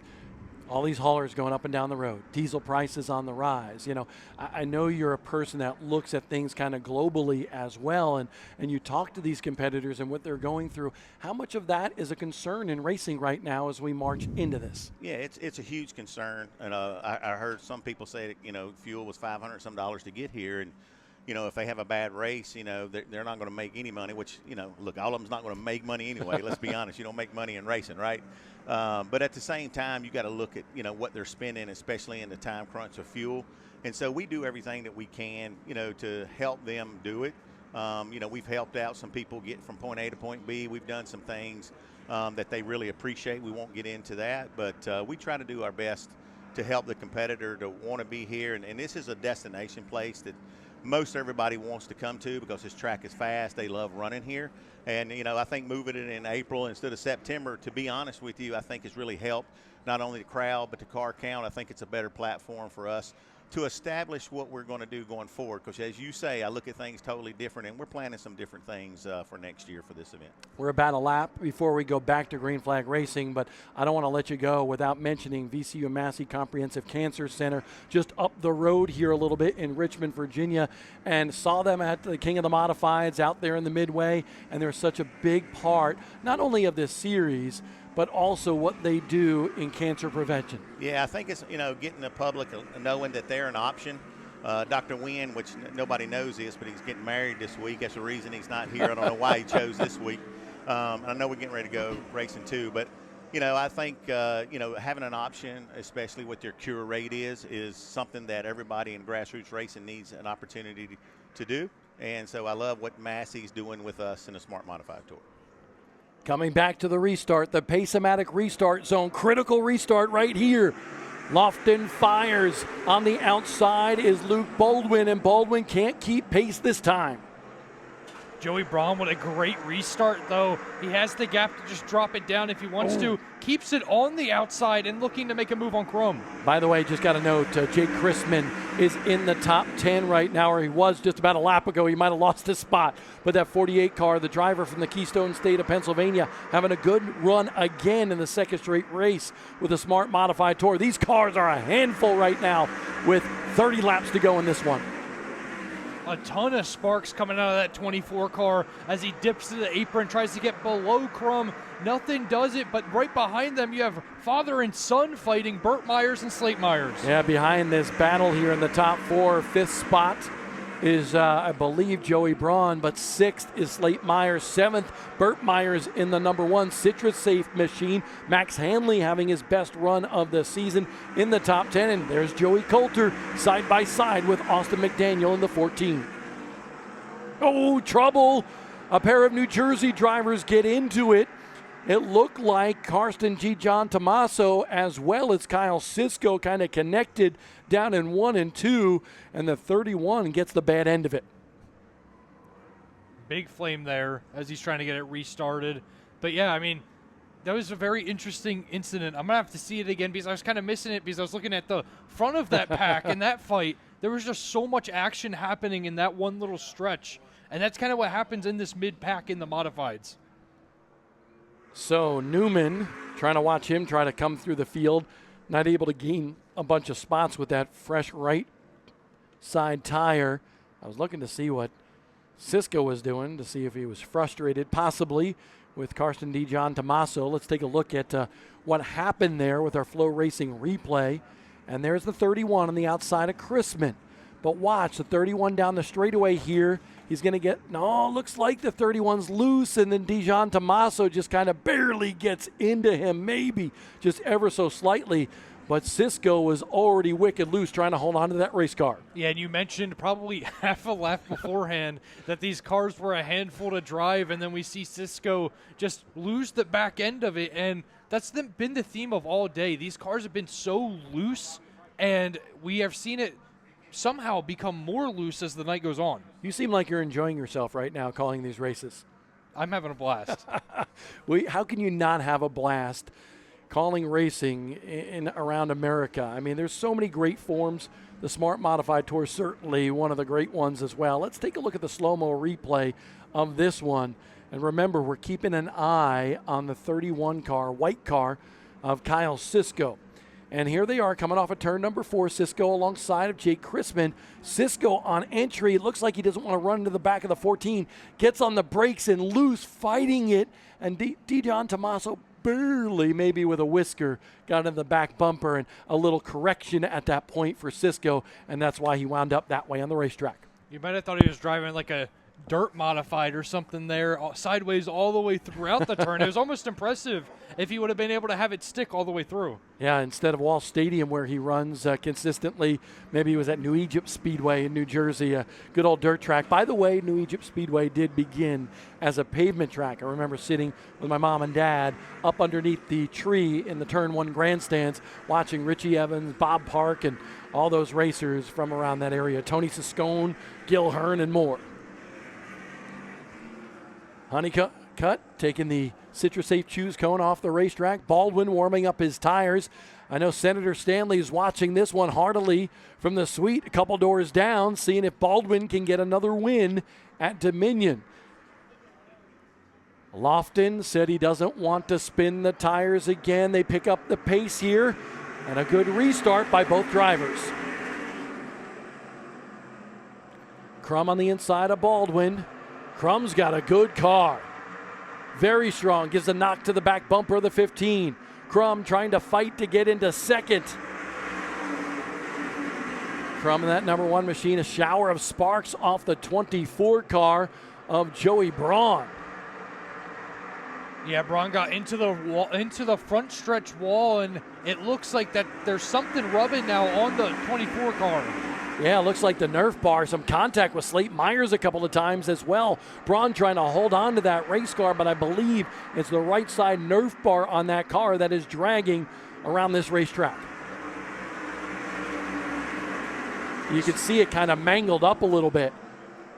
all these haulers going up and down the road. Diesel prices on the rise. You know, I know you're a person that looks at things kind of globally as well, and you talk to these competitors and what they're going through. How much of that is a concern in racing right now as we march into this? Yeah, it's a huge concern. And I heard some people say that, you know, fuel was $500 some to get here, and you know, if they have a bad race, you know, they're not going to make any money, which, you know, look, all of them's not going to make money anyway. Let's be honest. You don't make money in racing, right? But at the same time, you got to look at, you know, what they're spending, especially in the time crunch of fuel. And so we do everything that we can, you know, to help them do it. You know, we've helped out some people get from point A to point B. We've done some things that they really appreciate. We won't get into that, but we try to do our best to help the competitor to want to be here. And this is a destination place that most everybody wants to come to because this track is fast. They love running here. And, you know, I think moving it in April instead of September, to be honest with you, I think has really helped not only the crowd but the car count. I think it's a better platform for us to establish what we're going to do going forward, because as you say, I look at things totally different, and we're planning some different things for next year for this event. We're about a lap before we go back to Green Flag Racing, but I don't want to let you go without mentioning VCU Massey Comprehensive Cancer Center just up the road here a little bit in Richmond, Virginia, and saw them at the King of the Modifieds out there in the Midway, and they're such a big part not only of this series but also what they do in cancer prevention. Yeah, I think it's, you know, getting the public knowing that they're an option. Dr. Wynn, which nobody knows this, but he's getting married this week. That's the reason he's not here. I don't know why he chose this week. I know we're getting ready to go racing too, but, you know, I think, you know, having an option, especially what their cure rate is something that everybody in grassroots racing needs an opportunity to do. And so I love what Massey's doing with us in the Smart Modified Tour. Coming back to the restart, the Pace-O-Matic restart zone. Critical restart right here. Lofton fires. On the outside is Luke Baldwin, and Baldwin can't keep pace this time. Joey Braun with a great restart, though. He has the gap to just drop it down if he wants to. Keeps it on the outside and looking to make a move on Chrome. By the way, just got a note, Jake Chrisman is in the top 10 right now, or he was just about a lap ago. He might have lost his spot. But that 48 car, the driver from the Keystone State of Pennsylvania, having a good run again in the second straight race with a Smart Modified Tour. These cars are a handful right now with 30 laps to go in this one. A ton of sparks coming out of that 24 car as he dips to the apron, tries to get below Crum. Nothing does it, but right behind them you have father and son fighting, Burt Myers and Slate Myers. Yeah, behind this battle here in the top four, fifth spot is, I believe, Joey Braun, but sixth is Slate Myers. Seventh, Burt Myers in the number one Citrus Safe machine. Max Hanley having his best run of the season in the top 10. And there's Joey Coulter side by side with Austin McDaniel in the 14. Oh, trouble. A pair of New Jersey drivers get into it. It looked like Karsten G. John Tommaso as well as Kyle Cisco kind of connected down in 1 and 2, and the 31 gets the bad end of it. Big flame there as he's trying to get it restarted. But yeah, I mean, that was a very interesting incident. I'm going to have to see it again because I was kind of missing it because I was looking at the front of that pack in that fight. There was just so much action happening in that one little stretch. And that's kind of what happens in this mid-pack in the modifieds. So Newman, trying to watch him try to come through the field, not able to gain a bunch of spots with that fresh right side tire. I was looking to see what Cisco was doing, to see if he was frustrated, possibly, with Karsten D. John Tommaso. Let's take a look at what happened there with our Flow Racing replay. And there's the 31 on the outside of Chrisman. But watch, the 31 down the straightaway here. He's going to get, no, looks like the 31's loose, and then Dijon Tommaso just kind of barely gets into him, maybe just ever so slightly. But Cisco was already wicked loose trying to hold on to that race car. Yeah, and you mentioned probably half a lap beforehand that these cars were a handful to drive, and then we see Cisco just lose the back end of it, and that's been the theme of all day. These cars have been so loose, and we have seen it somehow become more loose as the night goes on. You seem like you're enjoying yourself right now calling these races. I'm having a blast. How can you not have a blast calling racing in around America. I mean, there's so many great forms. The Smart Modified Tour certainly one of the great ones as well. Let's take a look at the slow-mo replay of this one. And remember, we're keeping an eye on the 31 car, white car of Kyle Sisko. And here they are coming off of turn number 4. Sisko alongside of Jake Chrisman. Sisko on entry. Looks like he doesn't want to run into the back of the 14. Gets on the brakes and loose, fighting it. And Dijon Tommaso barely, maybe with a whisker, got in the back bumper, and a little correction at that point for Sisko. And that's why he wound up that way on the racetrack. You might have thought he was driving like a dirt modified or something there, sideways all the way throughout the turn. It was almost impressive if he would have been able to have it stick all the way through. Yeah, instead of Wall Stadium where he runs consistently, maybe he was at New Egypt Speedway in New Jersey, a good old dirt track. By the way, New Egypt Speedway did begin as a pavement track. I remember sitting with my mom and dad up underneath the tree in the Turn 1 grandstands watching Richie Evans, Bob Park, and all those racers from around that area. Tony Siscone, Gil Hearn, and more. Honeycutt taking the Citrasafe Chews cone off the racetrack. Baldwin warming up his tires. I know Senator Stanley is watching this one heartily from the suite a couple doors down, seeing if Baldwin can get another win at Dominion. Lofton said he doesn't want to spin the tires again. They pick up the pace here, and a good restart by both drivers. Crum on the inside of Baldwin. Crum's got a good car. Very strong. Gives a knock to the back bumper of the 15. Crum trying to fight to get into second. Crum in that number 1 machine. A shower of sparks off the 24 car of Joey Braun. Yeah, Braun got into the wall, into the front stretch wall, and it looks like that there's something rubbing now on the 24 car. Yeah, it looks like the Nerf bar. Some contact with Slate Myers a couple of times as well. Braun trying to hold on to that race car, but I believe it's the right side Nerf bar on that car that is dragging around this racetrack. You can see it kind of mangled up a little bit.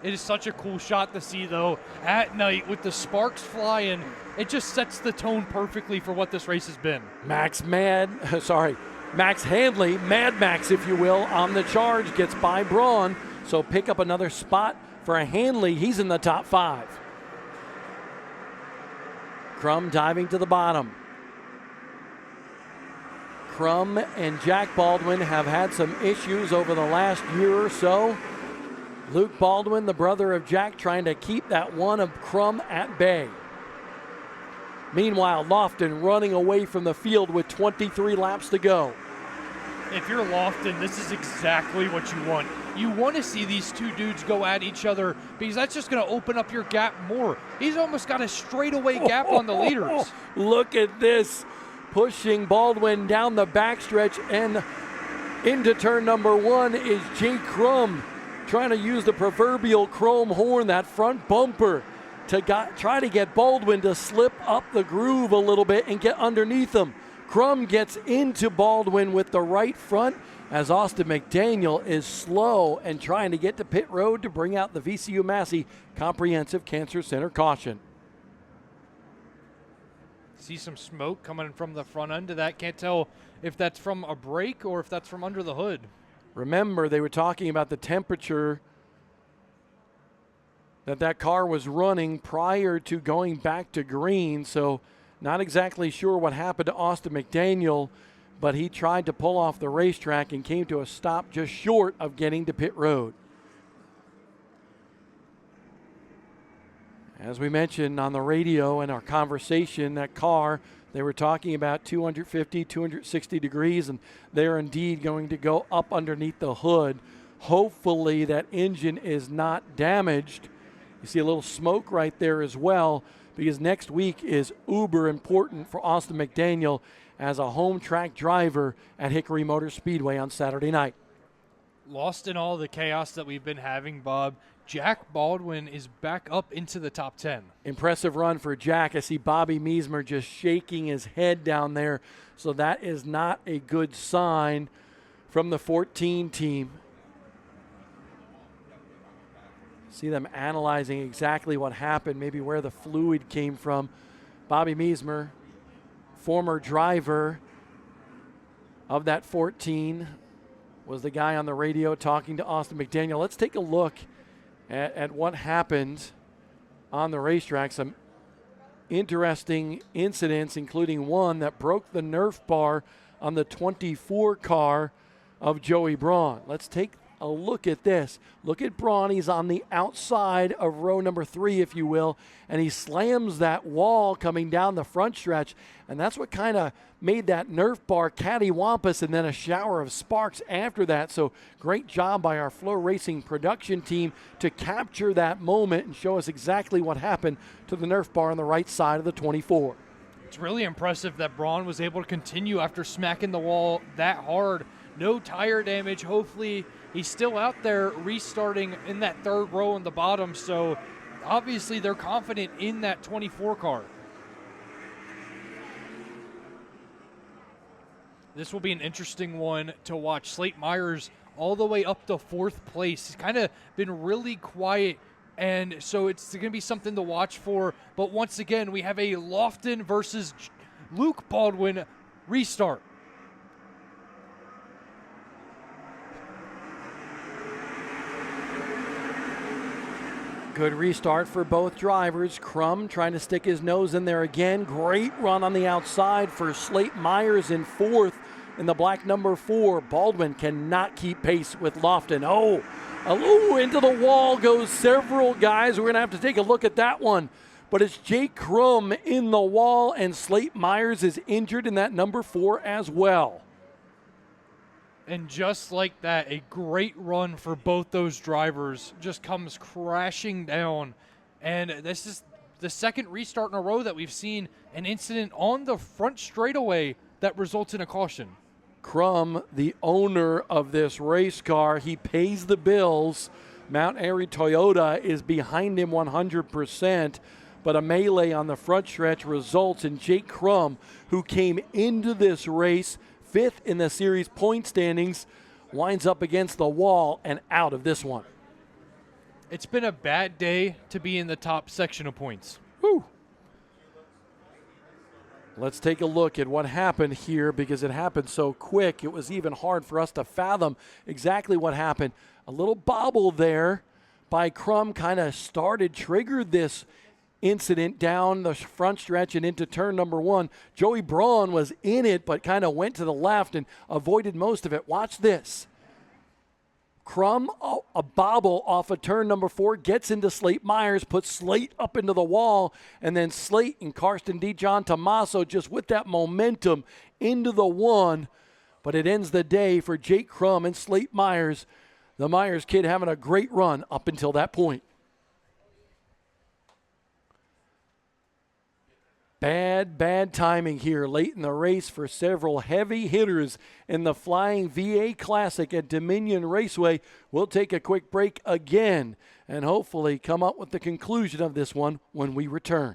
It is such a cool shot to see, though, at night with the sparks flying. It just sets the tone perfectly for what this race has been. Max Handley, Mad Max, if you will, on the charge, gets by Braun. So pick up another spot for a Handley. He's in the top 5. Crum diving to the bottom. Crum and Jack Baldwin have had some issues over the last year or so. Luke Baldwin, the brother of Jack, trying to keep that one of Crum at bay. Meanwhile, Lofton running away from the field with 23 laps to go. If you're Lofton, this is exactly what you want. You want to see these two dudes go at each other because that's just going to open up your gap more. He's almost got a straightaway gap on the leaders. Look at this. Pushing Baldwin down the backstretch and into turn number 1 is Jay Crum, trying to use the proverbial chrome horn, that front bumper, to try to get Baldwin to slip up the groove a little bit and get underneath him. Crum gets into Baldwin with the right front as Austin McDaniel is slow and trying to get to pit road to bring out the VCU Massey Comprehensive Cancer Center caution. See some smoke coming from the front end of that. Can't tell if that's from a brake or if that's from under the hood. Remember, they were talking about the temperature that car was running prior to going back to green, so not exactly sure what happened to Austin McDaniel, but he tried to pull off the racetrack and came to a stop just short of getting to pit road. As we mentioned on the radio in our conversation, that car, they were talking about 250, 260 degrees, and they're indeed going to go up underneath the hood. Hopefully that engine is not damaged. You see a little smoke right there as well, because next week is uber important for Austin McDaniel as a home track driver at Hickory Motor Speedway on Saturday night. Lost in all the chaos that we've been having, Bob, Jack Baldwin is back up into the top 10. Impressive run for Jack. I see Bobby Meismer just shaking his head down there, so that is not a good sign from the 14 team. See them analyzing exactly what happened, maybe where the fluid came from. Bobby Meismer former driver of that 14, was the guy on the radio talking to Austin McDaniel. Let's take a look at what happened on the racetrack. Some interesting incidents, including one that broke the Nerf bar on the 24 car of Joey Braun. Let's take a look at this. Look at Braun. He's on the outside of row number 3, if you will, and he slams that wall coming down the front stretch, and that's what kind of made that Nerf bar cattywampus and then a shower of sparks after that. So great job by our Flow Racing production team to capture that moment and show us exactly what happened to the Nerf bar on the right side of the 24. It's really impressive that Braun was able to continue after smacking the wall that hard. No tire damage. Hopefully he's still out there restarting in that third row in the bottom. So obviously they're confident in that 24 car. This will be an interesting one to watch. Slate Myers all the way up to 4th place. He's kind of been really quiet, and so it's going to be something to watch for. But once again, we have a Lofton versus Luke Baldwin restart. Good restart for both drivers. Crum trying to stick his nose in there again. Great run on the outside for Slate Myers in 4th in the black number 4. Baldwin cannot keep pace with Lofton. Oh, into the wall goes several guys. We're going to have to take a look at that one. But it's Jake Crum in the wall, and Slate Myers is injured in that number 4 as well. And just like that, a great run for both those drivers just comes crashing down. And this is the second restart in a row that we've seen an incident on the front straightaway that results in a caution. Crum, the owner of this race car, he pays the bills. Mount Airy Toyota is behind him 100%. But a melee on the front stretch results in Jake Crum, who came into this race 5th in the series point standings, winds up against the wall and out of this one. It's been a bad day to be in the top section of points. Whew. Let's take a look at what happened here, because it happened so quick. It was even hard for us to fathom exactly what happened. A little bobble there by Crum kind of triggered this incident down the front stretch and into turn number 1. Joey Braun was in it, but kind of went to the left and avoided most of it. Watch this. Crum, a bobble off of turn number 4, gets into Slate Myers, puts Slate up into the wall, and then Slate and Karsten DeJohn Tommaso just with that momentum into the 1. But it ends the day for Jake Crum and Slate Myers. The Myers kid having a great run up until that point. Bad timing here late in the race for several heavy hitters in the Flying VA Classic at Dominion Raceway. We'll take a quick break again and hopefully come up with the conclusion of this one when we return.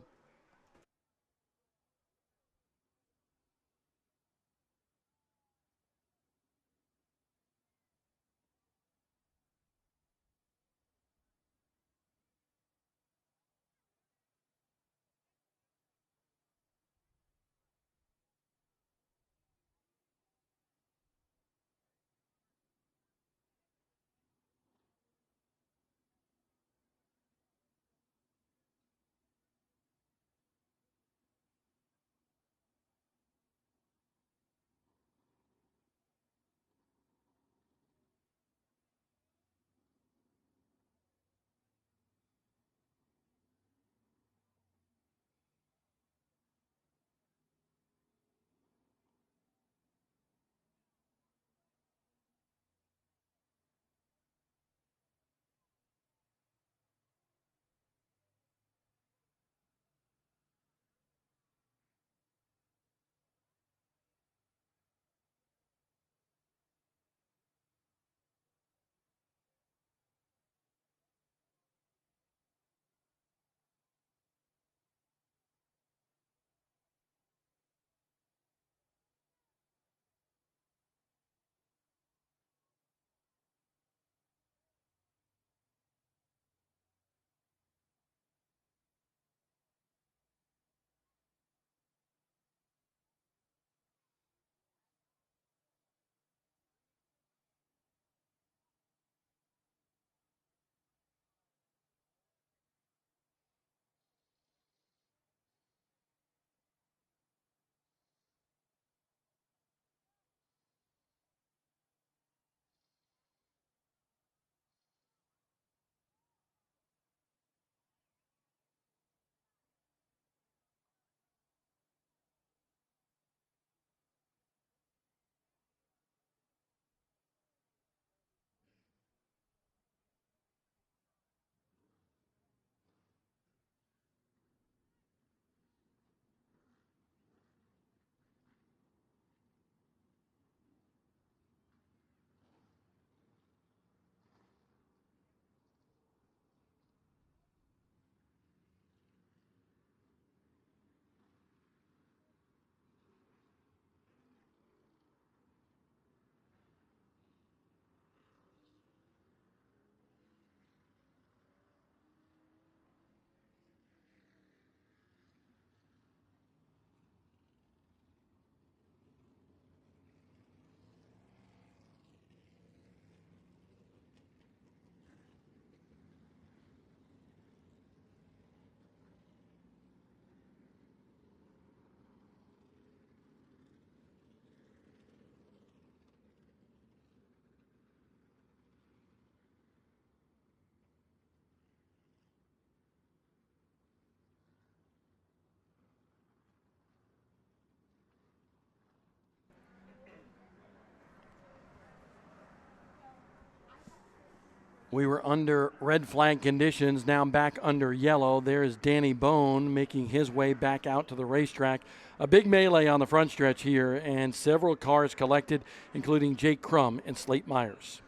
We were under red flag conditions, now back under yellow. There's Danny Bone making his way back out to the racetrack. A big melee on the front stretch here, and several cars collected, including Jake Crum and Slate Myers.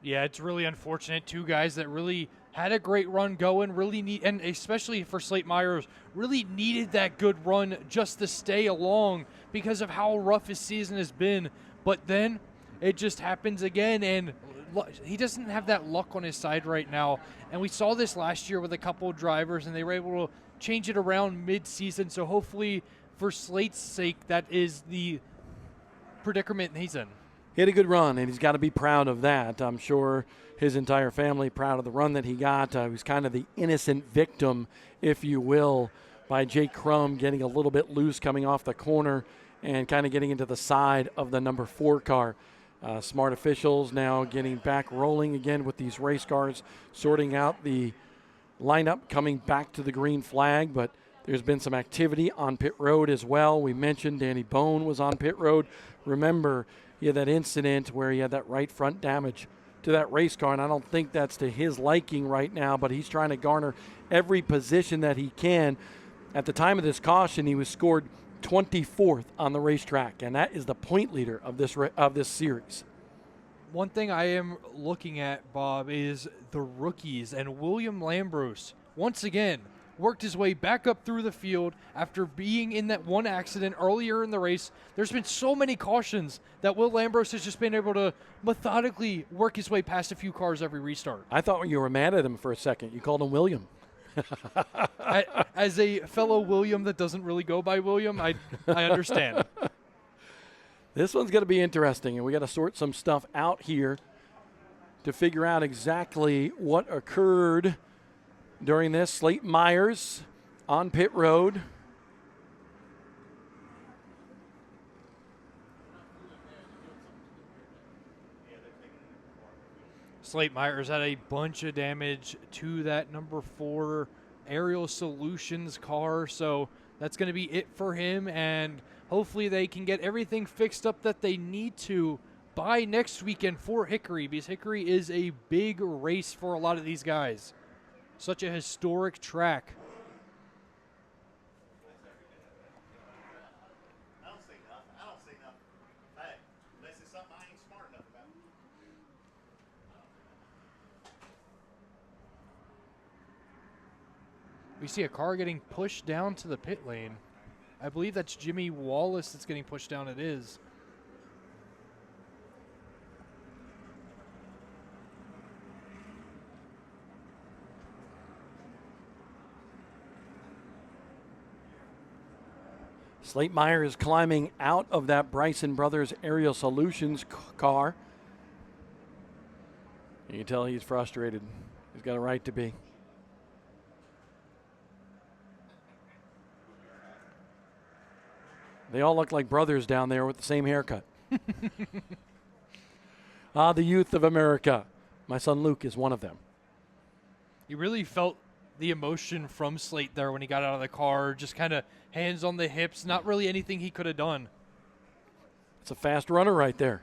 Yeah, it's really unfortunate. Two guys that really had a great run going, and especially for Slate Myers, really needed that good run just to stay along because of how rough his season has been. But then it just happens again, and he doesn't have that luck on his side right now. And we saw this last year with a couple of drivers, and they were able to change it around mid-season. So hopefully, for Slate's sake, that is the predicament he's in. He had a good run, and he's got to be proud of that. I'm sure his entire family proud of the run that he got. He was kind of the innocent victim, if you will, by Jake Crum getting a little bit loose coming off the corner and kind of getting into the side of the number 4 car. Smart officials now getting back rolling again with these race cars, sorting out the lineup, coming back to the green flag, but there's been some activity on pit road as well. We mentioned Danny Bone was on pit road. Remember, he had that incident where he had that right front damage to that race car, and I don't think that's to his liking right now, but he's trying to garner every position that he can. At the time of this caution, he was scored 24th on the racetrack, and that is the point leader of this series. One thing I am looking at, Bob, is the rookies, and William Lambros, once again, worked his way back up through the field after being in that one accident earlier in the race. There's been so many cautions that Will Lambros has just been able to methodically work his way past a few cars every restart. I thought you were mad at him for a second. You called him William. As a fellow William that doesn't really go by William, I understand. This one's going to be interesting, and we got to sort some stuff out here to figure out exactly what occurred during this. Slate Myers on pit road. Slate Myers had a bunch of damage to that number 4 Aerial Solutions car, so that's going to be it for him, and hopefully they can get everything fixed up that they need to by next weekend for Hickory, because Hickory is a big race for a lot of these guys. Such a historic track. I don't see nothing. Hey, unless it's something I ain't smart enough about. We see a car getting pushed down to the pit lane. I believe that's Jimmy Wallace that's getting pushed down. It is. Slate Myers climbing out of that Bryson Brothers Aerial Solutions car. You can tell he's frustrated. He's got a right to be. They all look like brothers down there with the same haircut. The youth of America. My son Luke is one of them. You really felt the emotion from Slate there when he got out of the car, just kind of hands on the hips, not really anything he could have done. It's a fast runner right there.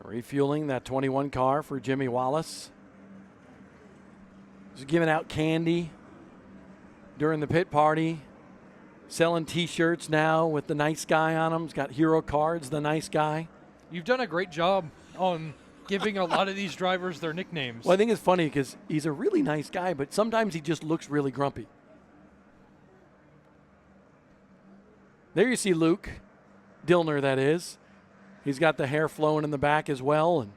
Refueling that 21 car for Jimmy Wallace. He's giving out candy during the pit party. Selling T-shirts now with the nice guy on them. He's got hero cards, the nice guy. You've done a great job on giving a lot of these drivers their nicknames. Well, I think it's funny because he's a really nice guy, but sometimes he just looks really grumpy. There you see Luke Dillner, that is. He's got the hair flowing in the back as well, and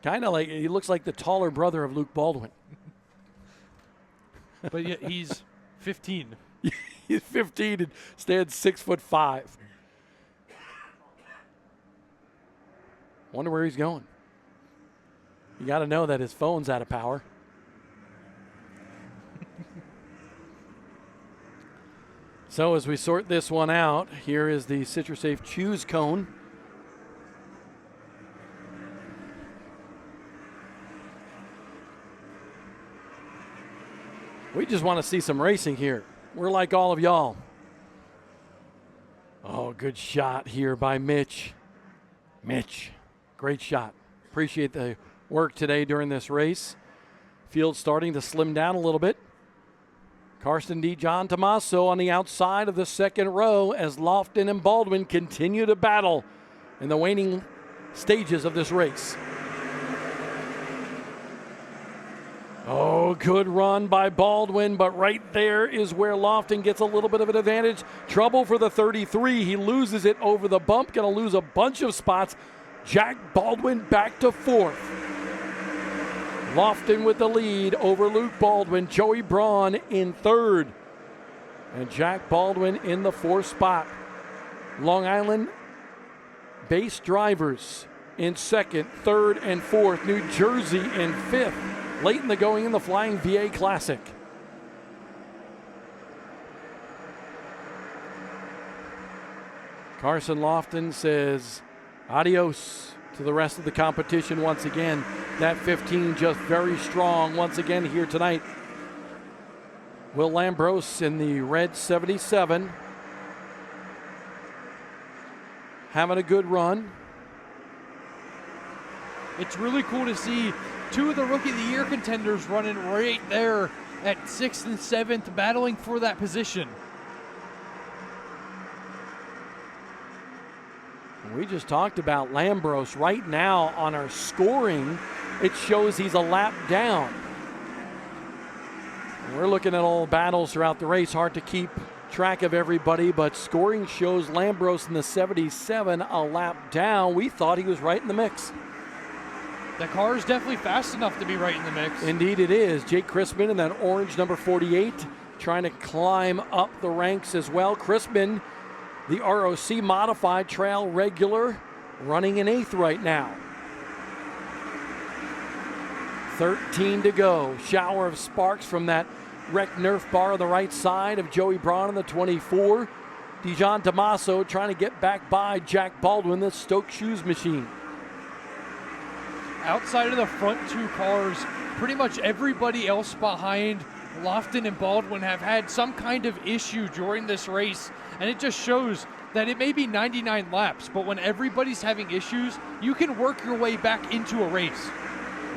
kind of like he looks like the taller brother of Luke Baldwin. But yet he's 15. He's 15 and stands 6'5". Wonder where he's going. You got to know that his phone's out of power. So as we sort this one out, here is the CitraSafe Choose cone. We just want to see some racing here. We're like all of y'all. Oh, good shot here by Mitch. Mitch, great shot. Appreciate the work today during this race. Field starting to slim down a little bit. Carson John Tommaso on the outside of the second row as Lofton and Baldwin continue to battle in the waning stages of this race. Oh, good run by Baldwin, but right there is where Lofton gets a little bit of an advantage. Trouble for the 33. He loses it over the bump, going to lose a bunch of spots. Jack Baldwin back to fourth. Lofton with the lead over Luke Baldwin. Joey Braun in third. And Jack Baldwin in the fourth spot. Long Island base drivers in second, third, and fourth. New Jersey in fifth. Late in the going in the Flying VA Classic. Carson Lofton says adios to the rest of the competition once again. That 15 just very strong once again here tonight. Will Lambros in the red 77. Having a good run. It's really cool to see two of the Rookie of the Year contenders running right there at 6th and 7th, battling for that position. We just talked about Lambros. Right now on our scoring, it shows he's a lap down. We're looking at all battles throughout the race. Hard to keep track of everybody, but scoring shows Lambros in the 77 a lap down. We thought he was right in the mix. The car is definitely fast enough to be right in the mix. Indeed it is. Jake Crispin in that orange number 48 trying to climb up the ranks as well. Crispin, the ROC modified trail regular, running in 8th right now. 13 to go. Shower of sparks from that wrecked Nerf bar on the right side of Joey Braun in the 24. Dijon Tommaso trying to get back by Jack Baldwin, the Stoke Shoes machine. Outside of the front two cars, pretty much everybody else behind Lofton and Baldwin have had some kind of issue during this race, and it just shows that it may be 99 laps, but when everybody's having issues, you can work your way back into a race.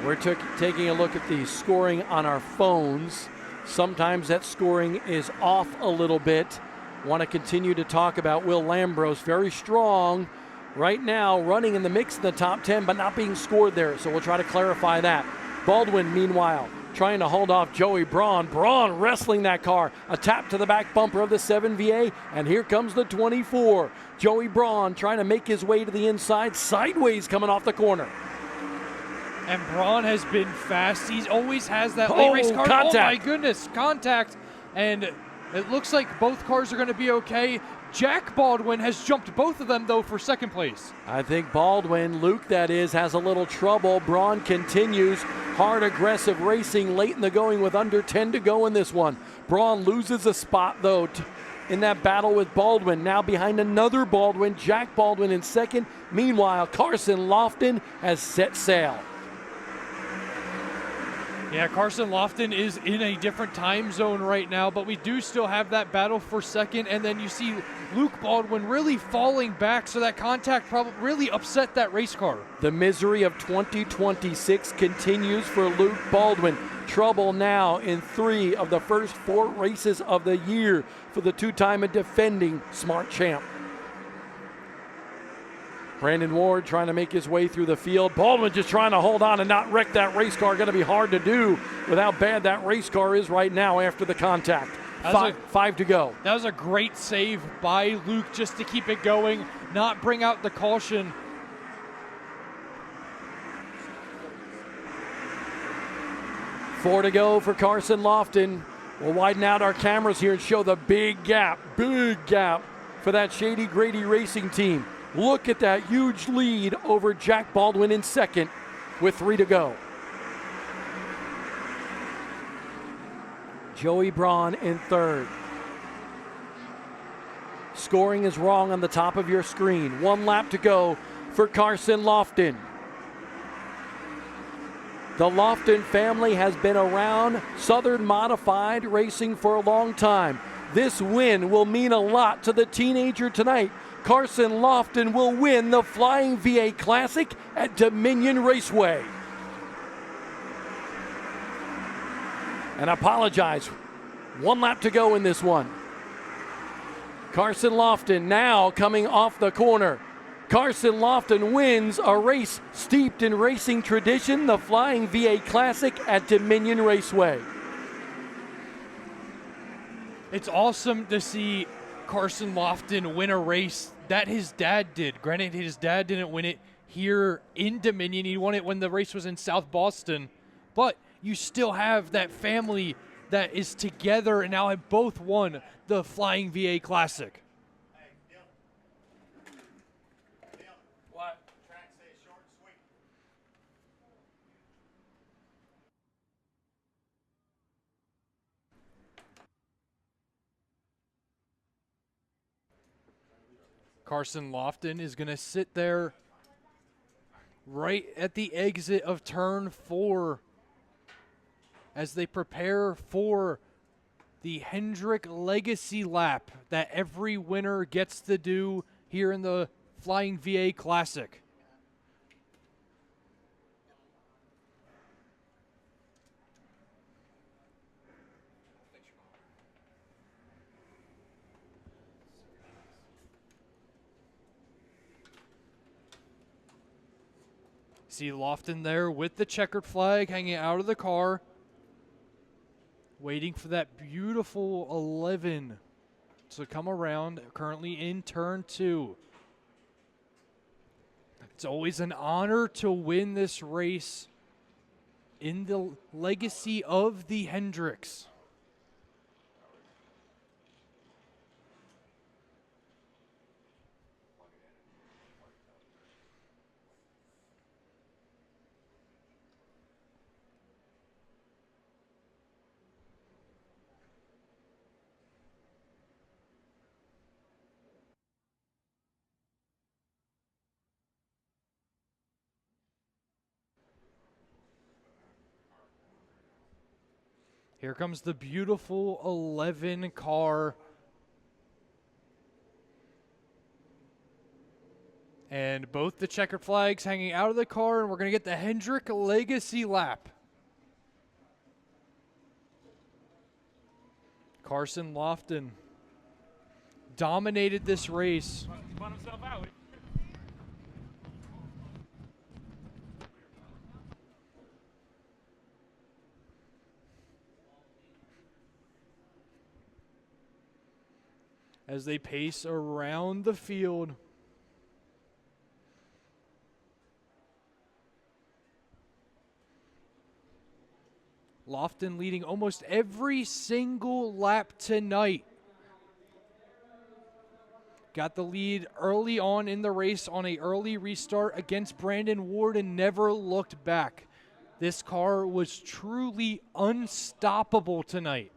We're taking a look at the scoring on our phones. Sometimes that scoring is off a little bit. Want to continue to talk about Will Lambros, very strong right now, running in the mix in the top 10, but not being scored there. So we'll try to clarify that. Baldwin, meanwhile, trying to hold off Joey Braun. Braun wrestling that car. A tap to the back bumper of the 7VA, and here comes the 24. Joey Braun trying to make his way to the inside, sideways coming off the corner. And Braun has been fast. He always has that late race car. Contact. Oh my goodness, contact. And it looks like both cars are going to be okay. Jack Baldwin has jumped both of them, though, for second place. I think Baldwin, Luke that is, has a little trouble. Braun continues. Hard, aggressive racing late in the going with under 10 to go in this one. Braun loses a spot, though, in that battle with Baldwin. Now behind another Baldwin, Jack Baldwin in second. Meanwhile, Carson Lofton has set sail. Yeah, Carson Lofton is in a different time zone right now, but we do still have that battle for second. And then you see Luke Baldwin really falling back, so that contact probably really upset that race car. The misery of 2026 continues for Luke Baldwin. Trouble now in 3 of the first 4 races of the year for the two-time and defending Smart Champ. Brandon Ward trying to make his way through the field. Baldwin just trying to hold on and not wreck that race car. Going to be hard to do with how bad that race car is right now after the contact. 5 to go. That was a great save by Luke just to keep it going, not bring out the caution. Four to go for Carson Lofton. We'll widen out our cameras here and show the big gap for that Shady Grady Racing team. Look at that huge lead over Jack Baldwin in second with 3 to go. Joey Braun in third. Scoring is wrong on the top of your screen. 1 lap to go for Carson Lofton. The Lofton family has been around Southern Modified Racing for a long time. This win will mean a lot to the teenager tonight, Carson Lofton will win the Flying VA Classic at Dominion Raceway. And I apologize, 1 lap to go in this one. Carson Lofton now coming off the corner. Carson Lofton wins a race steeped in racing tradition, the Flying VA Classic at Dominion Raceway. It's awesome to see Carson Lofton win a race that his dad did. Granted, his dad didn't win it here in Dominion. He won it when the race was in South Boston. But you still have that family that is together and now have both won the Flying VA Classic. What? Track says short and sweet. Carson Lofton is going to sit there right at the exit of turn 4 as they prepare for the Hendrick Legacy Lap that every winner gets to do here in the Flying VA Classic. See Lofton there with the checkered flag hanging out of the car, waiting for that beautiful 11 to come around, currently in turn 2. It's always an honor to win this race in the legacy of the Hendricks. Here comes the beautiful 11 car. And both the checkered flags hanging out of the car, and we're going to get the Hendrick Legacy Lap. Carson Lofton dominated this race. As they pace around the field. Lofton leading almost every single lap tonight. Got the lead early on in the race on an early restart against Brandon Ward and never looked back. This car was truly unstoppable tonight.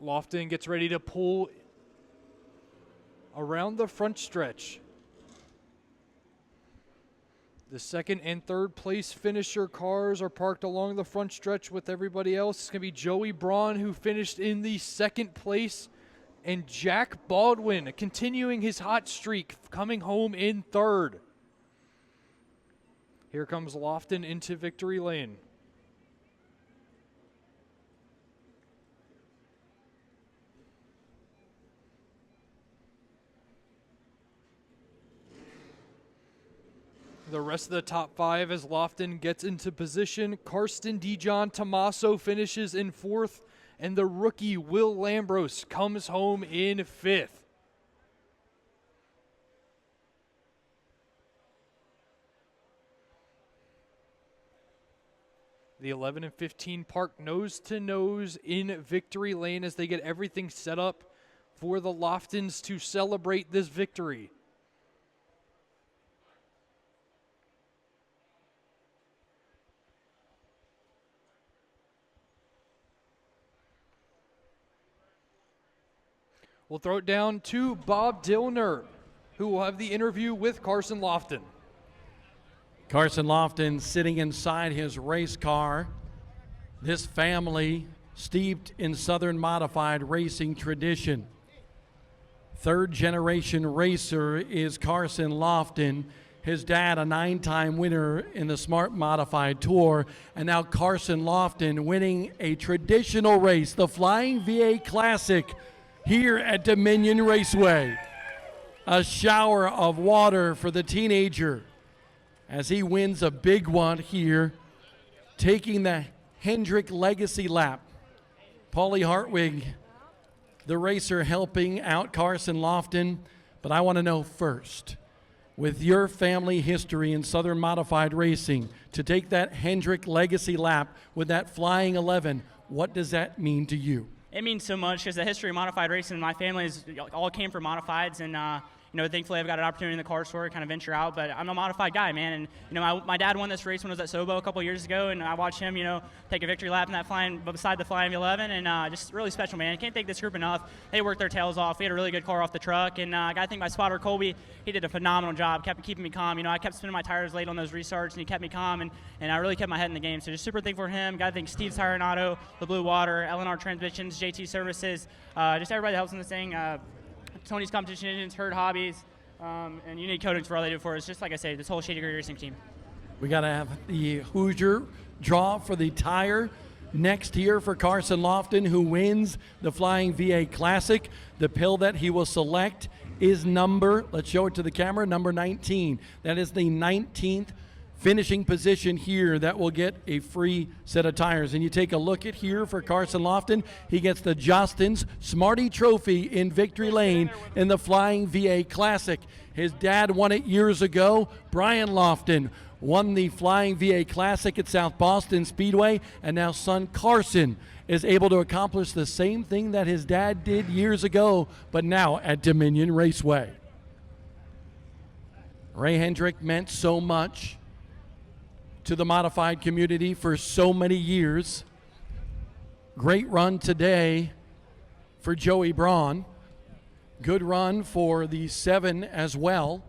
Lofton gets ready to pull around the front stretch. The second and third place finisher cars are parked along the front stretch with everybody else. It's going to be Joey Braun, who finished in the second place, and Jack Baldwin continuing his hot streak, coming home in third. Here comes Lofton into victory lane. The rest of the top 5 as Lofton gets into position. Karsten Dijon Tomaso finishes in 4th, and the rookie Will Lambros comes home in 5th. The 11 and 15 park nose to nose in victory lane as they get everything set up for the Loftons to celebrate this victory. We'll throw it down to Bob Dillner, who will have the interview with Carson Lofton. Carson Lofton sitting inside his race car. This family steeped in Southern modified racing tradition. Third generation racer is Carson Lofton. His dad, a 9-time winner in the Smart Modified Tour, and now Carson Lofton winning a traditional race, the Flying VA Classic, here at Dominion Raceway. A shower of water for the teenager as he wins a big one here, taking the Hendrick Legacy Lap. Paulie Hartwig, the racer, helping out Carson Lofton. But I want to know first, with your family history in Southern Modified Racing, to take that Hendrick Legacy Lap with that Flying 11, what does that mean to you? It means so much because the history of modified racing in my family all came from modifieds, and thankfully I've got an opportunity in the car store to kind of venture out. But I'm a modified guy, man, and my dad won this race when I was at Sobo a couple years ago, and I watched him, take a victory lap in that beside the Flying 11, and just really special, man. I can't thank this group enough. They worked their tails off. We had a really good car off the truck, and I got to thank my spotter Colby. He did a phenomenal job, kept keeping me calm. I kept spinning my tires late on those restarts, and he kept me calm, and I really kept my head in the game. So just super thankful for him. Got to thank Steve Tire and Auto, the Blue Water, LNR Transmissions, JT Services, just everybody that helps in this thing. Tony's Competition Engines, Herd Hobbies, and Unique Coatings for all they do for us. Just like I say, this whole Shady Green Racing team. We got to have the Hoosier draw for the tire next here for Carson Lofton, who wins the Flying VA Classic. The pill that he will select is let's show it to the camera, number 19. That is the 19th finishing position here that will get a free set of tires. And you take a look at here for Carson Lofton, he gets the Justin's Smarty Trophy in Victory Lane in the Flying VA Classic. His dad won it years ago. Brian Lofton won the Flying VA Classic at South Boston Speedway, and now son Carson is able to accomplish the same thing that his dad did years ago, but now at Dominion Raceway. Ray Hendrick meant so much to the modified community for so many years. Great run today for Joey Braun. Good run for the 7 as well.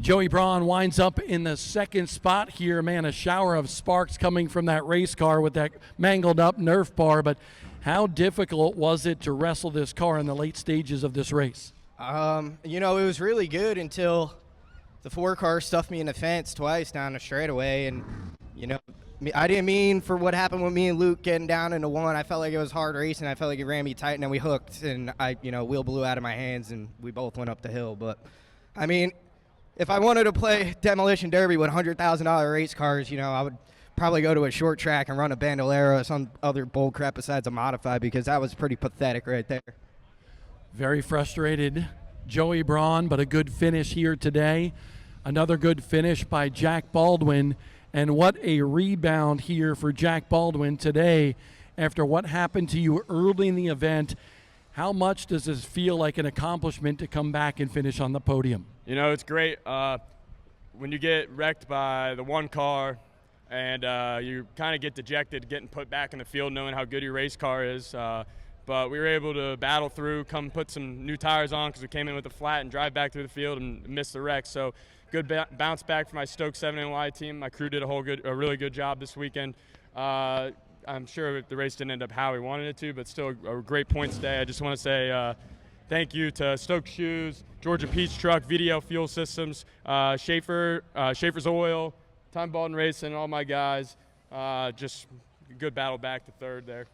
Joey Braun winds up in the second spot here. Man, a shower of sparks coming from that race car with that mangled up Nerf bar. But how difficult was it to wrestle this car in the late stages of this race? It was really good until the 4 car stuffed me in the fence twice down the straightaway. And, I didn't mean for what happened with me and Luke getting down into 1. I felt like it was hard racing. I felt like it ran me tight, and then we hooked, and wheel blew out of my hands, and we both went up the hill. But, if I wanted to play Demolition Derby with $100,000 race cars, I would probably go to a short track and run a Bandolero or some other bull crap besides a modified, because that was pretty pathetic right there. Very frustrated Joey Braun, but a good finish here today. Another good finish by Jack Baldwin, and what a rebound here for Jack Baldwin today after what happened to you early in the event. How much does this feel like an accomplishment to come back and finish on the podium? It's great when you get wrecked by the 1 car and you kind of get dejected getting put back in the field knowing how good your race car is. But we were able to battle through, come put some new tires on because we came in with a flat and drive back through the field and miss the wreck. So good bounce back for my Stoke 7NY team. My crew did a really good job this weekend. I'm sure the race didn't end up how we wanted it to, but still a great points day. I just want to say thank you to Stoke Shoes, Georgia Peach Truck, VDL Fuel Systems, Schaefer's Oil, Time Baldwin Racing, and all my guys. Just a good battle back to 3rd there.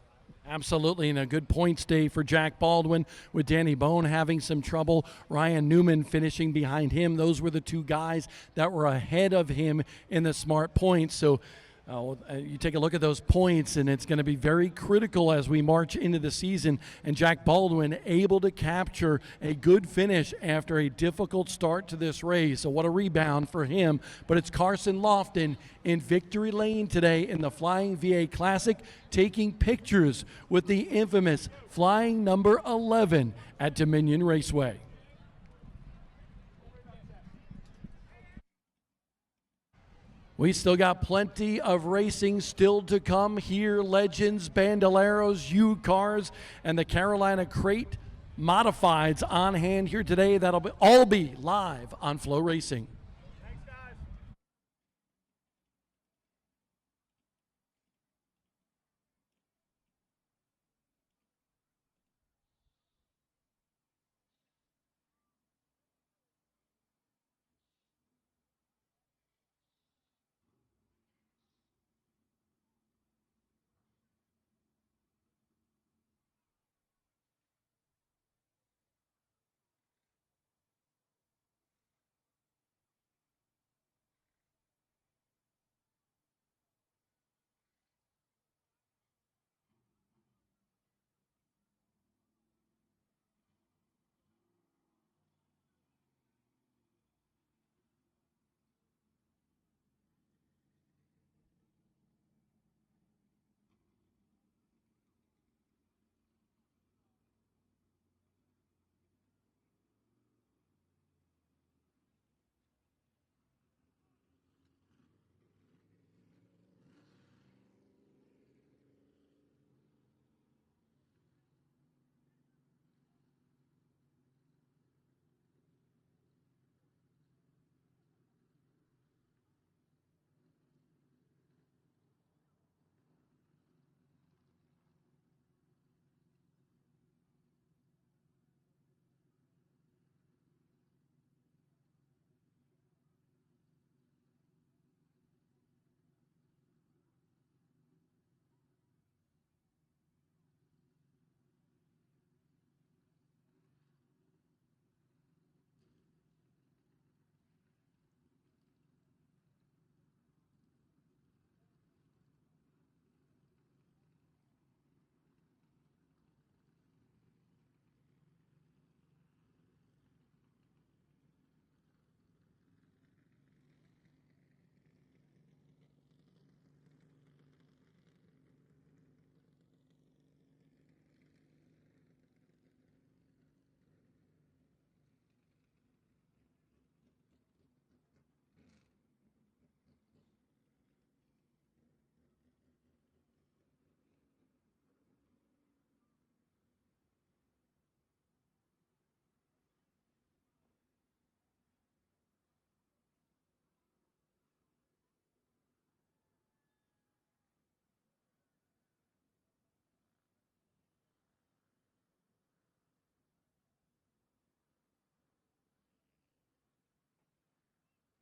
Absolutely, and a good points day for Jack Baldwin, with Danny Bone having some trouble. Ryan Newman finishing behind him. Those were the 2 guys that were ahead of him in the smart points. So you take a look at those points, and it's going to be very critical as we march into the season. And Jack Baldwin able to capture a good finish after a difficult start to this race. So what a rebound for him. But it's Carson Lofton in Victory Lane today in the Flying VA Classic, taking pictures with the infamous Flying number 11 at Dominion Raceway. We still got plenty of racing still to come here. Legends, Bandoleros, U-Cars, and the Carolina Crate Modifieds on hand here today. That'll all be live on Flow Racing.